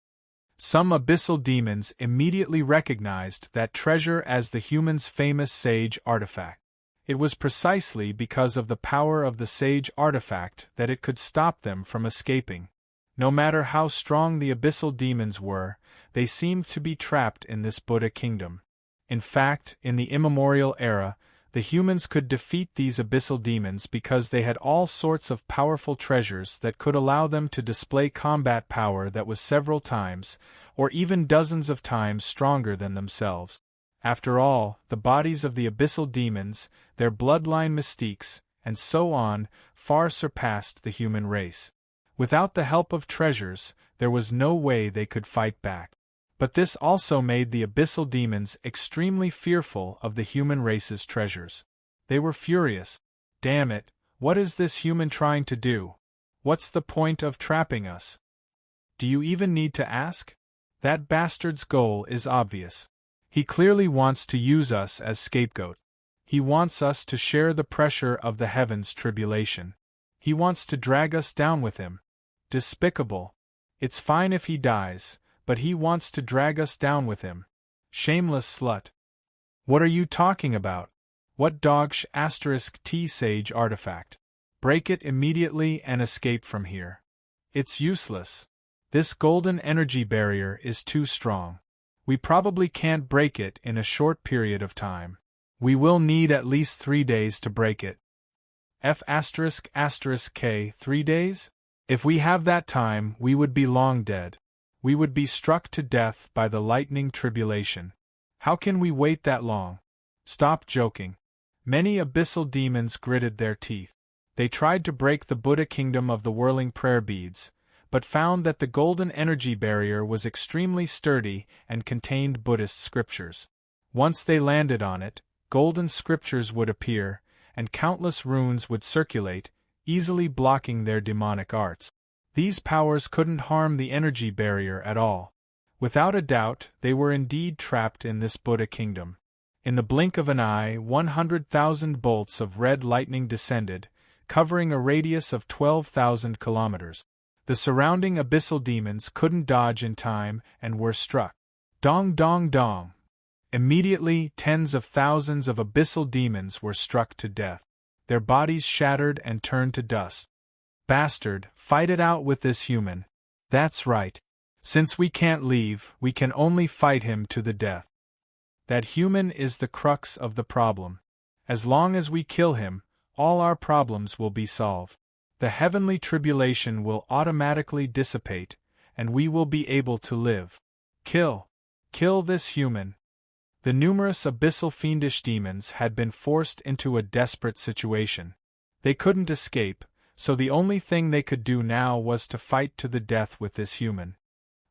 Some abyssal demons immediately recognized that treasure as the human's famous Sage Artifact. It was precisely because of the power of the Sage Artifact that it could stop them from escaping. No matter how strong the abyssal demons were, they seemed to be trapped in this Buddha kingdom. In fact, in the immemorial era, the humans could defeat these abyssal demons because they had all sorts of powerful treasures that could allow them to display combat power that was several times, or even dozens of times stronger than themselves. After all, the bodies of the abyssal demons, their bloodline mystiques, and so on, far surpassed the human race. Without the help of treasures, there was no way they could fight back. But this also made the abyssal demons extremely fearful of the human race's treasures. They were furious. Damn it, what is this human trying to do? What's the point of trapping us? Do you even need to ask? That bastard's goal is obvious. He clearly wants to use us as scapegoat. He wants us to share the pressure of the heavens' tribulation. He wants to drag us down with him. Despicable. It's fine if he dies, but he wants to drag us down with him. Shameless slut. What are you talking about? What dogsh *T Sage Artifact? Break it immediately and escape from here. It's useless. This golden energy barrier is too strong. We probably can't break it in a short period of time. We will need at least 3 days to break it. F***K 3 days? If we have that time, we would be long dead. We would be struck to death by the lightning tribulation. How can we wait that long? Stop joking. Many abyssal demons gritted their teeth. They tried to break the Buddha kingdom of the whirling prayer beads, but found that the golden energy barrier was extremely sturdy and contained Buddhist scriptures. Once they landed on it, golden scriptures would appear, and countless runes would circulate, easily blocking their demonic arts. These powers couldn't harm the energy barrier at all. Without a doubt, they were indeed trapped in this Buddha kingdom. In the blink of an eye, 100,000 bolts of red lightning descended, covering a radius of 12,000 kilometers. The surrounding abyssal demons couldn't dodge in time and were struck. Dong dong dong. Immediately, tens of thousands of abyssal demons were struck to death. their bodies shattered and turned to dust. Bastard, fight it out with this human. That's right. Since we can't leave, we can only fight him to the death. That human is the crux of the problem. As long as we kill him, all our problems will be solved. The heavenly tribulation will automatically dissipate, and we will be able to live. Kill this human. The numerous abyssal fiendish demons had been forced into a desperate situation. They couldn't escape, so the only thing they could do now was to fight to the death with this human.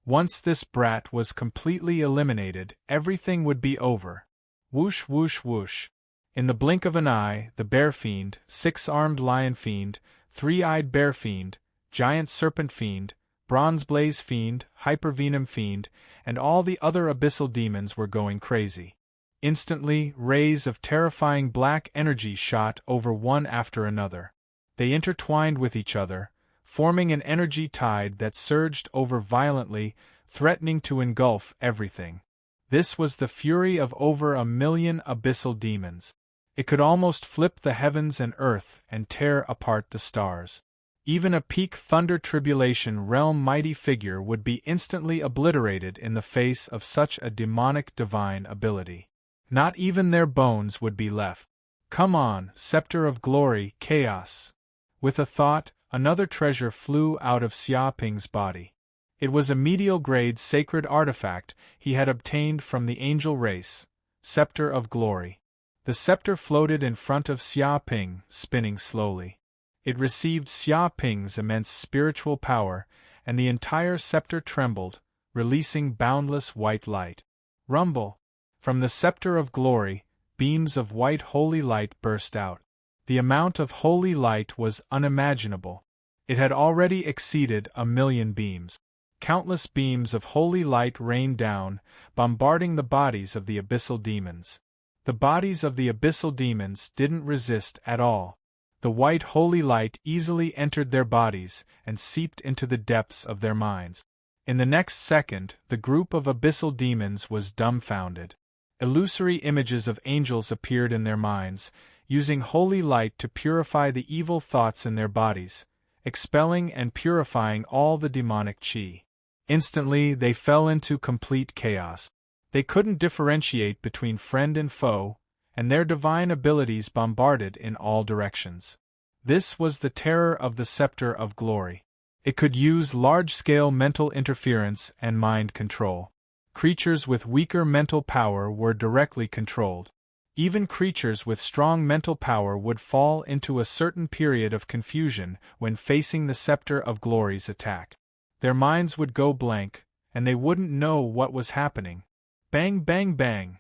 Once this brat was completely eliminated, everything would be over. Whoosh whoosh whoosh. In the blink of an eye, the bear fiend, six-armed lion fiend, three-eyed bear fiend, giant serpent fiend, bronze blaze fiend, hypervenom fiend, and all the other abyssal demons were going crazy. Instantly, rays of terrifying black energy shot over one after another. They intertwined with each other, forming an energy tide that surged over violently, threatening to engulf everything. This was the fury of over 1,000,000 abyssal demons. It could almost flip the heavens and earth and tear apart the stars. Even a peak thunder tribulation realm mighty figure would be instantly obliterated in the face of such a demonic divine ability. Not even their bones would be left. Come on, scepter of glory, chaos. With a thought, another treasure flew out of Xiaoping's body. It was a medial-grade sacred artifact he had obtained from the angel race, Scepter of Glory. The scepter floated in front of Xiaoping, spinning slowly. It received Xiaoping's immense spiritual power, and the entire scepter trembled, releasing boundless white light. Rumble! From the Scepter of Glory, beams of white holy light burst out. The amount of holy light was unimaginable. It had already exceeded 1,000,000 beams. Countless beams of holy light rained down, bombarding the bodies of the abyssal demons. The bodies of the abyssal demons didn't resist at all. The white holy light easily entered their bodies and seeped into the depths of their minds. In the next second, the group of abyssal demons was dumbfounded. Illusory images of angels appeared in their minds, using holy light to purify the evil thoughts in their bodies, expelling and purifying all the demonic chi. Instantly, they fell into complete chaos. They couldn't differentiate between friend and foe, and their divine abilities bombarded in all directions. This was the terror of the Scepter of Glory. It could use large-scale mental interference and mind control. Creatures with weaker mental power were directly controlled. Even creatures with strong mental power would fall into a certain period of confusion when facing the Scepter of Glory's attack. Their minds would go blank, and they wouldn't know what was happening. Bang bang bang!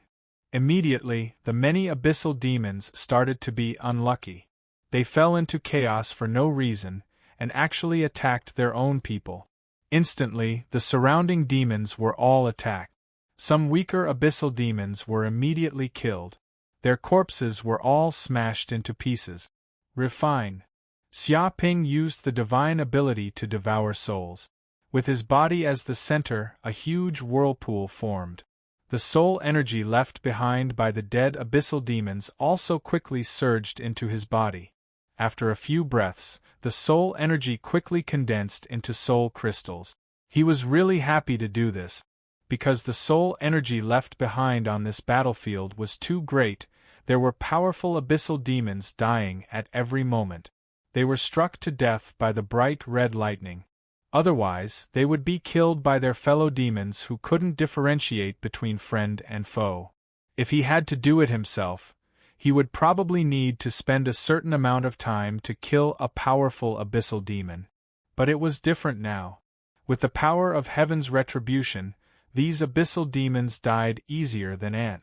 Immediately, the many abyssal demons started to be unlucky. They fell into chaos for no reason, and actually attacked their own people. Instantly, the surrounding demons were all attacked. Some weaker abyssal demons were immediately killed. Their corpses were all smashed into pieces. Refine. Xiaoping used the divine ability to devour souls. With his body as the center, a huge whirlpool formed. The soul energy left behind by the dead abyssal demons also quickly surged into his body. After a few breaths, the soul energy quickly condensed into soul crystals. He was really happy to do this, because the soul energy left behind on this battlefield was too great. There were powerful abyssal demons dying at every moment. They were struck to death by the bright red lightning. Otherwise, they would be killed by their fellow demons who couldn't differentiate between friend and foe. If he had to do it himself, he would probably need to spend a certain amount of time to kill a powerful abyssal demon. But it was different now. With the power of heaven's retribution, these abyssal demons died easier than ant.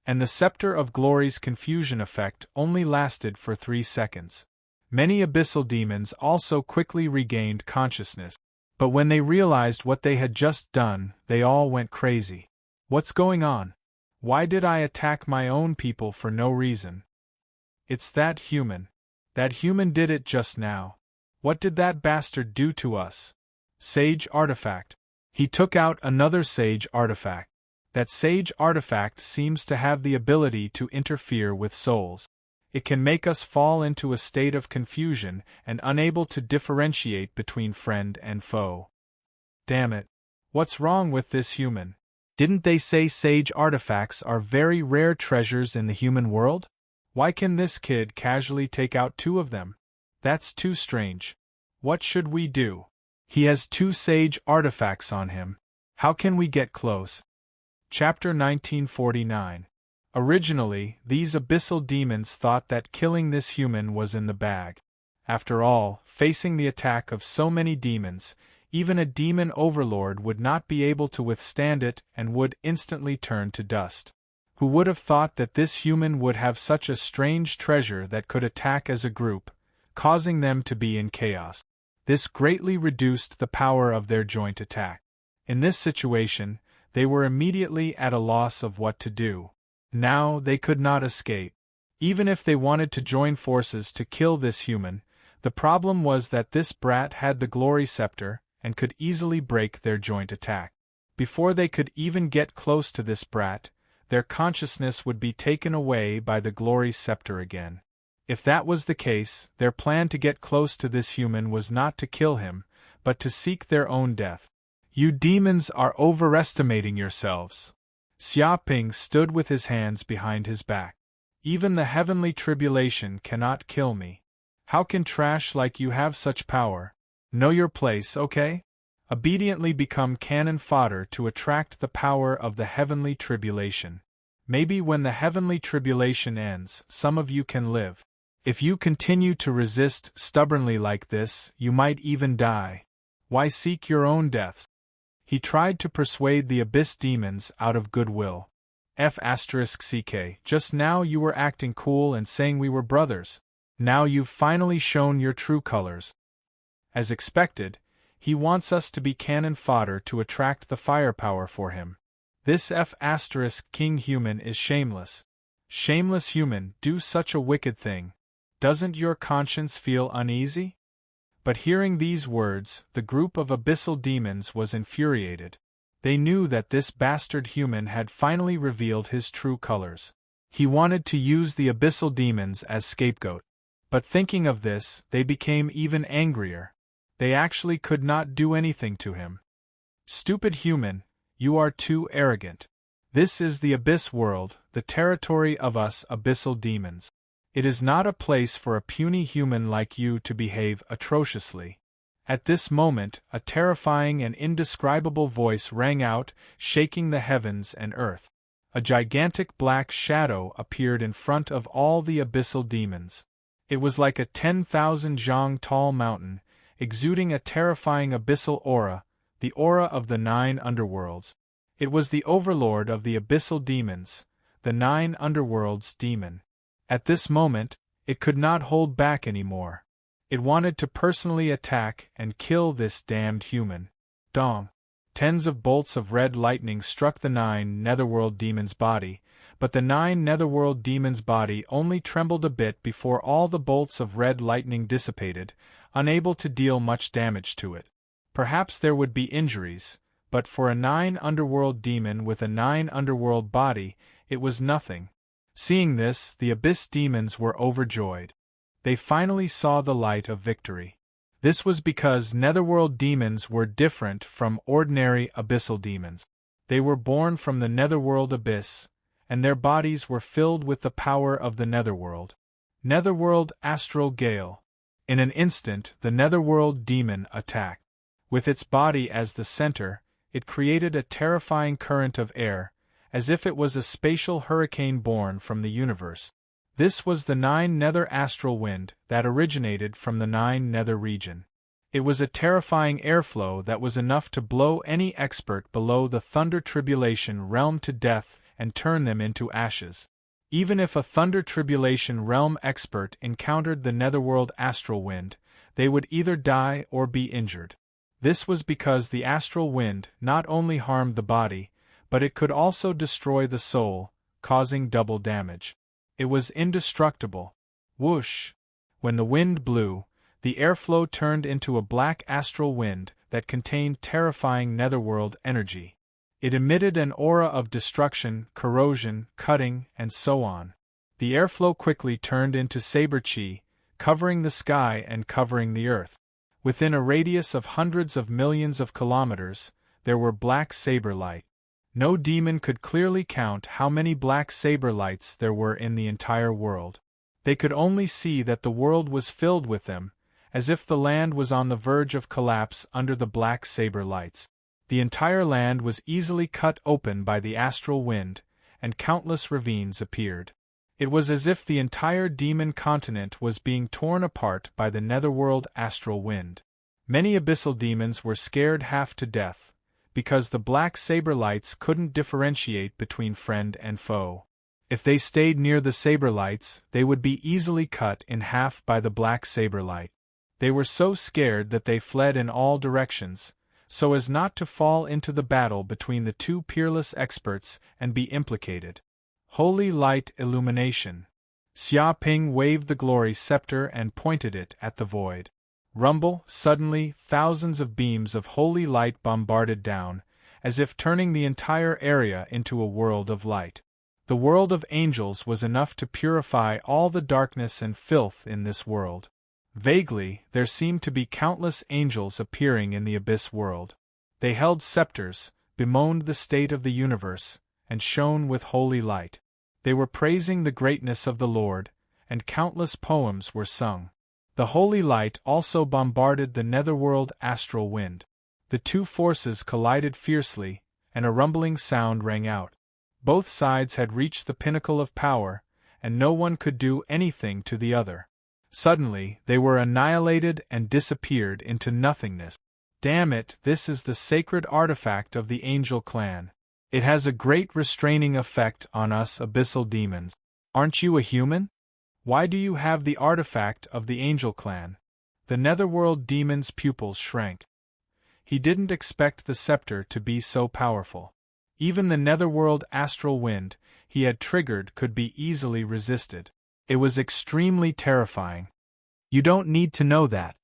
And the Scepter of Glory's confusion effect only lasted for 3 seconds. Many abyssal demons also quickly regained consciousness. But when they realized what they had just done, they all went crazy. What's going on? Why did I attack my own people for no reason? It's that human. That human did it just now. What did that bastard do to us? Sage artifact. He took out another sage artifact. That sage artifact seems to have the ability to interfere with souls. It can make us fall into a state of confusion and unable to differentiate between friend and foe. Damn it. What's wrong with this human? Didn't they say sage artifacts are very rare treasures in the human world? Why can this kid casually take out 2 of them? That's too strange. What should we do? He has 2 sage artifacts on him. How can we get close? Chapter 1949. Originally, these abyssal demons thought that killing this human was in the bag. After all, facing the attack of so many demons, even a demon overlord would not be able to withstand it and would instantly turn to dust. Who would have thought that this human would have such a strange treasure that could attack as a group, causing them to be in chaos? This greatly reduced the power of their joint attack. In this situation, they were immediately at a loss of what to do. Now they could not escape. Even if they wanted to join forces to kill this human, the problem was that this brat had the glory scepter and could easily break their joint attack. Before they could even get close to this brat, their consciousness would be taken away by the glory scepter again. If that was the case, their plan to get close to this human was not to kill him, but to seek their own death. You demons are overestimating yourselves. Xia Ping stood with his hands behind his back. Even the heavenly tribulation cannot kill me. How can trash like you have such power? Know your place, okay? Obediently become cannon fodder to attract the power of the heavenly tribulation. Maybe when the heavenly tribulation ends, some of you can live. If you continue to resist stubbornly like this, you might even die. Why seek your own death? He tried to persuade the abyss demons out of goodwill. F***ck, just now you were acting cool and saying we were brothers. Now you've finally shown your true colors. As expected, he wants us to be cannon fodder to attract the firepower for him. This F***king human is shameless. Shameless human, do such a wicked thing. Doesn't your conscience feel uneasy? But hearing these words, the group of abyssal demons was infuriated. They knew that this bastard human had finally revealed his true colors. He wanted to use the abyssal demons as scapegoat. But thinking of this, they became even angrier. They actually could not do anything to him. Stupid human, you are too arrogant. This is the abyss world, the territory of us abyssal demons. It is not a place for a puny human like you to behave atrociously. At this moment, a terrifying and indescribable voice rang out, shaking the heavens and earth. A gigantic black shadow appeared in front of all the abyssal demons. It was like a 10,000 zhang tall mountain, exuding a terrifying abyssal aura, the aura of the 9 underworlds. It was the overlord of the abyssal demons, the 9 underworlds demon. At this moment, it could not hold back anymore. It wanted to personally attack and kill this damned human. Dong! Tens of bolts of red lightning struck the 9 netherworld demon's body, but the 9 netherworld demon's body only trembled a bit before all the bolts of red lightning dissipated, unable to deal much damage to it. Perhaps there would be injuries, but for a 9 underworld demon with a 9 underworld body, it was nothing. Seeing this, the abyss demons were overjoyed. They finally saw the light of victory. This was because netherworld demons were different from ordinary abyssal demons. They were born from the netherworld abyss, and their bodies were filled with the power of the netherworld. Netherworld astral gale. In an instant, the netherworld demon attacked. With its body as the center, it created a terrifying current of air, as if it was a spatial hurricane born from the universe. This was the 9 nether astral wind that originated from the 9 nether region. It was a terrifying airflow that was enough to blow any expert below the thunder tribulation realm to death and turn them into ashes. Even if a thunder tribulation realm expert encountered the netherworld astral wind, they would either die or be injured. This was because the astral wind not only harmed the body, but it could also destroy the soul, causing double damage. It was indestructible. Whoosh! When the wind blew, the airflow turned into a black astral wind that contained terrifying netherworld energy. It emitted an aura of destruction, corrosion, cutting, and so on. The airflow quickly turned into saber chi, covering the sky and covering the earth. Within a radius of hundreds of millions of kilometers, there were black saber light. No demon could clearly count how many black saber lights there were in the entire world. They could only see that the world was filled with them, as if the land was on the verge of collapse under the black saber lights. The entire land was easily cut open by the astral wind, and countless ravines appeared. It was as if the entire demon continent was being torn apart by the netherworld astral wind. Many abyssal demons were scared half to death, because the black saber lights couldn't differentiate between friend and foe. If they stayed near the saber lights, they would be easily cut in half by the black saber light. They were so scared that they fled in all directions, so as not to fall into the battle between the two peerless experts and be implicated. Holy light illumination. Xia Ping waved the glory scepter and pointed it at the void. Rumble, suddenly, thousands of beams of holy light bombarded down, as if turning the entire area into a world of light. The world of angels was enough to purify all the darkness and filth in this world. Vaguely, there seemed to be countless angels appearing in the abyss world. They held scepters, bemoaned the state of the universe, and shone with holy light. They were praising the greatness of the Lord, and countless poems were sung. The holy light also bombarded the netherworld astral wind. The two forces collided fiercely, and a rumbling sound rang out. Both sides had reached the pinnacle of power, and no one could do anything to the other. Suddenly, they were annihilated and disappeared into nothingness. Damn it, this is the sacred artifact of the angel clan. It has a great restraining effect on us abyssal demons. Aren't you a human? Why do you have the artifact of the angel clan? The netherworld demon's pupils shrank. He didn't expect the scepter to be so powerful. Even the netherworld astral wind he had triggered could be easily resisted. It was extremely terrifying. You don't need to know that.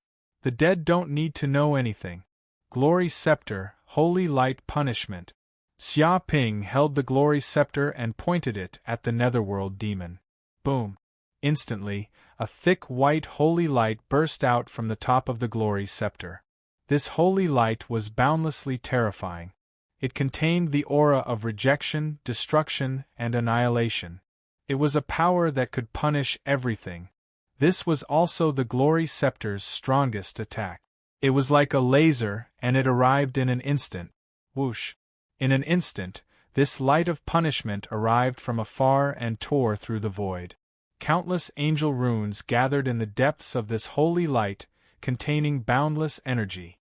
The dead don't need to know anything. Glory scepter, holy light punishment. Xia Ping held the glory scepter and pointed it at the netherworld demon. Boom! Instantly, a thick white holy light burst out from the top of the glory scepter. This holy light was boundlessly terrifying. It contained the aura of rejection, destruction, and annihilation. It was a power that could punish everything. This was also the glory scepter's strongest attack. It was like a laser, and it arrived in an instant. Whoosh! In an instant, this light of punishment arrived from afar and tore through the void. Countless angel runes gathered in the depths of this holy light, containing boundless energy.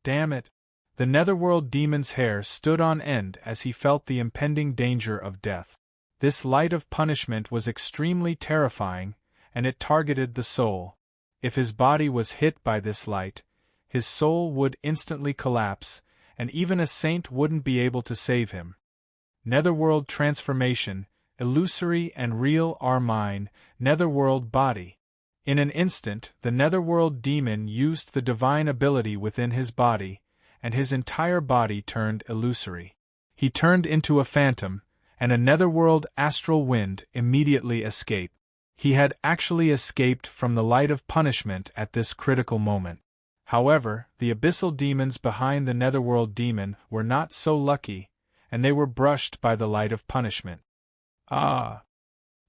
Damn it! The netherworld demon's hair stood on end as he felt the impending danger of death. This light of punishment was extremely terrifying, and it targeted the soul. If his body was hit by this light, his soul would instantly collapse, and even a saint wouldn't be able to save him. Netherworld transformation, illusory and real are mine, netherworld body. In an instant, the netherworld demon used the divine ability within his body, and his entire body turned illusory. He turned into a phantom, and a netherworld astral wind immediately escaped. He had actually escaped from the light of punishment at this critical moment. However, the abyssal demons behind the netherworld demon were not so lucky, and they were brushed by the light of punishment. Ah!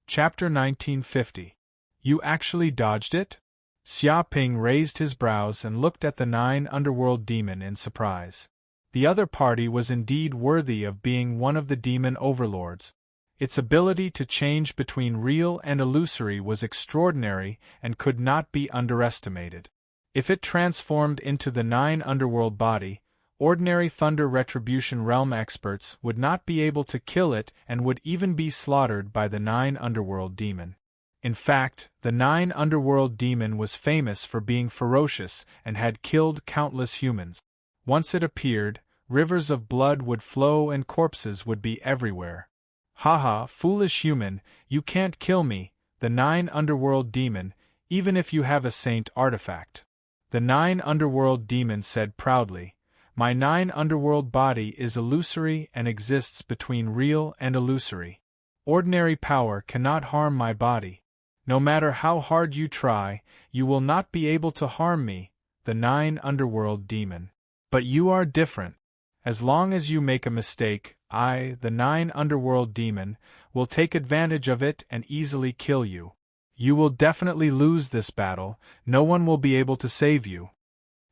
Chapter 1950. You actually dodged it? Xia Ping raised his brows and looked at the 9 underworld demon in surprise. The other party was indeed worthy of being one of the demon overlords. Its ability to change between real and illusory was extraordinary and could not be underestimated. If it transformed into the 9 underworld body, ordinary Thunder Retribution Realm experts would not be able to kill it and would even be slaughtered by the 9 underworld demon. In fact, the 9 underworld demon was famous for being ferocious and had killed countless humans. Once it appeared, rivers of blood would flow and corpses would be everywhere. Haha, foolish human, you can't kill me, the 9 underworld demon, even if you have a saint artifact. The 9 underworld demon said proudly, my 9 underworld body is illusory and exists between real and illusory. Ordinary power cannot harm my body. No matter how hard you try, you will not be able to harm me, the 9 underworld demon. But you are different. As long as you make a mistake, I, the 9 underworld demon, will take advantage of it and easily kill you. You will definitely lose this battle, no one will be able to save you.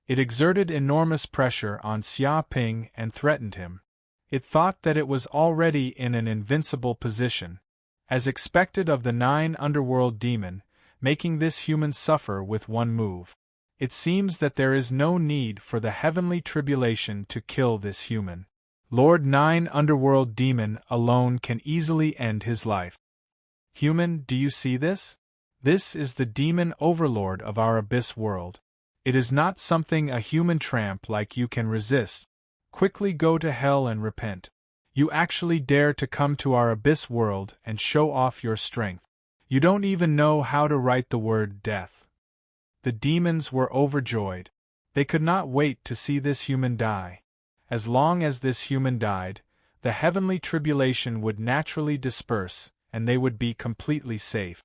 It exerted enormous pressure on Xia Ping and threatened him. It thought that it was already in an invincible position, as expected of the 9 underworld demon, making this human suffer with one move. It seems that there is no need for the heavenly tribulation to kill this human. Lord 9 underworld demon alone can easily end his life. Human, do you see this? This is the demon overlord of our abyss world. It is not something a human tramp like you can resist. Quickly go to hell and repent. You actually dare to come to our abyss world and show off your strength. You don't even know how to write the word death. The demons were overjoyed. They could not wait to see this human die. As long as this human died, the heavenly tribulation would naturally disperse, and they would be completely safe.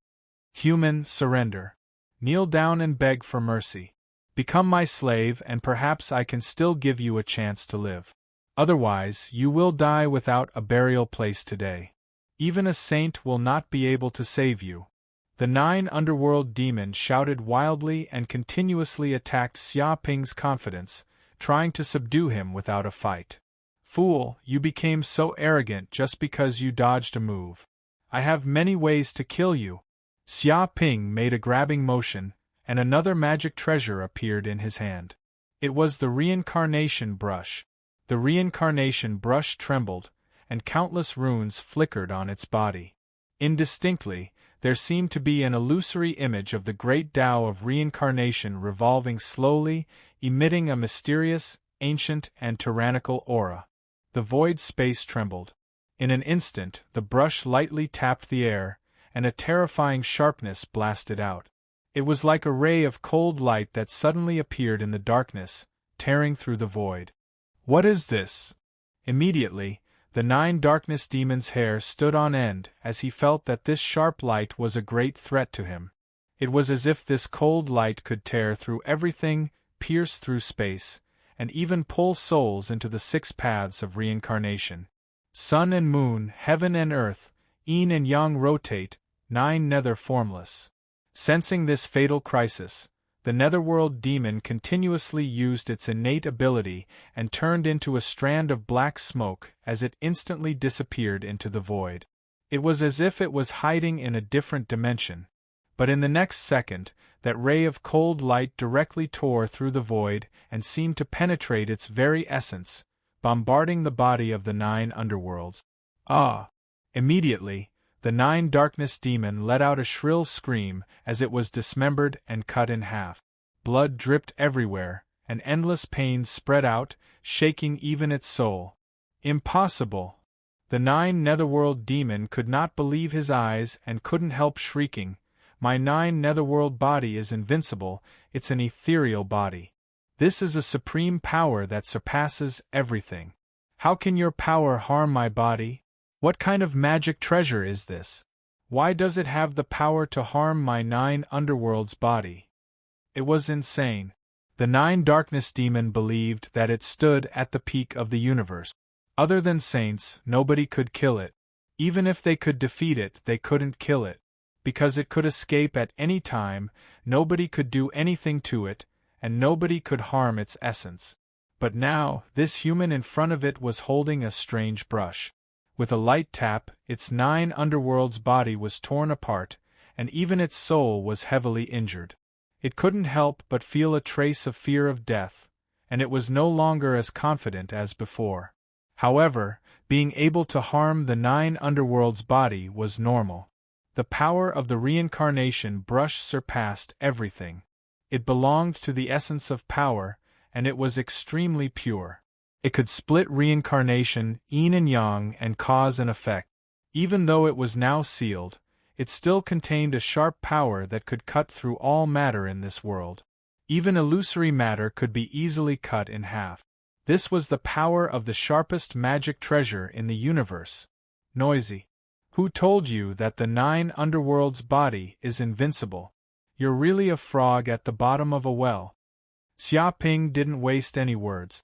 Human, surrender. Kneel down and beg for mercy. Become my slave, and perhaps I can still give you a chance to live. Otherwise, you will die without a burial place today. Even a saint will not be able to save you. The 9 underworld demons shouted wildly and continuously attacked Xia Ping's confidence, trying to subdue him without a fight. Fool, you became so arrogant just because you dodged a move. I have many ways to kill you. Xia Ping made a grabbing motion, and another magic treasure appeared in his hand. It was the reincarnation brush. The reincarnation brush trembled, and countless runes flickered on its body. Indistinctly, there seemed to be an illusory image of the great Tao of reincarnation revolving slowly, emitting a mysterious, ancient, and tyrannical aura. The void space trembled. In an instant, the brush lightly tapped the air, and a terrifying sharpness blasted out. It was like a ray of cold light that suddenly appeared in the darkness, tearing through the void. What is this? Immediately, the 9 darkness demons' hair stood on end as he felt that this sharp light was a great threat to him. It was as if this cold light could tear through everything, pierce through space, and even pull souls into the 6 paths of reincarnation. Sun and moon, heaven and earth, yin and yang rotate, 9 nether formless. Sensing this fatal crisis, the netherworld demon continuously used its innate ability and turned into a strand of black smoke as it instantly disappeared into the void. It was as if it was hiding in a different dimension. But in the next second, that ray of cold light directly tore through the void and seemed to penetrate its very essence, bombarding the body of the 9 underworlds. Ah! Immediately, the 9 darkness demon let out a shrill scream as it was dismembered and cut in half. Blood dripped everywhere, and endless pain spread out, shaking even its soul. Impossible! The 9 netherworld demon could not believe his eyes and couldn't help shrieking, "My 9 netherworld body is invincible, it's an ethereal body. This is a supreme power that surpasses everything. How can your power harm my body? What kind of magic treasure is this? Why does it have the power to harm my 9 underworld's body?" It was insane. The 9 darkness demon believed that it stood at the peak of the universe. Other than saints, nobody could kill it. Even if they could defeat it, they couldn't kill it. Because it could escape at any time, nobody could do anything to it, and nobody could harm its essence. But now, this human in front of it was holding a strange brush. With a light tap, its 9 underworld's body was torn apart, and even its soul was heavily injured. It couldn't help but feel a trace of fear of death, and it was no longer as confident as before. However, being able to harm the 9 underworld's body was normal. The power of the reincarnation brush surpassed everything. It belonged to the essence of power, and it was extremely pure. It could split reincarnation, yin and yang, and cause and effect. Even though it was now sealed, it still contained a sharp power that could cut through all matter in this world. Even illusory matter could be easily cut in half. This was the power of the sharpest magic treasure in the universe. Noisy. Who told you that the 9 underworld's body is invincible? You're really a frog at the bottom of a well. Xia Ping didn't waste any words.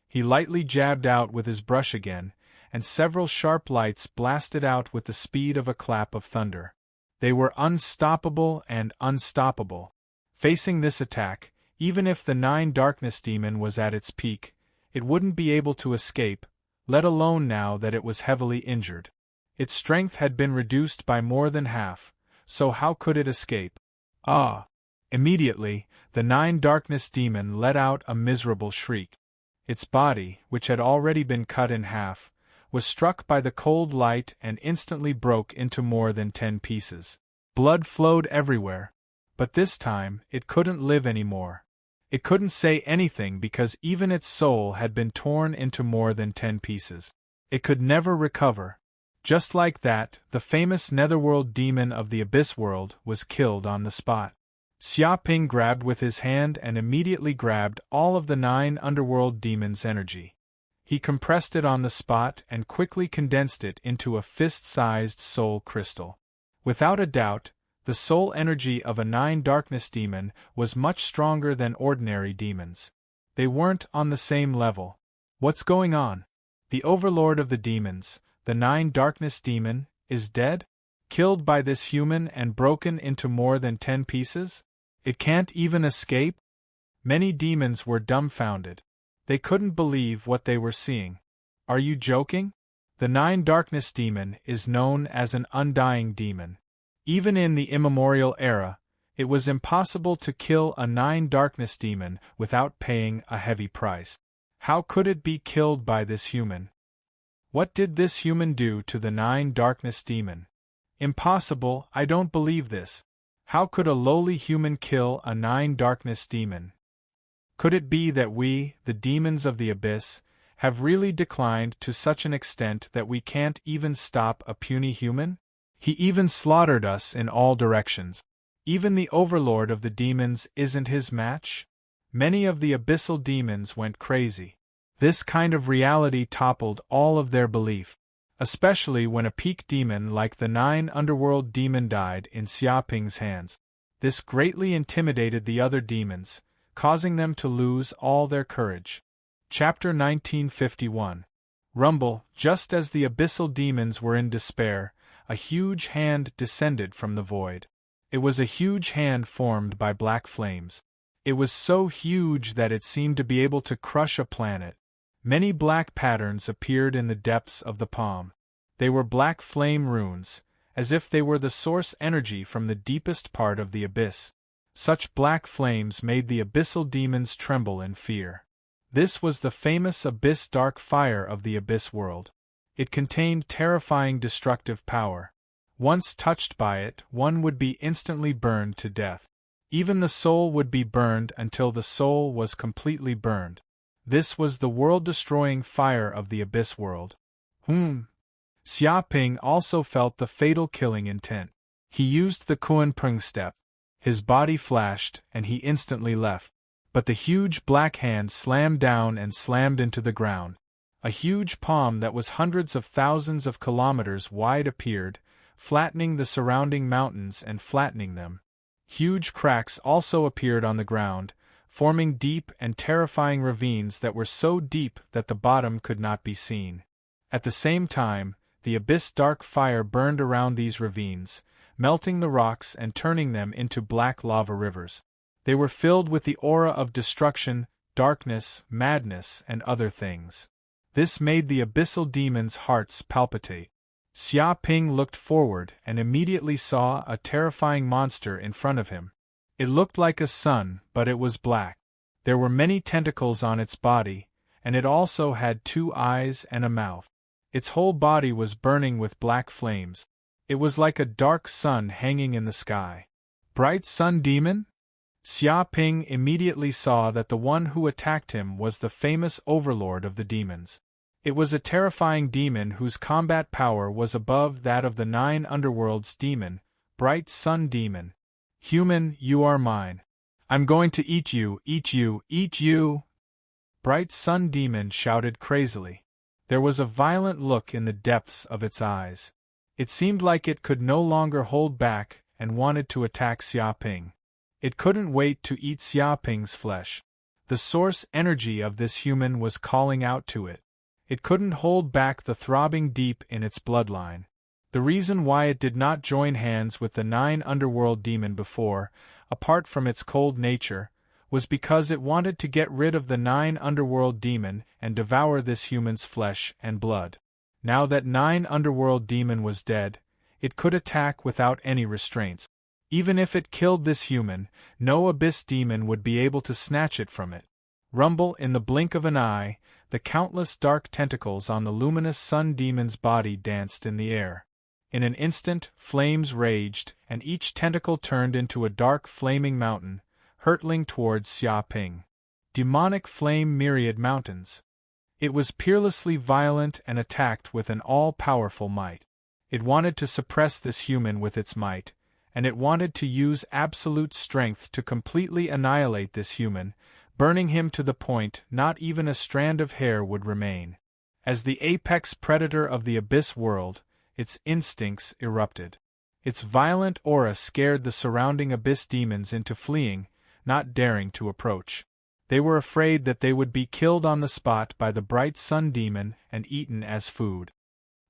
He lightly jabbed out with his brush again, and several sharp lights blasted out with the speed of a clap of thunder. They were unstoppable and unstoppable. Facing this attack, even if the 9 darkness demon was at its peak, it wouldn't be able to escape, let alone now that it was heavily injured. Its strength had been reduced by more than half, so how could it escape? Ah! Immediately, the 9 darkness demon let out a miserable shriek. Its body, which had already been cut in half, was struck by the cold light and instantly broke into more than 10 pieces. Blood flowed everywhere. But this time, it couldn't live anymore. It couldn't say anything because even its soul had been torn into more than 10 pieces. It could never recover. Just like that, the famous netherworld demon of the abyss world was killed on the spot. Xia Ping grabbed with his hand and immediately grabbed all of the 9 underworld demons' energy. He compressed it on the spot and quickly condensed it into a fist-sized soul crystal. Without a doubt, the soul energy of a 9 darkness demon was much stronger than ordinary demons. They weren't on the same level. What's going on? The overlord of the demons, the 9 darkness demon, is dead? Killed by this human and broken into more than 10 pieces? It can't even escape? Many demons were dumbfounded. They couldn't believe what they were seeing. Are you joking? The 9 darkness demon is known as an undying demon. Even in the immemorial era, it was impossible to kill a 9 darkness demon without paying a heavy price. How could it be killed by this human? What did this human do to the 9 darkness demon? Impossible, I don't believe this. How could a lowly human kill a 9 darkness demon? Could it be that we, the demons of the abyss, have really declined to such an extent that we can't even stop a puny human? He even slaughtered us in all directions. Even the overlord of the demons isn't his match? Many of the abyssal demons went crazy. This kind of reality toppled all of their belief, especially when a peak demon like the 9 underworld demon died in Xia Ping's hands. This greatly intimidated the other demons, causing them to lose all their courage. Chapter 1951. Rumble. Just as the abyssal demons were in despair, a huge hand descended from the void. It was a huge hand formed by black flames. It was so huge that it seemed to be able to crush a planet. Many black patterns appeared in the depths of the palm. They were black flame runes, as if they were the source energy from the deepest part of the abyss. Such black flames made the abyssal demons tremble in fear. This was the famous abyss dark fire of the abyss world. It contained terrifying destructive power. Once touched by it, one would be instantly burned to death. Even the soul would be burned until the soul was completely burned. This was the world-destroying fire of the abyss world. Xia Ping also felt the fatal killing intent. He used the Kunpeng step. His body flashed, and he instantly left. But the huge black hand slammed down and slammed into the ground. A huge palm that was hundreds of thousands of kilometers wide appeared, flattening the surrounding mountains and flattening them. Huge cracks also appeared on the ground, forming deep and terrifying ravines that were so deep that the bottom could not be seen. At the same time, the abyss dark fire burned around these ravines, melting the rocks and turning them into black lava rivers. They were filled with the aura of destruction, darkness, madness, and other things. This made the abyssal demons' hearts palpitate. Xia Ping looked forward and immediately saw a terrifying monster in front of him. It looked like a sun, but it was black. There were many tentacles on its body, and it also had 2 eyes and a mouth. Its whole body was burning with black flames. It was like a dark sun hanging in the sky. Bright Sun Demon? Xia Ping immediately saw that the one who attacked him was the famous overlord of the demons. It was a terrifying demon whose combat power was above that of the 9 underworld's demon, Bright Sun Demon. Human, you are mine. I'm going to eat you, eat you, eat you! Bright Sun Demon shouted crazily. There was a violent look in the depths of its eyes. It seemed like it could no longer hold back and wanted to attack Xiaoping. It couldn't wait to eat Xiaoping's flesh. The source energy of this human was calling out to it. It couldn't hold back the throbbing deep in its bloodline. The reason why it did not join hands with the 9 underworld demon before, apart from its cold nature, was because it wanted to get rid of the 9 underworld demon and devour this human's flesh and blood. Now that 9 underworld demon was dead, it could attack without any restraints. Even if it killed this human, no abyss demon would be able to snatch it from it. Rumble in the blink of an eye, the countless dark tentacles on the luminous sun demon's body danced in the air. In an instant, flames raged, and each tentacle turned into a dark flaming mountain, hurtling towards Xiaoping. Demonic flame myriad mountains. It was peerlessly violent and attacked with an all-powerful might. It wanted to suppress this human with its might, and it wanted to use absolute strength to completely annihilate this human, burning him to the point not even a strand of hair would remain. As the apex predator of the abyss world, its instincts erupted. Its violent aura scared the surrounding abyss demons into fleeing, not daring to approach. They were afraid that they would be killed on the spot by the bright sun demon and eaten as food.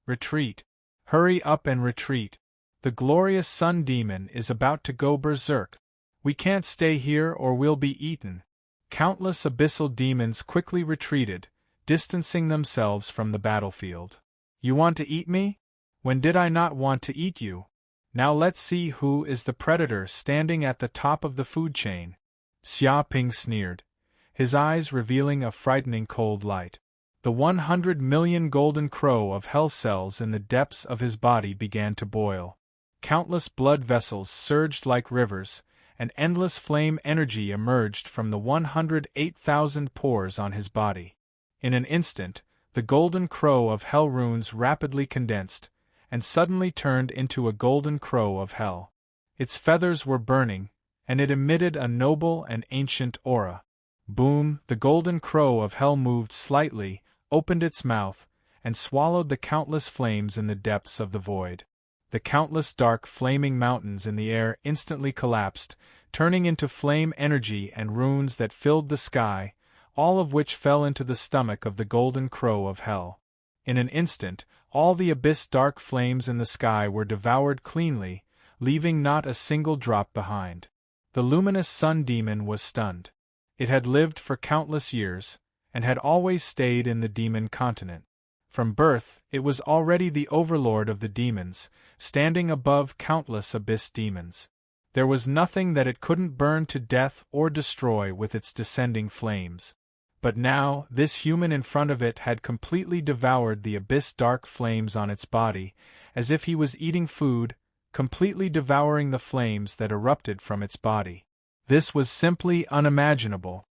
Retreat. Hurry up and retreat. The glorious sun demon is about to go berserk. We can't stay here or we'll be eaten. Countless abyssal demons quickly retreated, distancing themselves from the battlefield. You want to eat me? When did I not want to eat you? Now let's see who is the predator standing at the top of the food chain. Xiaoping sneered, his eyes revealing a frightening cold light. The 100 million golden crow of hell cells in the depths of his body began to boil. Countless blood vessels surged like rivers, and endless flame energy emerged from the 108,000 pores on his body. In an instant, the golden crow of hell runes rapidly condensed, and suddenly turned into a golden crow of hell. Its feathers were burning, and it emitted a noble and ancient aura. Boom! The golden crow of hell moved slightly, opened its mouth, and swallowed the countless flames in the depths of the void. The countless dark flaming mountains in the air instantly collapsed, turning into flame energy and runes that filled the sky, all of which fell into the stomach of the golden crow of hell. In an instant, all the abyss dark flames in the sky were devoured cleanly, leaving not a single drop behind. The luminous sun demon was stunned. It had lived for countless years, and had always stayed in the demon continent. From birth, it was already the overlord of the demons, standing above countless abyss demons. There was nothing that it couldn't burn to death or destroy with its descending flames. But now, this human in front of it had completely devoured the abyss dark flames on its body, as if he was eating food, completely devouring the flames that erupted from its body. This was simply unimaginable.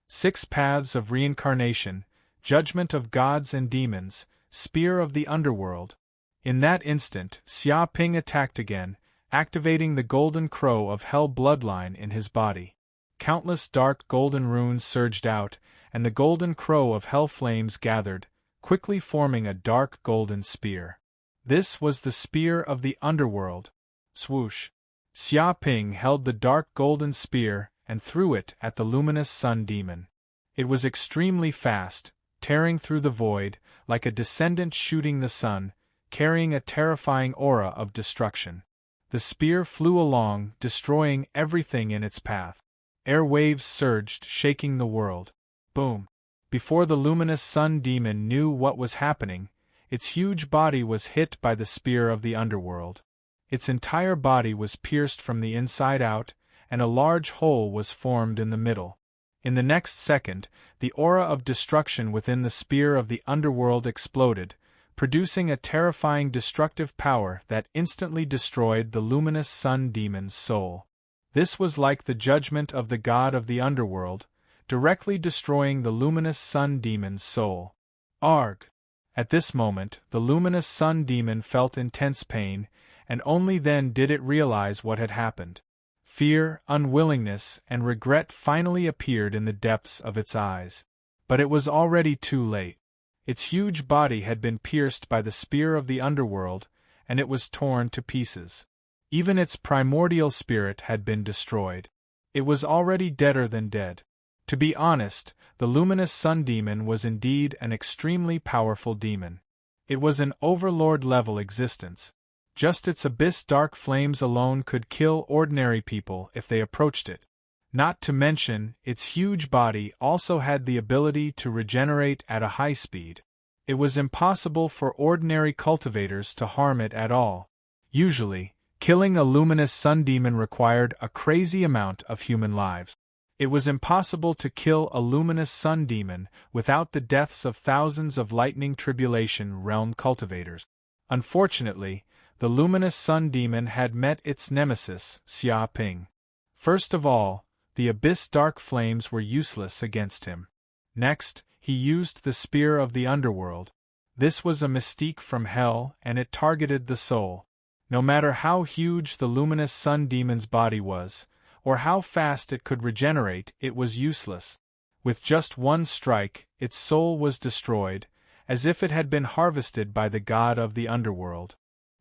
6 paths of reincarnation, judgment of gods and demons, spear of the underworld. In that instant, Xiaoping attacked again, activating the golden crow of hell bloodline in his body. Countless dark golden runes surged out, and the golden crow of hell flames gathered, quickly forming a dark golden spear. This was the spear of the underworld. Swoosh! Xiaoping held the dark golden spear and threw it at the luminous sun demon. It was extremely fast, tearing through the void, like a descendant shooting the sun, carrying a terrifying aura of destruction. The spear flew along, destroying everything in its path. Air waves surged, shaking the world. Boom! Before the luminous sun demon knew what was happening, its huge body was hit by the spear of the underworld. Its entire body was pierced from the inside out, and a large hole was formed in the middle. In the next second, the aura of destruction within the spear of the underworld exploded, producing a terrifying destructive power that instantly destroyed the luminous sun demon's soul. This was like the judgment of the god of the underworld, directly destroying the luminous sun demon's soul. Arg! At this moment, the luminous sun demon felt intense pain, and only then did it realize what had happened. Fear, unwillingness, and regret finally appeared in the depths of its eyes. But it was already too late. Its huge body had been pierced by the spear of the underworld, and it was torn to pieces. Even its primordial spirit had been destroyed. It was already deader than dead. To be honest, the luminous sun demon was indeed an extremely powerful demon. It was an overlord-level existence. Just its abyss dark flames alone could kill ordinary people if they approached it. Not to mention, its huge body also had the ability to regenerate at a high speed. It was impossible for ordinary cultivators to harm it at all. Usually, killing a luminous sun demon required a crazy amount of human lives. It was impossible to kill a luminous sun demon without the deaths of thousands of lightning tribulation realm cultivators. Unfortunately, the luminous sun demon had met its nemesis, Xia Ping. First of all, the abyss dark flames were useless against him. Next, he used the spear of the underworld. This was a mystique from hell, and it targeted the soul. No matter how huge the luminous sun demon's body was, or how fast it could regenerate, it was useless. With just one strike, its soul was destroyed, as if it had been harvested by the god of the underworld.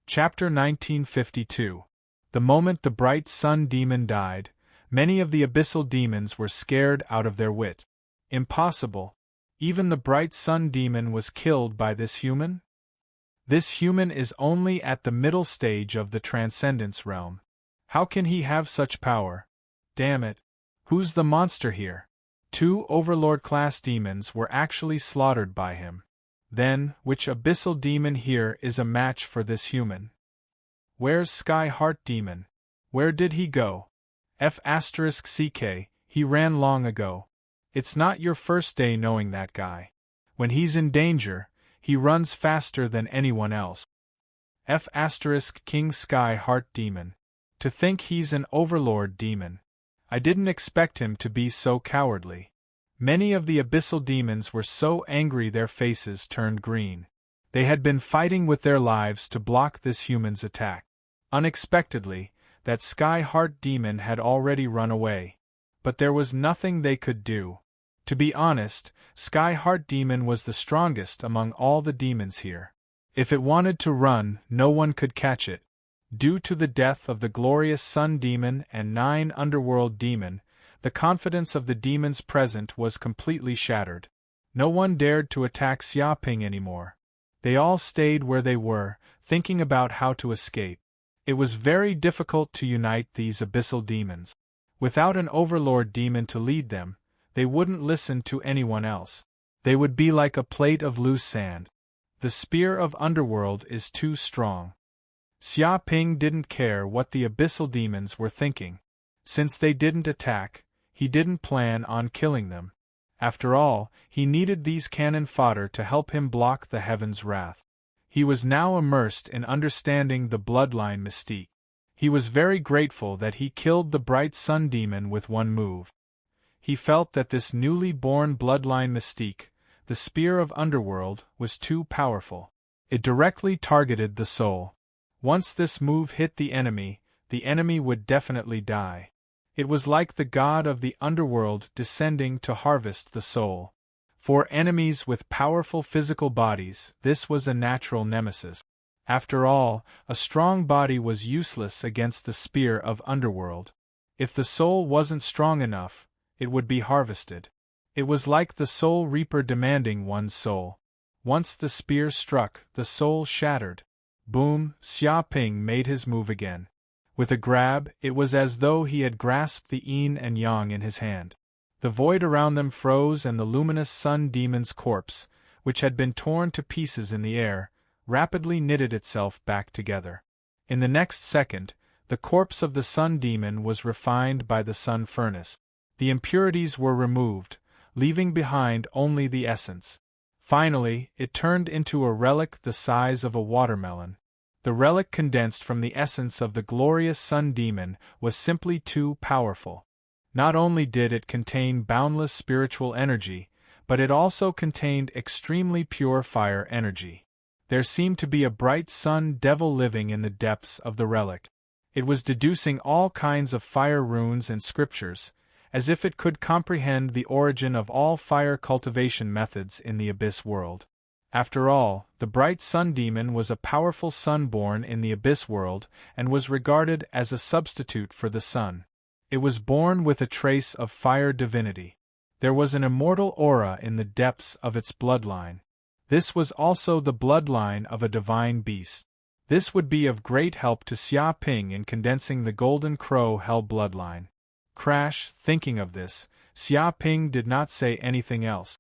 Chapter 1952. The moment the bright sun demon died, many of the abyssal demons were scared out of their wit. Impossible. Even the bright sun demon was killed by this human? This human is only at the middle stage of the transcendence realm. How can he have such power? Damn it. Who's the monster here? 2 Overlord-class demons were actually slaughtered by him. Then, which abyssal demon here is a match for this human? Where's Sky Heart Demon? Where did he go? F*CK, he ran long ago. It's not your first day knowing that guy. When he's in danger, he runs faster than anyone else. King Sky Heart Demon. To think he's an Overlord demon. I didn't expect him to be so cowardly. Many of the abyssal demons were so angry their faces turned green. They had been fighting with their lives to block this human's attack. Unexpectedly, that Sky Heart demon had already run away. But there was nothing they could do. To be honest, Sky Heart demon was the strongest among all the demons here. If it wanted to run, no one could catch it. Due to the death of the glorious Sun Demon and 9 Underworld Demon, the confidence of the demons present was completely shattered. No one dared to attack Xia Ping anymore. They all stayed where they were, thinking about how to escape. It was very difficult to unite these abyssal demons. Without an Overlord demon to lead them, they wouldn't listen to anyone else. They would be like a plate of loose sand. The spear of Underworld is too strong. Xia Ping didn't care what the abyssal demons were thinking. Since they didn't attack, he didn't plan on killing them. After all, he needed these cannon fodder to help him block the heaven's wrath. He was now immersed in understanding the bloodline mystique. He was very grateful that he killed the bright sun demon with one move. He felt that this newly born bloodline mystique, the spear of Underworld, was too powerful. It directly targeted the soul. Once this move hit the enemy would definitely die. It was like the god of the underworld descending to harvest the soul. For enemies with powerful physical bodies, this was a natural nemesis. After all, a strong body was useless against the spear of Underworld. If the soul wasn't strong enough, it would be harvested. It was like the soul reaper demanding one's soul. Once the spear struck, the soul shattered. Boom, Xia Ping made his move again. With a grab, it was as though he had grasped the yin and yang in his hand. The void around them froze and the luminous sun demon's corpse, which had been torn to pieces in the air, rapidly knitted itself back together. In the next second, the corpse of the sun demon was refined by the sun furnace. The impurities were removed, leaving behind only the essence. Finally, it turned into a relic the size of a watermelon. The relic condensed from the essence of the glorious sun demon was simply too powerful. Not only did it contain boundless spiritual energy, but it also contained extremely pure fire energy. There seemed to be a bright sun devil living in the depths of the relic. It was deducing all kinds of fire runes and scriptures, as if it could comprehend the origin of all fire cultivation methods in the Abyss world. After all, the bright sun demon was a powerful sun born in the abyss world and was regarded as a substitute for the sun. It was born with a trace of fire divinity. There was an immortal aura in the depths of its bloodline. This was also the bloodline of a divine beast. This would be of great help to Xia Ping in condensing the Golden Crow Hell bloodline. Crash, thinking of this, Xia Ping did not say anything else.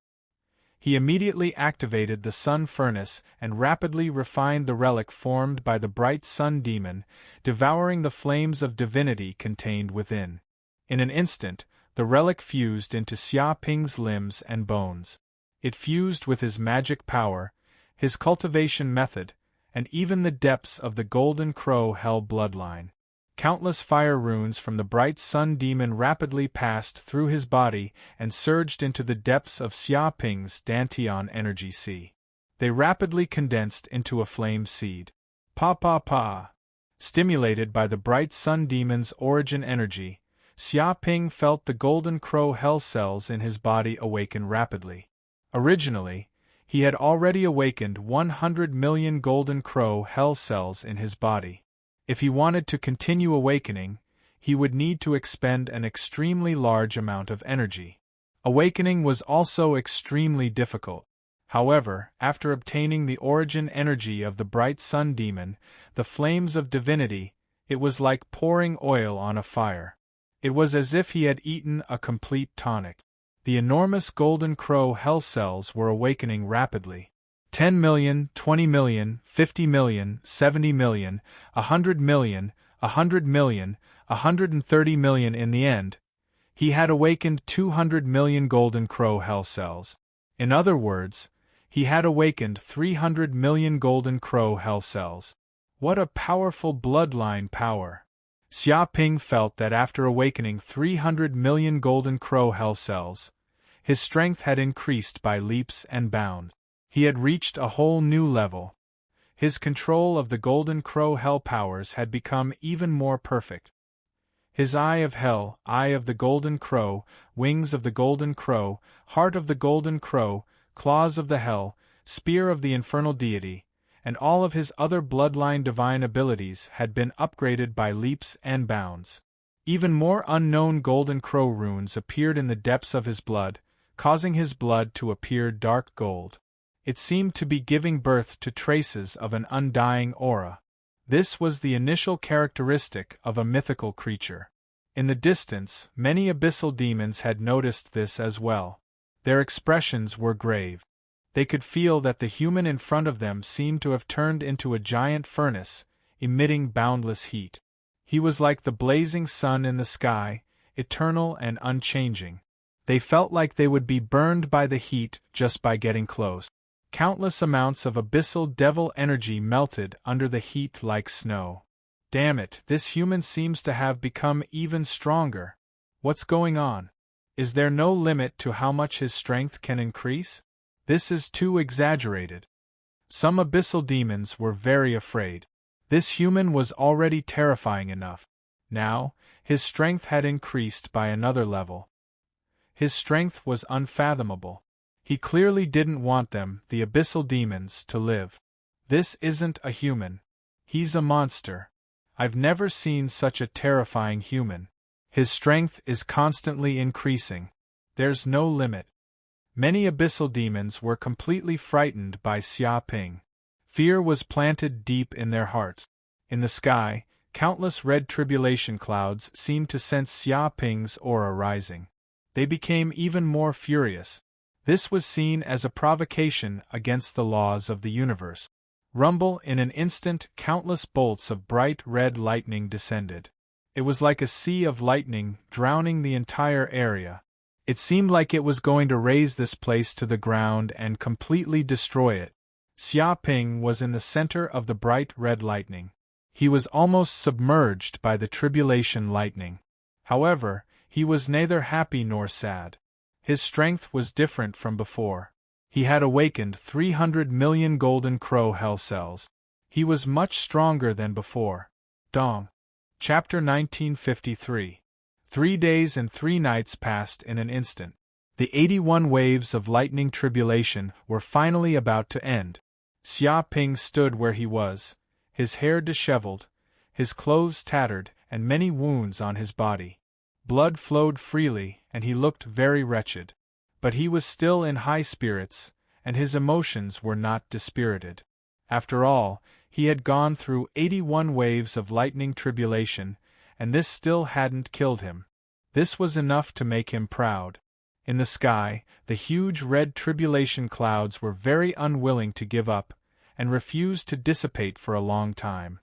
He immediately activated the sun furnace and rapidly refined the relic formed by the bright sun demon, devouring the flames of divinity contained within. In an instant, the relic fused into Xia Ping's limbs and bones. It fused with his magic power, his cultivation method, and even the depths of the Golden Crow Hell bloodline. Countless fire runes from the bright sun demon rapidly passed through his body and surged into the depths of Xia Ping's Dantian energy sea. They rapidly condensed into a flame seed. Pa. Stimulated by the bright sun demon's origin energy, Xia Ping felt the Golden Crow Hell cells in his body awaken rapidly. Originally, he had already awakened 100 million Golden Crow Hell cells in his body. If he wanted to continue awakening, he would need to expend an extremely large amount of energy. Awakening was also extremely difficult. However, after obtaining the origin energy of the bright sun demon, the flames of divinity, it was like pouring oil on a fire. It was as if he had eaten a complete tonic. The enormous Golden Crow Hell cells were awakening rapidly. 10 million, 20 million, 50 million, 70 million, 100 million, 100 million, 130 million in the end. He had awakened 200 million Golden Crow Hell cells. In other words, he had awakened 300 million Golden Crow Hell cells. What a powerful bloodline power! Xia Ping felt that after awakening 300 million Golden Crow Hell cells, his strength had increased by leaps and bounds. He had reached a whole new level. His control of the Golden Crow Hell powers had become even more perfect. His Eye of Hell, Eye of the Golden Crow, Wings of the Golden Crow, Heart of the Golden Crow, Claws of the Hell, Spear of the Infernal Deity, and all of his other bloodline divine abilities had been upgraded by leaps and bounds. Even more unknown Golden Crow runes appeared in the depths of his blood, causing his blood to appear dark gold. It seemed to be giving birth to traces of an undying aura. This was the initial characteristic of a mythical creature. In the distance, many abyssal demons had noticed this as well. Their expressions were grave. They could feel that the human in front of them seemed to have turned into a giant furnace, emitting boundless heat. He was like the blazing sun in the sky, eternal and unchanging. They felt like they would be burned by the heat just by getting close. Countless amounts of abyssal devil energy melted under the heat like snow. Damn it, this human seems to have become even stronger. What's going on? Is there no limit to how much his strength can increase? This is too exaggerated. Some abyssal demons were very afraid. This human was already terrifying enough. Now, his strength had increased by another level. His strength was unfathomable. He clearly didn't want them, the abyssal demons, to live. This isn't a human. He's a monster. I've never seen such a terrifying human. His strength is constantly increasing. There's no limit. Many abyssal demons were completely frightened by Xia Ping. Fear was planted deep in their hearts. In the sky, countless red tribulation clouds seemed to sense Xia Ping's aura rising. They became even more furious. This was seen as a provocation against the laws of the universe. Rumble, in an instant, countless bolts of bright red lightning descended. It was like a sea of lightning, drowning the entire area. It seemed like it was going to raze this place to the ground and completely destroy it. Xia Ping was in the center of the bright red lightning. He was almost submerged by the tribulation lightning. However, he was neither happy nor sad. His strength was different from before. He had awakened 300 million Golden Crow Hell cells. He was much stronger than before. Dong. Chapter 1953. 3 days and 3 nights passed in an instant. The 81 waves of lightning tribulation were finally about to end. Xia Ping stood where he was, his hair disheveled, his clothes tattered, and many wounds on his body. Blood flowed freely, and he looked very wretched. But he was still in high spirits, and his emotions were not dispirited. After all, he had gone through 81 waves of lightning tribulation, and this still hadn't killed him. This was enough to make him proud. In the sky, the huge red tribulation clouds were very unwilling to give up, and refused to dissipate for a long time.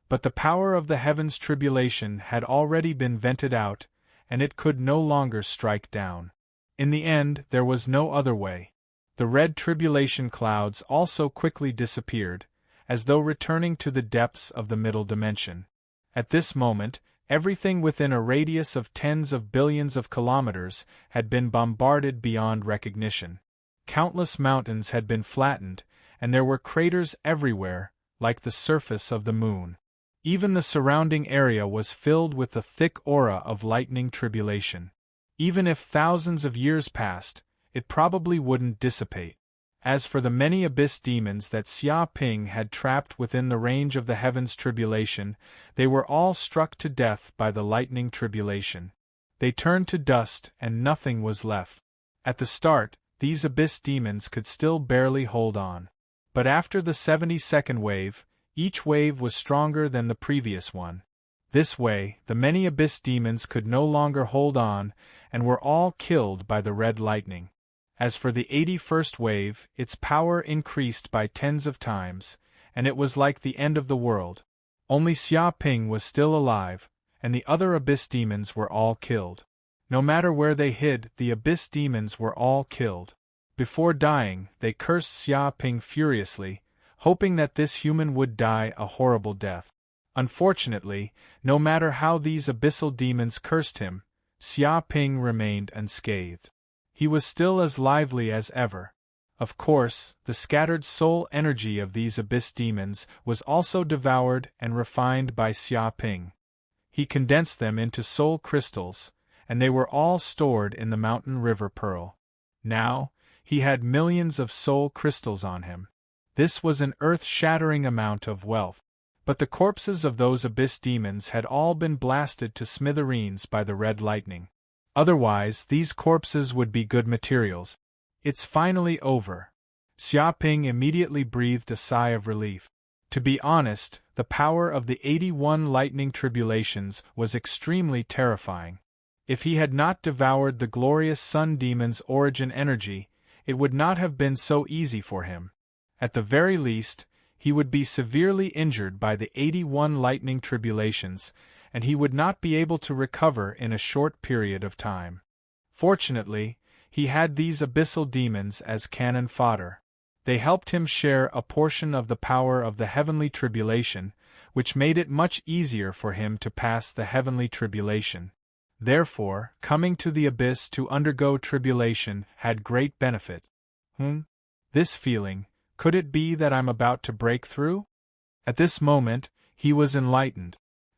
But the power of the heavens' tribulation had already been vented out, and it could no longer strike down. In the end, there was no other way. The red tribulation clouds also quickly disappeared, as though returning to the depths of the middle dimension. At this moment, everything within a radius of tens of billions of kilometers had been bombarded beyond recognition. Countless mountains had been flattened, and there were craters everywhere, like the surface of the moon. Even the surrounding area was filled with the thick aura of lightning tribulation. Even if thousands of years passed, it probably wouldn't dissipate. As for the many abyss demons that Xia Ping had trapped within the range of the heavens' tribulation, they were all struck to death by the lightning tribulation. They turned to dust and nothing was left. At the start, these abyss demons could still barely hold on. But after the 72nd wave, each wave was stronger than the previous one. This way, the many abyss demons could no longer hold on, and were all killed by the red lightning. As for the 81st wave, its power increased by tens of times, and it was like the end of the world. Only Xia Ping was still alive, and the other abyss demons were all killed. No matter where they hid, the abyss demons were all killed. Before dying, they cursed Xia Ping furiously, hoping that this human would die a horrible death. Unfortunately, no matter how these abyssal demons cursed him, Xia Ping remained unscathed. He was still as lively as ever. Of course, the scattered soul energy of these abyss demons was also devoured and refined by Xia Ping. He condensed them into soul crystals, and they were all stored in the mountain river Pearl. Now, he had millions of soul crystals on him. This was an earth-shattering amount of wealth. But the corpses of those abyss demons had all been blasted to smithereens by the red lightning. Otherwise, these corpses would be good materials. It's finally over. Xia Ping immediately breathed a sigh of relief. To be honest, the power of the 81 lightning tribulations was extremely terrifying. If he had not devoured the glorious sun demon's origin energy, it would not have been so easy for him. At the very least, he would be severely injured by the 81 lightning tribulations, and he would not be able to recover in a short period of time. Fortunately, he had these abyssal demons as cannon fodder. They helped him share a portion of the power of the heavenly tribulation, which made it much easier for him to pass the heavenly tribulation. Therefore, coming to the abyss to undergo tribulation had great benefit. This feeling, could it be that I'm about to break through? At this moment, he was enlightened.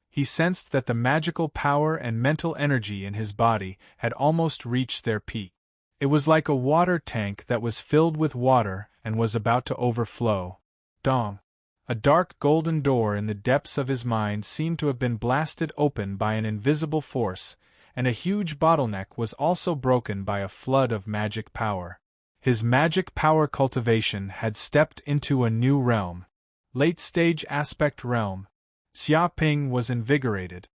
He sensed that the magical power and mental energy in his body had almost reached their peak. It was like a water tank that was filled with water and was about to overflow. Dong! A dark golden door in the depths of his mind seemed to have been blasted open by an invisible force, and a huge bottleneck was also broken by a flood of magic power. His magic power cultivation had stepped into a new realm. Late-stage aspect realm. Xia Ping was invigorated.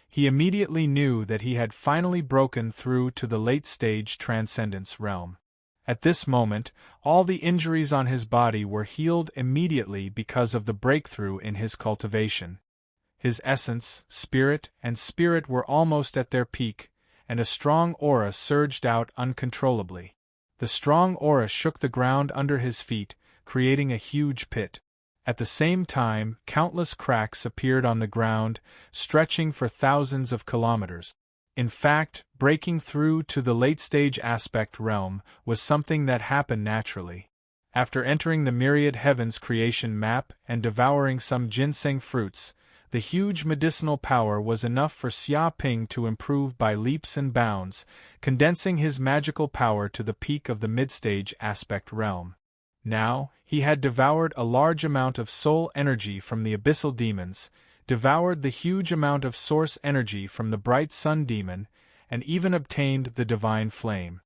He immediately knew that he had finally broken through to the late-stage transcendence realm. At this moment, all the injuries on his body were healed immediately because of the breakthrough in his cultivation. His essence, spirit, and spirit were almost at their peak, and a strong aura surged out uncontrollably. The strong aura shook the ground under his feet, creating a huge pit. At the same time, countless cracks appeared on the ground, stretching for thousands of kilometers. In fact, breaking through to the late-stage aspect realm was something that happened naturally. After entering the myriad heavens creation map and devouring some ginseng fruits, The huge medicinal power was enough for Xia Ping to improve by leaps and bounds, condensing his magical power to the peak of the mid-stage aspect realm. Now, he had devoured a large amount of soul energy from the abyssal demons, devoured the huge amount of source energy from the bright sun demon, and even obtained the divine flame.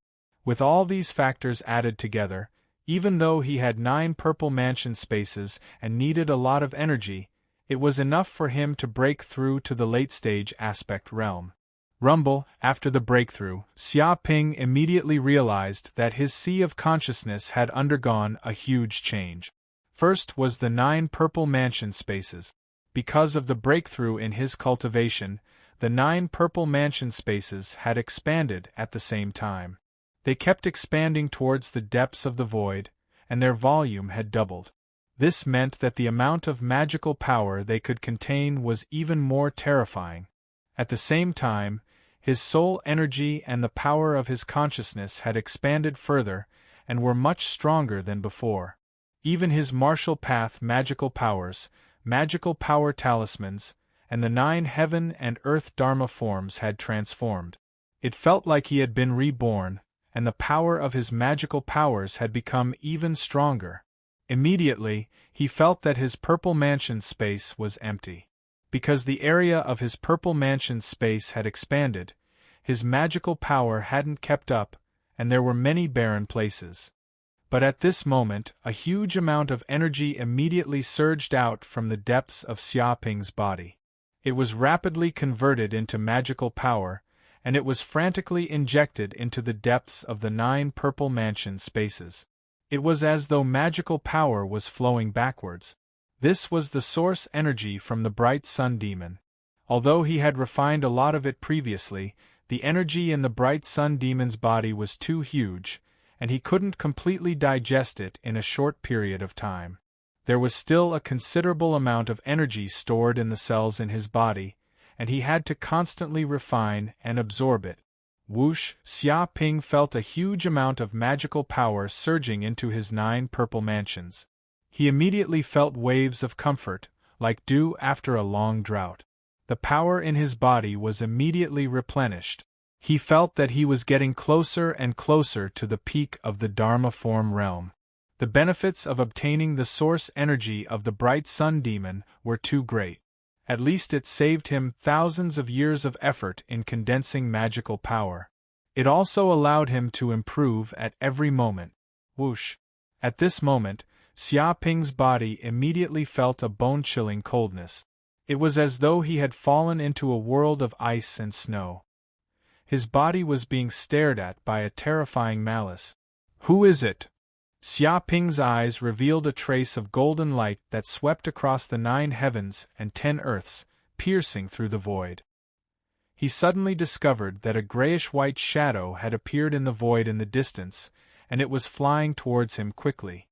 With all these factors added together, even though he had 9 purple mansion spaces and needed a lot of energy, it was enough for him to break through to the late-stage aspect realm. Rumble, after the breakthrough, Xia Ping immediately realized that his sea of consciousness had undergone a huge change. First was the 9 purple mansion spaces. Because of the breakthrough in his cultivation, the 9 purple mansion spaces had expanded at the same time. They kept expanding towards the depths of the void, and their volume had doubled. This meant that the amount of magical power they could contain was even more terrifying. At the same time, his soul energy and the power of his consciousness had expanded further and were much stronger than before. Even his martial path magical powers, magical power talismans, and the 9 heaven and earth dharma forms had transformed. It felt like he had been reborn, and the power of his magical powers had become even stronger. Immediately, he felt that his purple mansion space was empty. Because the area of his purple mansion space had expanded, his magical power hadn't kept up, and there were many barren places. But at this moment, a huge amount of energy immediately surged out from the depths of Xia Ping's body. It was rapidly converted into magical power, and it was frantically injected into the depths of the 9 purple mansion spaces. It was as though magical power was flowing backwards. This was the source energy from the bright sun demon. Although he had refined a lot of it previously, the energy in the bright sun demon's body was too huge, and he couldn't completely digest it in a short period of time. There was still a considerable amount of energy stored in the cells in his body, and he had to constantly refine and absorb it. Whoosh! Xia Ping felt a huge amount of magical power surging into his 9 purple mansions. He immediately felt waves of comfort, like dew after a long drought. The power in his body was immediately replenished. He felt that he was getting closer and closer to the peak of the Dharma form realm. The benefits of obtaining the source energy of the bright sun demon were too great. At least it saved him thousands of years of effort in condensing magical power. It also allowed him to improve at every moment. Whoosh! At this moment, Xia Ping's body immediately felt a bone-chilling coldness. It was as though he had fallen into a world of ice and snow. His body was being stared at by a terrifying malice. Who is it? Xia Ping's eyes revealed a trace of golden light that swept across the 9 heavens and 10 earths, piercing through the void. He suddenly discovered that a grayish-white shadow had appeared in the void in the distance, and it was flying towards him quickly.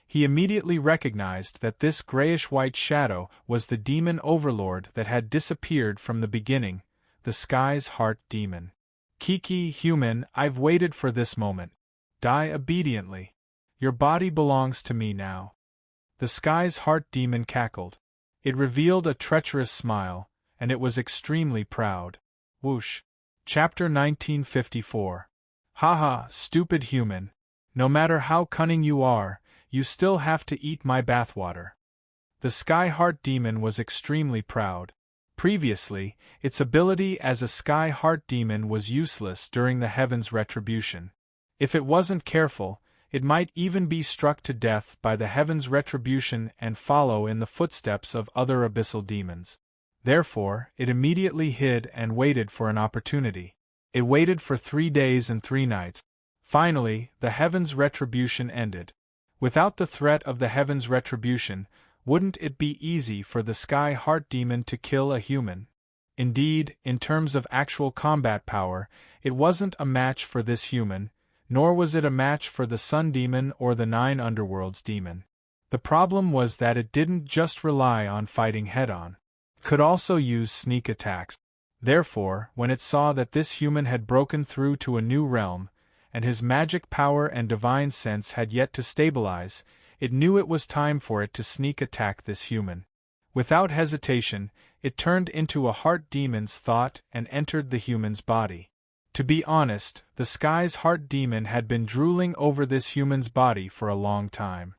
He immediately recognized that this grayish-white shadow was the demon overlord that had disappeared from the beginning, the Sky's Heart demon. Kiki, human, I've waited for this moment. Die obediently. Your body belongs to me now. The Sky's Heart demon cackled. It revealed a treacherous smile, and it was extremely proud. Whoosh! Chapter 1954. Haha, stupid human. No matter how cunning you are, you still have to eat my bathwater. The Sky Heart demon was extremely proud. Previously, its ability as a Sky Heart demon was useless during the Heaven's retribution. If it wasn't careful, it might even be struck to death by the Heaven's retribution and follow in the footsteps of other abyssal demons. Therefore, it immediately hid and waited for an opportunity. It waited for 3 days and 3 nights. Finally, the Heaven's retribution ended. Without the threat of the Heaven's retribution, wouldn't it be easy for the Sky Heart demon to kill a human? Indeed, in terms of actual combat power, it wasn't a match for this human, nor was it a match for the Sun Demon or the 9 Underworlds demon. The problem was that it didn't just rely on fighting head-on. It could also use sneak attacks. Therefore, when it saw that this human had broken through to a new realm, and his magic power and divine sense had yet to stabilize, it knew it was time for it to sneak attack this human. Without hesitation, it turned into a heart demon's thought and entered the human's body. To be honest, the sky's heart demon had been drooling over this human's body for a long time.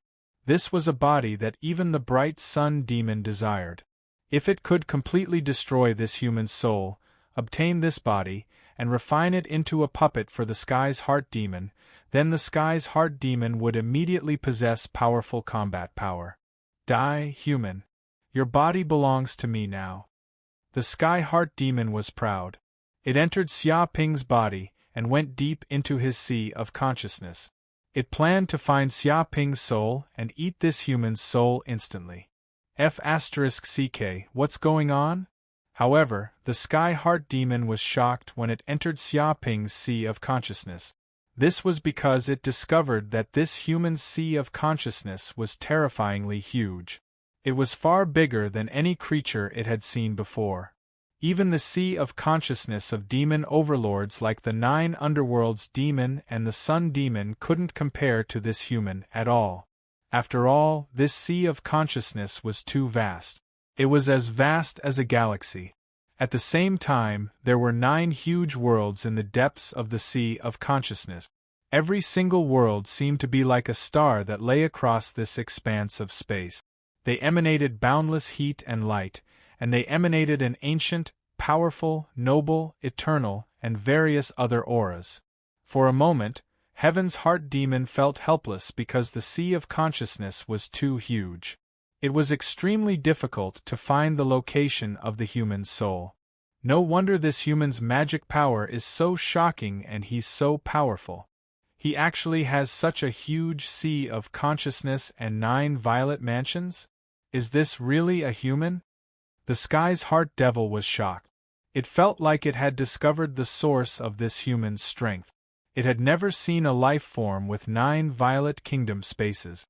This was a body that even the bright sun demon desired. If it could completely destroy this human's soul, obtain this body, and refine it into a puppet for the sky's heart demon, then the sky's heart demon would immediately possess powerful combat power. Die, human. Your body belongs to me now. The sky heart demon was proud. It entered Xia Ping's body and went deep into his sea of consciousness. It planned to find Xia Ping's soul and eat this human's soul instantly. F***ck, what's going on? However, the sky heart demon was shocked when it entered Xia Ping's sea of consciousness. This was because it discovered that this human's sea of consciousness was terrifyingly huge. It was far bigger than any creature it had seen before. Even the sea of consciousness of demon overlords like the 9 underworlds demon and the sun demon couldn't compare to this human at all. After all, this sea of consciousness was too vast. It was as vast as a galaxy. At the same time, there were 9 huge worlds in the depths of the sea of consciousness. Every single world seemed to be like a star that lay across this expanse of space. They emanated boundless heat and light, and they emanated an ancient, powerful, noble, eternal, and various other auras. For a moment, Heaven's heart demon felt helpless because the sea of consciousness was too huge. It was extremely difficult to find the location of the human's soul. No wonder this human's magic power is so shocking and he's so powerful. He actually has such a huge sea of consciousness and 9 violet mansions? Is this really a human? The sky's heart devil was shocked. It felt like it had discovered the source of this human's strength. It had never seen a life form with 9 violet kingdom spaces.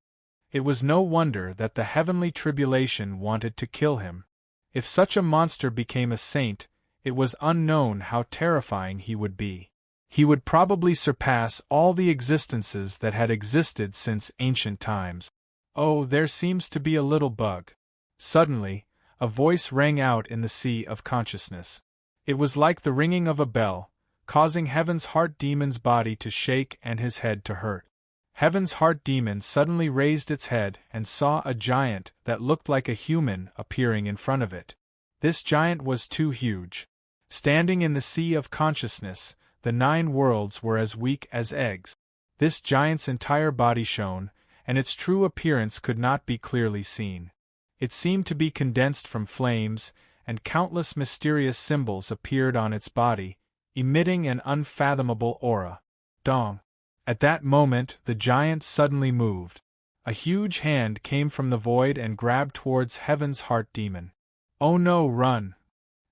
It was no wonder that the heavenly tribulation wanted to kill him. If such a monster became a saint, it was unknown how terrifying he would be. He would probably surpass all the existences that had existed since ancient times. Oh, there seems to be a little bug. Suddenly, a voice rang out in the sea of consciousness. It was like the ringing of a bell, causing Heaven's heart demon's body to shake and his head to hurt. Heaven's heart demon suddenly raised its head and saw a giant that looked like a human appearing in front of it. This giant was too huge. Standing in the sea of consciousness, the 9 worlds were as weak as eggs. This giant's entire body shone, and its true appearance could not be clearly seen. It seemed to be condensed from flames, and countless mysterious symbols appeared on its body, emitting an unfathomable aura. Dong! At that moment, the giant suddenly moved. A huge hand came from the void and grabbed towards Heaven's heart demon. Oh no, run!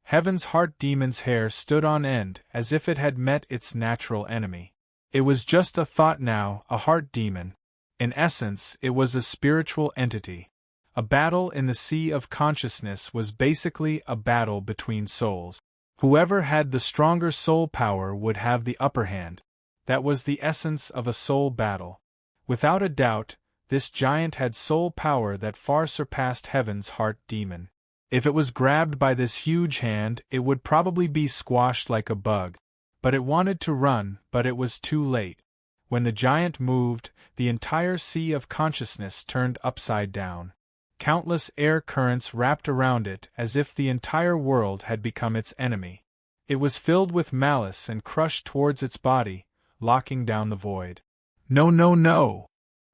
Heaven's heart demon's hair stood on end as if it had met its natural enemy. It was just a thought now, a heart demon. In essence, it was a spiritual entity. A battle in the sea of consciousness was basically a battle between souls. Whoever had the stronger soul power would have the upper hand. That was the essence of a soul battle. Without a doubt, this giant had soul power that far surpassed Heaven's heart demon. If it was grabbed by this huge hand, it would probably be squashed like a bug. But it wanted to run, but it was too late. When the giant moved, the entire sea of consciousness turned upside down. Countless air currents wrapped around it as if the entire world had become its enemy. It was filled with malice and crushed towards its body, locking down the void. No, no, no!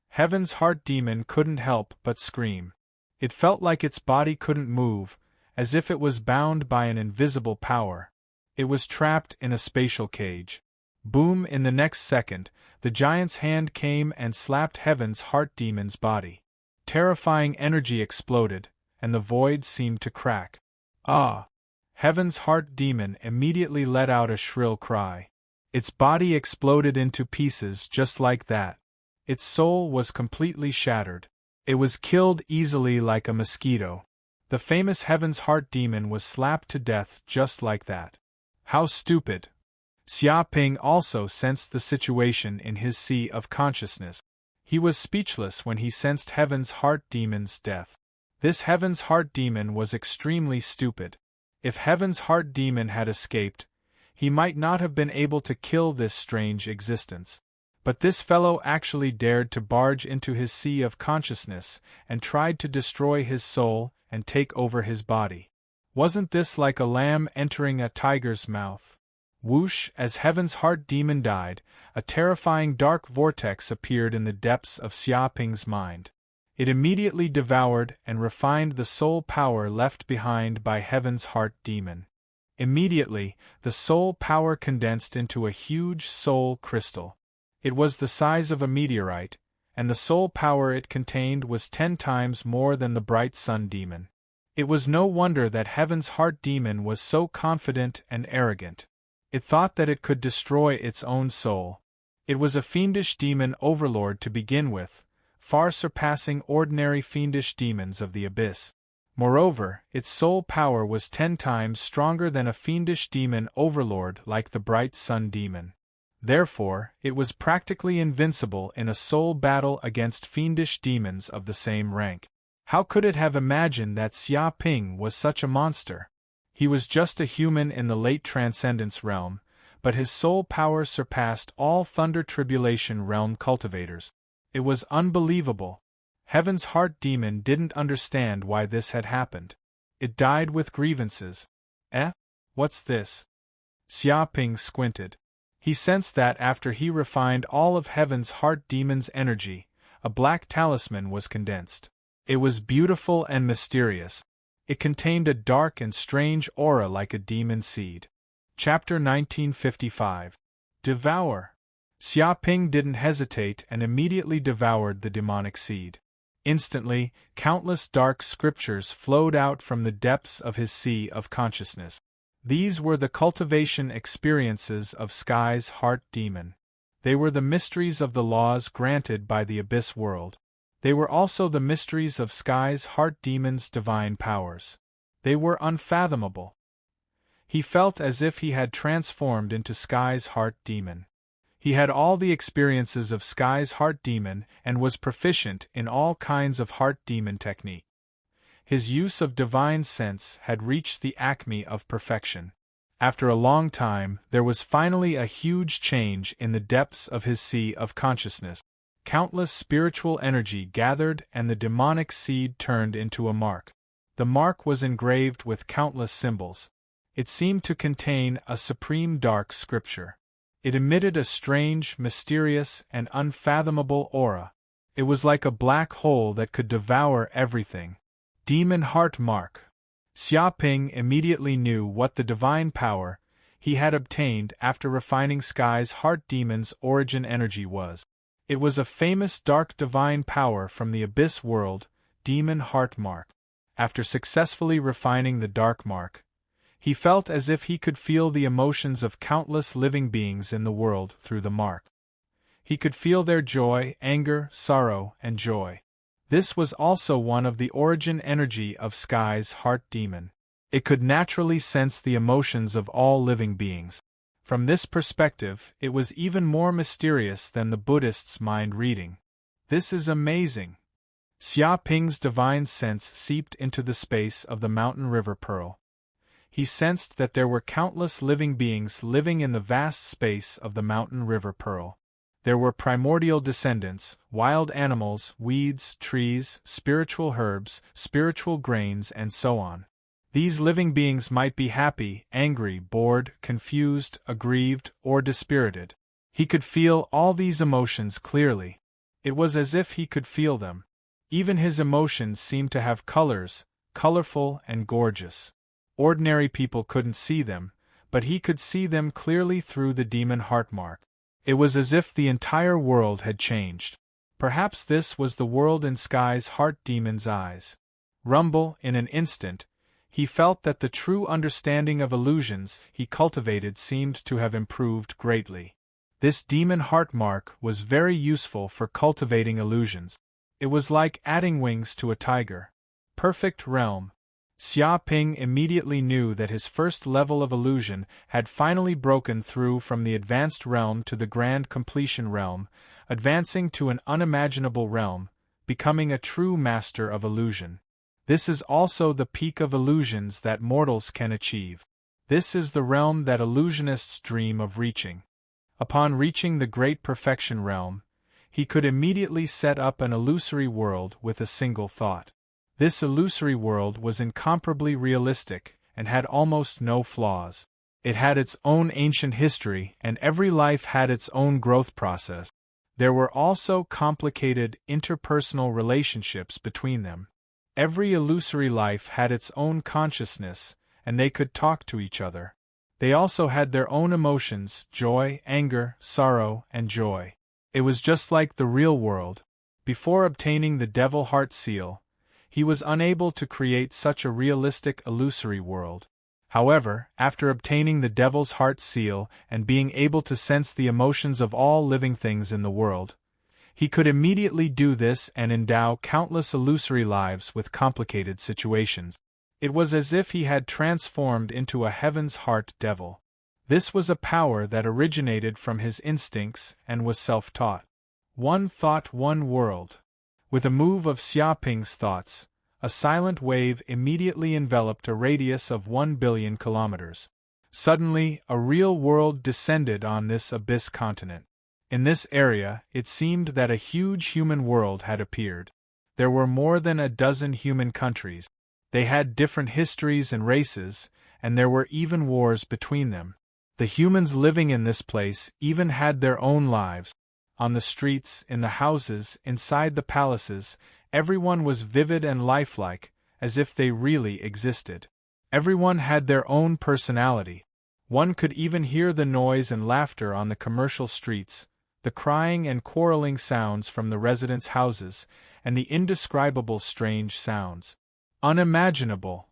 Heaven's heart demon couldn't help but scream. It felt like its body couldn't move, as if it was bound by an invisible power. It was trapped in a spatial cage. Boom! In the next second, the giant's hand came and slapped Heaven's heart demon's body. Terrifying energy exploded, and the void seemed to crack. Ah! Heaven's heart demon immediately let out a shrill cry. Its body exploded into pieces just like that. Its soul was completely shattered. It was killed easily like a mosquito. The famous Heaven's heart demon was slapped to death just like that. How stupid! Xia Ping also sensed the situation in his sea of consciousness. He was speechless when he sensed Heaven's heart demon's death. This Heaven's Heart Demon was extremely stupid. If Heaven's Heart Demon had escaped, he might not have been able to kill this strange existence. But this fellow actually dared to barge into his sea of consciousness and tried to destroy his soul and take over his body. Wasn't this like a lamb entering a tiger's mouth? Whoosh! As Heaven's Heart Demon died, a terrifying dark vortex appeared in the depths of Xia Ping's mind. It immediately devoured and refined the soul power left behind by Heaven's Heart Demon. Immediately, the soul power condensed into a huge soul crystal. It was the size of a meteorite, and the soul power it contained was 10 times more than the bright sun demon. It was no wonder that Heaven's Heart Demon was so confident and arrogant. It thought that it could destroy its own soul. It was a fiendish demon overlord to begin with, far surpassing ordinary fiendish demons of the abyss. Moreover, its soul power was 10 times stronger than a fiendish demon overlord like the bright sun demon. Therefore, it was practically invincible in a soul battle against fiendish demons of the same rank. How could it have imagined that Xia Ping was such a monster? He was just a human in the late Transcendence realm, but his soul power surpassed all Thunder Tribulation realm cultivators. It was unbelievable. Heaven's Heart Demon didn't understand why this had happened. It died with grievances. What's this? Xia Ping squinted. He sensed that after he refined all of Heaven's Heart Demon's energy, a black talisman was condensed. It was beautiful and mysterious. It contained a dark and strange aura like a demon seed. Chapter 1955. Devour. Xia Ping didn't hesitate and immediately devoured the demonic seed. Instantly, countless dark scriptures flowed out from the depths of his sea of consciousness. These were the cultivation experiences of Sky's Heart Demon. They were the mysteries of the laws granted by the Abyss World. They were also the mysteries of Sky's Heart Demon's divine powers. They were unfathomable. He felt as if he had transformed into Sky's Heart Demon. He had all the experiences of Sky's Heart Demon and was proficient in all kinds of Heart Demon technique. His use of divine sense had reached the acme of perfection. After a long time, there was finally a huge change in the depths of his sea of consciousness. Countless spiritual energy gathered and the demonic seed turned into a mark. The mark was engraved with countless symbols. It seemed to contain a supreme dark scripture. It emitted a strange, mysterious, and unfathomable aura. It was like a black hole that could devour everything. Demon Heart Mark. Xia Ping immediately knew what the divine power he had obtained after refining Sky's Heart Demon's origin energy was. It was a famous dark divine power from the Abyss World, Demon Heart Mark. After successfully refining the Dark Mark, he felt as if he could feel the emotions of countless living beings in the world through the mark. He could feel their joy, anger, sorrow, and joy. This was also one of the origin energy of Sky's Heart Demon. It could naturally sense the emotions of all living beings. From this perspective, it was even more mysterious than the Buddhist's mind reading. This is amazing. Xia Ping's divine sense seeped into the space of the mountain river Pearl. He sensed that there were countless living beings living in the vast space of the mountain river Pearl. There were primordial descendants, wild animals, weeds, trees, spiritual herbs, spiritual grains, and so on. These living beings might be happy, angry, bored, confused, aggrieved, or dispirited. He could feel all these emotions clearly. It was as if he could feel them. Even his emotions seemed to have colors, colorful and gorgeous. Ordinary people couldn't see them, but he could see them clearly through the demon heart mark. It was as if the entire world had changed. Perhaps this was the world in Sky's Heart Demon's eyes. Rumble, in an instant, he felt that the true understanding of illusions he cultivated seemed to have improved greatly. This demon heart mark was very useful for cultivating illusions. It was like adding wings to a tiger. Perfect realm. Xia Ping immediately knew that his first level of illusion had finally broken through from the advanced realm to the grand completion realm, advancing to an unimaginable realm, becoming a true master of illusion. This is also the peak of illusions that mortals can achieve. This is the realm that illusionists dream of reaching. Upon reaching the great perfection realm, he could immediately set up an illusory world with a single thought. This illusory world was incomparably realistic and had almost no flaws. It had its own ancient history, and every life had its own growth process. There were also complicated interpersonal relationships between them. Every illusory life had its own consciousness, and they could talk to each other. They also had their own emotions: joy, anger, sorrow, and joy. It was just like the real world. Before obtaining the Devil Heart Seal, he was unable to create such a realistic illusory world. However, after obtaining the Devil's Heart Seal and being able to sense the emotions of all living things in the world, he could immediately do this and endow countless illusory lives with complicated situations. It was as if he had transformed into a Heaven's Heart Devil. This was a power that originated from his instincts and was self-taught. One thought, one world. With a move of Xiaoping's thoughts, a silent wave immediately enveloped a radius of 1 billion kilometers. Suddenly, a real world descended on this abyss continent. In this area, it seemed that a huge human world had appeared. There were more than a dozen human countries. They had different histories and races, and there were even wars between them. The humans living in this place even had their own lives. On the streets, in the houses, inside the palaces, everyone was vivid and lifelike, as if they really existed. Everyone had their own personality. One could even hear the noise and laughter on the commercial streets, the crying and quarreling sounds from the residents' houses, and the indescribable strange sounds. Unimaginable.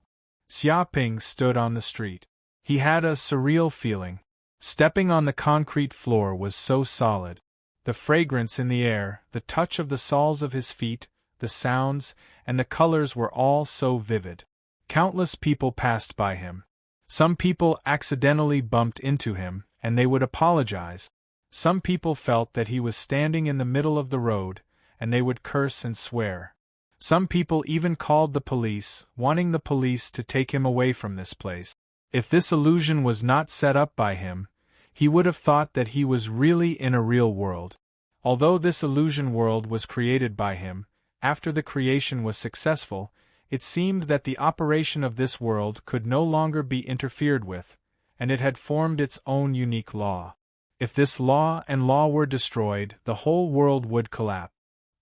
Xiaoping stood on the street. He had a surreal feeling. Stepping on the concrete floor was so solid. The fragrance in the air, the touch of the soles of his feet, the sounds, and the colors were all so vivid. Countless people passed by him. Some people accidentally bumped into him, and they would apologize. Some people felt that he was standing in the middle of the road, and they would curse and swear. Some people even called the police, wanting the police to take him away from this place. If this illusion was not set up by him, he would have thought that he was really in a real world. Although this illusion world was created by him, after the creation was successful, it seemed that the operation of this world could no longer be interfered with, and it had formed its own unique law. If this law and law were destroyed, the whole world would collapse.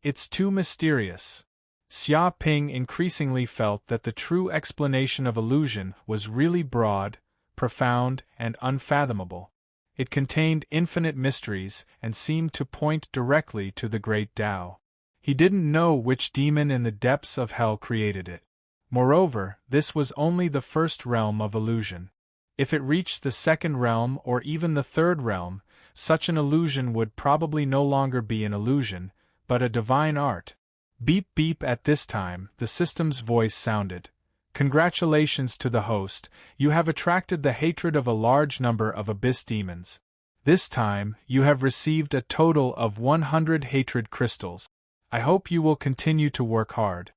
It's too mysterious. Xiaoping increasingly felt that the true explanation of illusion was really broad, profound, and unfathomable. It contained infinite mysteries and seemed to point directly to the great Tao. He didn't know which demon in the depths of hell created it. Moreover, this was only the first realm of illusion. If it reached the second realm or even the third realm, such an illusion would probably no longer be an illusion, but a divine art. Beep beep. At this time, the system's voice sounded. Congratulations to the host, you have attracted the hatred of a large number of abyss demons. This time, you have received a total of 100 hatred crystals. I hope you will continue to work hard.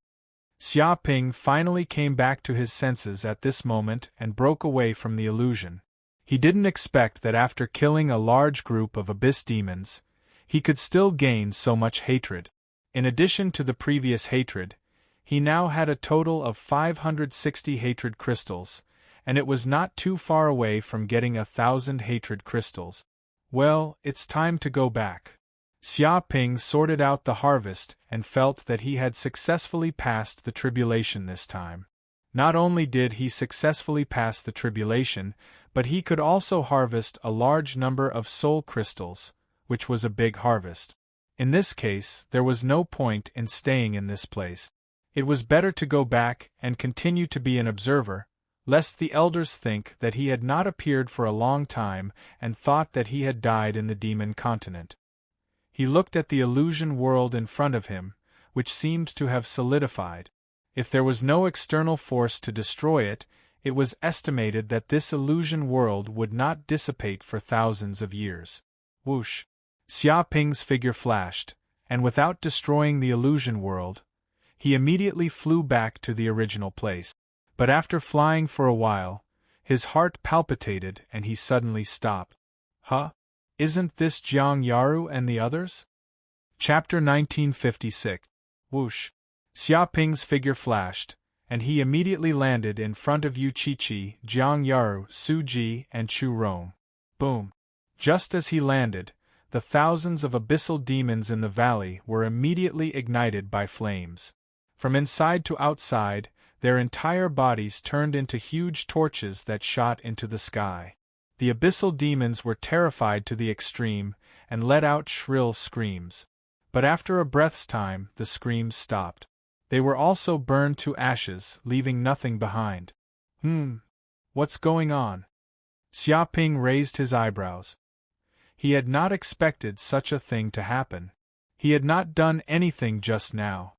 Xiaoping finally came back to his senses at this moment and broke away from the illusion. He didn't expect that after killing a large group of abyss demons, he could still gain so much hatred. In addition to the previous hatred, he now had a total of 560 hatred crystals, and it was not too far away from getting 1,000 hatred crystals. Well, it's time to go back. Xiaoping sorted out the harvest and felt that he had successfully passed the tribulation this time. Not only did he successfully pass the tribulation, but he could also harvest a large number of soul crystals, which was a big harvest. In this case, there was no point in staying in this place. It was better to go back and continue to be an observer, lest the elders think that he had not appeared for a long time and thought that he had died in the demon continent. He looked at the illusion world in front of him, which seemed to have solidified. If there was no external force to destroy it, it was estimated that this illusion world would not dissipate for thousands of years. Whoosh! Xiaoping's figure flashed, and without destroying the illusion world, he immediately flew back to the original place. But after flying for a while, his heart palpitated and he suddenly stopped. Huh? Isn't this Jiang Yaru and the others? Chapter 1956. Whoosh. Xia Ping's figure flashed, and he immediately landed in front of Yu Qiqi, Jiang Yaru, Su Ji, and Chu Rong. Boom. Just as he landed, the thousands of abyssal demons in the valley were immediately ignited by flames. From inside to outside, their entire bodies turned into huge torches that shot into the sky. The abyssal demons were terrified to the extreme and let out shrill screams. But after a breath's time, the screams stopped. They were also burned to ashes, leaving nothing behind. What's going on? Xia Ping raised his eyebrows. He had not expected such a thing to happen. He had not done anything just now.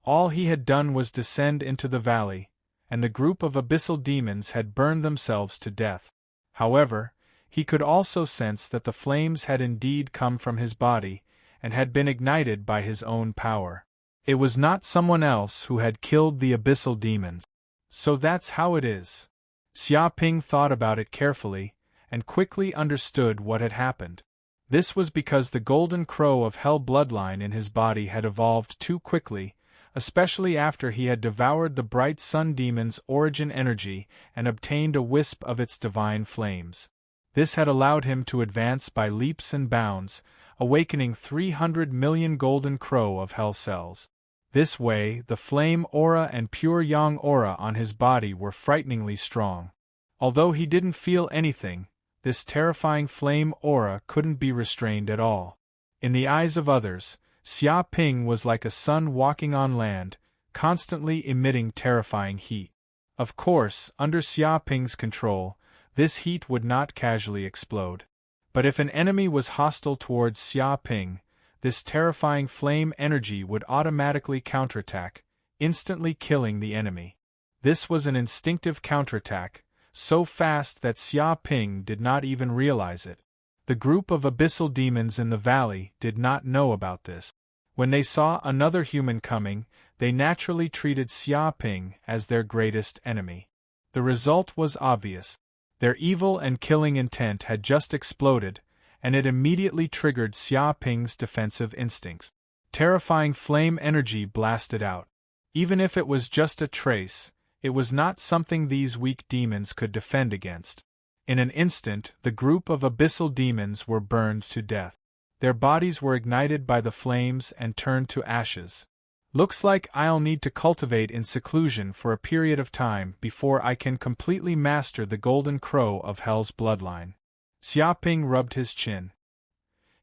All he had done was descend into the valley, and the group of abyssal demons had burned themselves to death. However, he could also sense that the flames had indeed come from his body, and had been ignited by his own power. It was not someone else who had killed the abyssal demons. So that's how it is. Xia Ping thought about it carefully, and quickly understood what had happened. This was because the golden crow of hell bloodline in his body had evolved too quickly, especially after he had devoured the bright sun demon's origin energy and obtained a wisp of its divine flames. This had allowed him to advance by leaps and bounds, awakening 300 million golden crow of hell cells. This way, the flame aura and pure yang aura on his body were frighteningly strong. Although he didn't feel anything, this terrifying flame aura couldn't be restrained at all. In the eyes of others, Xia Ping was like a sun walking on land, constantly emitting terrifying heat. Of course, under Xia Ping's control, this heat would not casually explode. But if an enemy was hostile towards Xia Ping, this terrifying flame energy would automatically counterattack, instantly killing the enemy. This was an instinctive counterattack, so fast that Xia Ping did not even realize it. The group of abyssal demons in the valley did not know about this. When they saw another human coming, they naturally treated Xia Ping as their greatest enemy. The result was obvious. Their evil and killing intent had just exploded, and it immediately triggered Xia Ping's defensive instincts. Terrifying flame energy blasted out. Even if it was just a trace, it was not something these weak demons could defend against. In an instant, the group of abyssal demons were burned to death. Their bodies were ignited by the flames and turned to ashes. Looks like I'll need to cultivate in seclusion for a period of time before I can completely master the golden crow of hell's bloodline. Xia Ping rubbed his chin.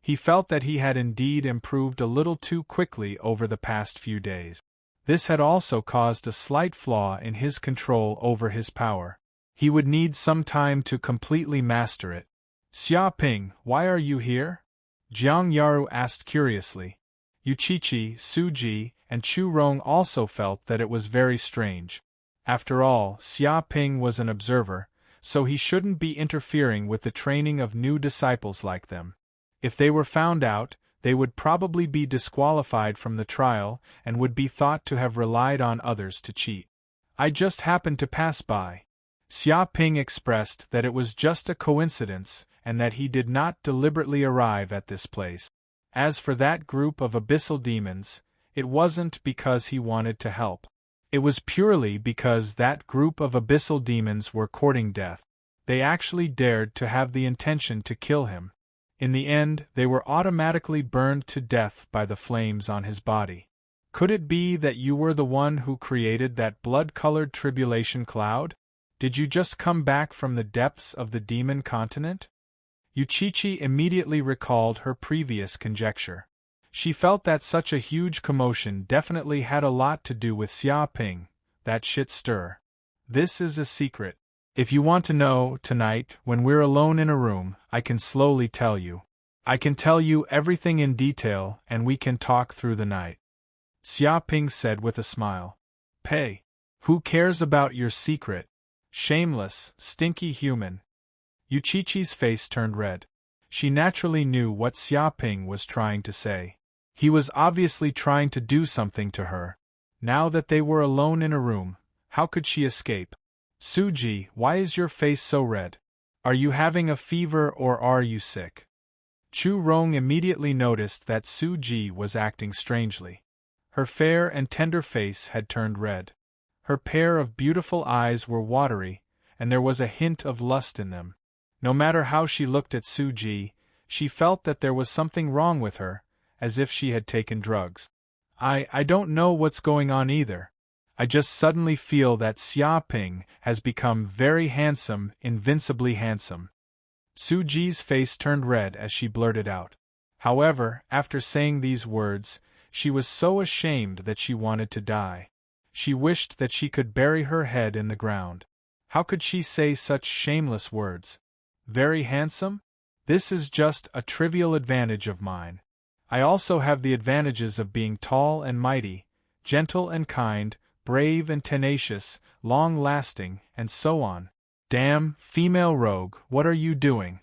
He felt that he had indeed improved a little too quickly over the past few days. This had also caused a slight flaw in his control over his power. He would need some time to completely master it. Xia Ping, why are you here? Jiang Yaru asked curiously. Yu Qiqi, Su Ji, and Chu Rong also felt that it was very strange. After all, Xia Ping was an observer, so he shouldn't be interfering with the training of new disciples like them. If they were found out, they would probably be disqualified from the trial and would be thought to have relied on others to cheat. I just happened to pass by. Xia Ping expressed that it was just a coincidence and that he did not deliberately arrive at this place. As for that group of abyssal demons, it wasn't because he wanted to help. It was purely because that group of abyssal demons were courting death. They actually dared to have the intention to kill him. In the end, they were automatically burned to death by the flames on his body. Could it be that you were the one who created that blood-colored tribulation cloud? Did you just come back from the depths of the demon continent? Yu Qiqi immediately recalled her previous conjecture. She felt that such a huge commotion definitely had a lot to do with Xia Ping, that shit stir. This is a secret. If you want to know, tonight, when we're alone in a room, I can slowly tell you. I can tell you everything in detail and we can talk through the night. Xia Ping said with a smile. Pay. Who cares about your secret? Shameless, stinky human. Yu Qiqi's face turned red. She naturally knew what Xia Ping was trying to say. He was obviously trying to do something to her. Now that they were alone in a room, how could she escape? Suji, why is your face so red? Are you having a fever or are you sick? Chu Rong immediately noticed that Suji was acting strangely. Her fair and tender face had turned red. Her pair of beautiful eyes were watery, and there was a hint of lust in them. No matter how she looked at Suji, she felt that there was something wrong with her, as if she had taken drugs. I don't know what's going on either. I just suddenly feel that Xia Ping has become very handsome, invincibly handsome. Suji's face turned red as she blurted out. However, after saying these words, she was so ashamed that she wanted to die. She wished that she could bury her head in the ground. How could she say such shameless words? Very handsome? This is just a trivial advantage of mine. I also have the advantages of being tall and mighty, gentle and kind, brave and tenacious, long-lasting, and so on. Damn, female rogue, what are you doing?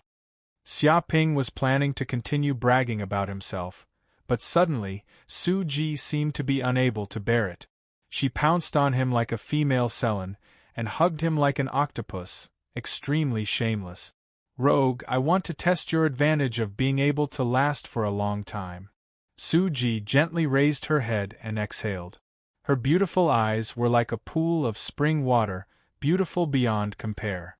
Xia Ping was planning to continue bragging about himself, but suddenly, Suji seemed to be unable to bear it. She pounced on him like a female Selen, and hugged him like an octopus, extremely shameless. Rogue, I want to test your advantage of being able to last for a long time. Suji gently raised her head and exhaled. Her beautiful eyes were like a pool of spring water, beautiful beyond compare.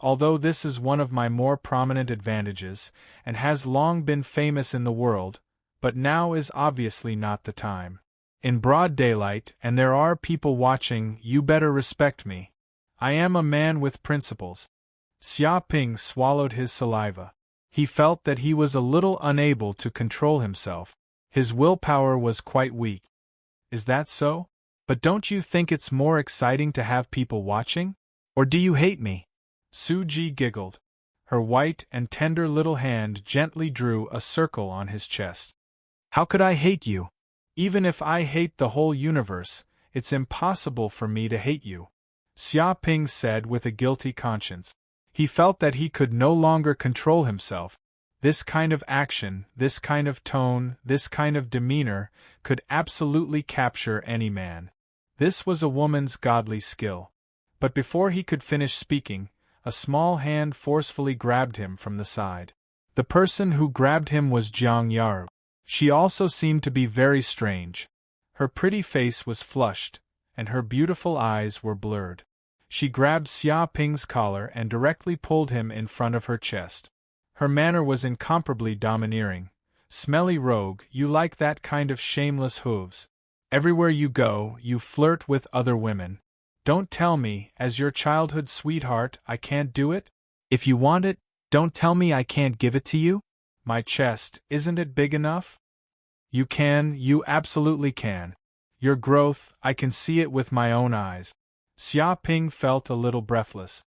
Although this is one of my more prominent advantages, and has long been famous in the world, but now is obviously not the time. In broad daylight, and there are people watching, you better respect me. I am a man with principles. Xia Ping swallowed his saliva. He felt that he was a little unable to control himself. His willpower was quite weak. Is that so? But don't you think it's more exciting to have people watching? Or do you hate me? Suji giggled. Her white and tender little hand gently drew a circle on his chest. How could I hate you? Even if I hate the whole universe, it's impossible for me to hate you, Xia Ping said with a guilty conscience. He felt that he could no longer control himself. This kind of action, this kind of tone, this kind of demeanor, could absolutely capture any man. This was a woman's godly skill. But before he could finish speaking, a small hand forcefully grabbed him from the side. The person who grabbed him was Jiang Yaru. She also seemed to be very strange. Her pretty face was flushed, and her beautiful eyes were blurred. She grabbed Xia Ping's collar and directly pulled him in front of her chest. Her manner was incomparably domineering. Smelly rogue, you like that kind of shameless hooves. Everywhere you go, you flirt with other women. Don't tell me, as your childhood sweetheart, I can't do it? If you want it, don't tell me I can't give it to you? My chest, isn't it big enough? You absolutely can. Your growth, I can see it with my own eyes. Xia Ping felt a little breathless.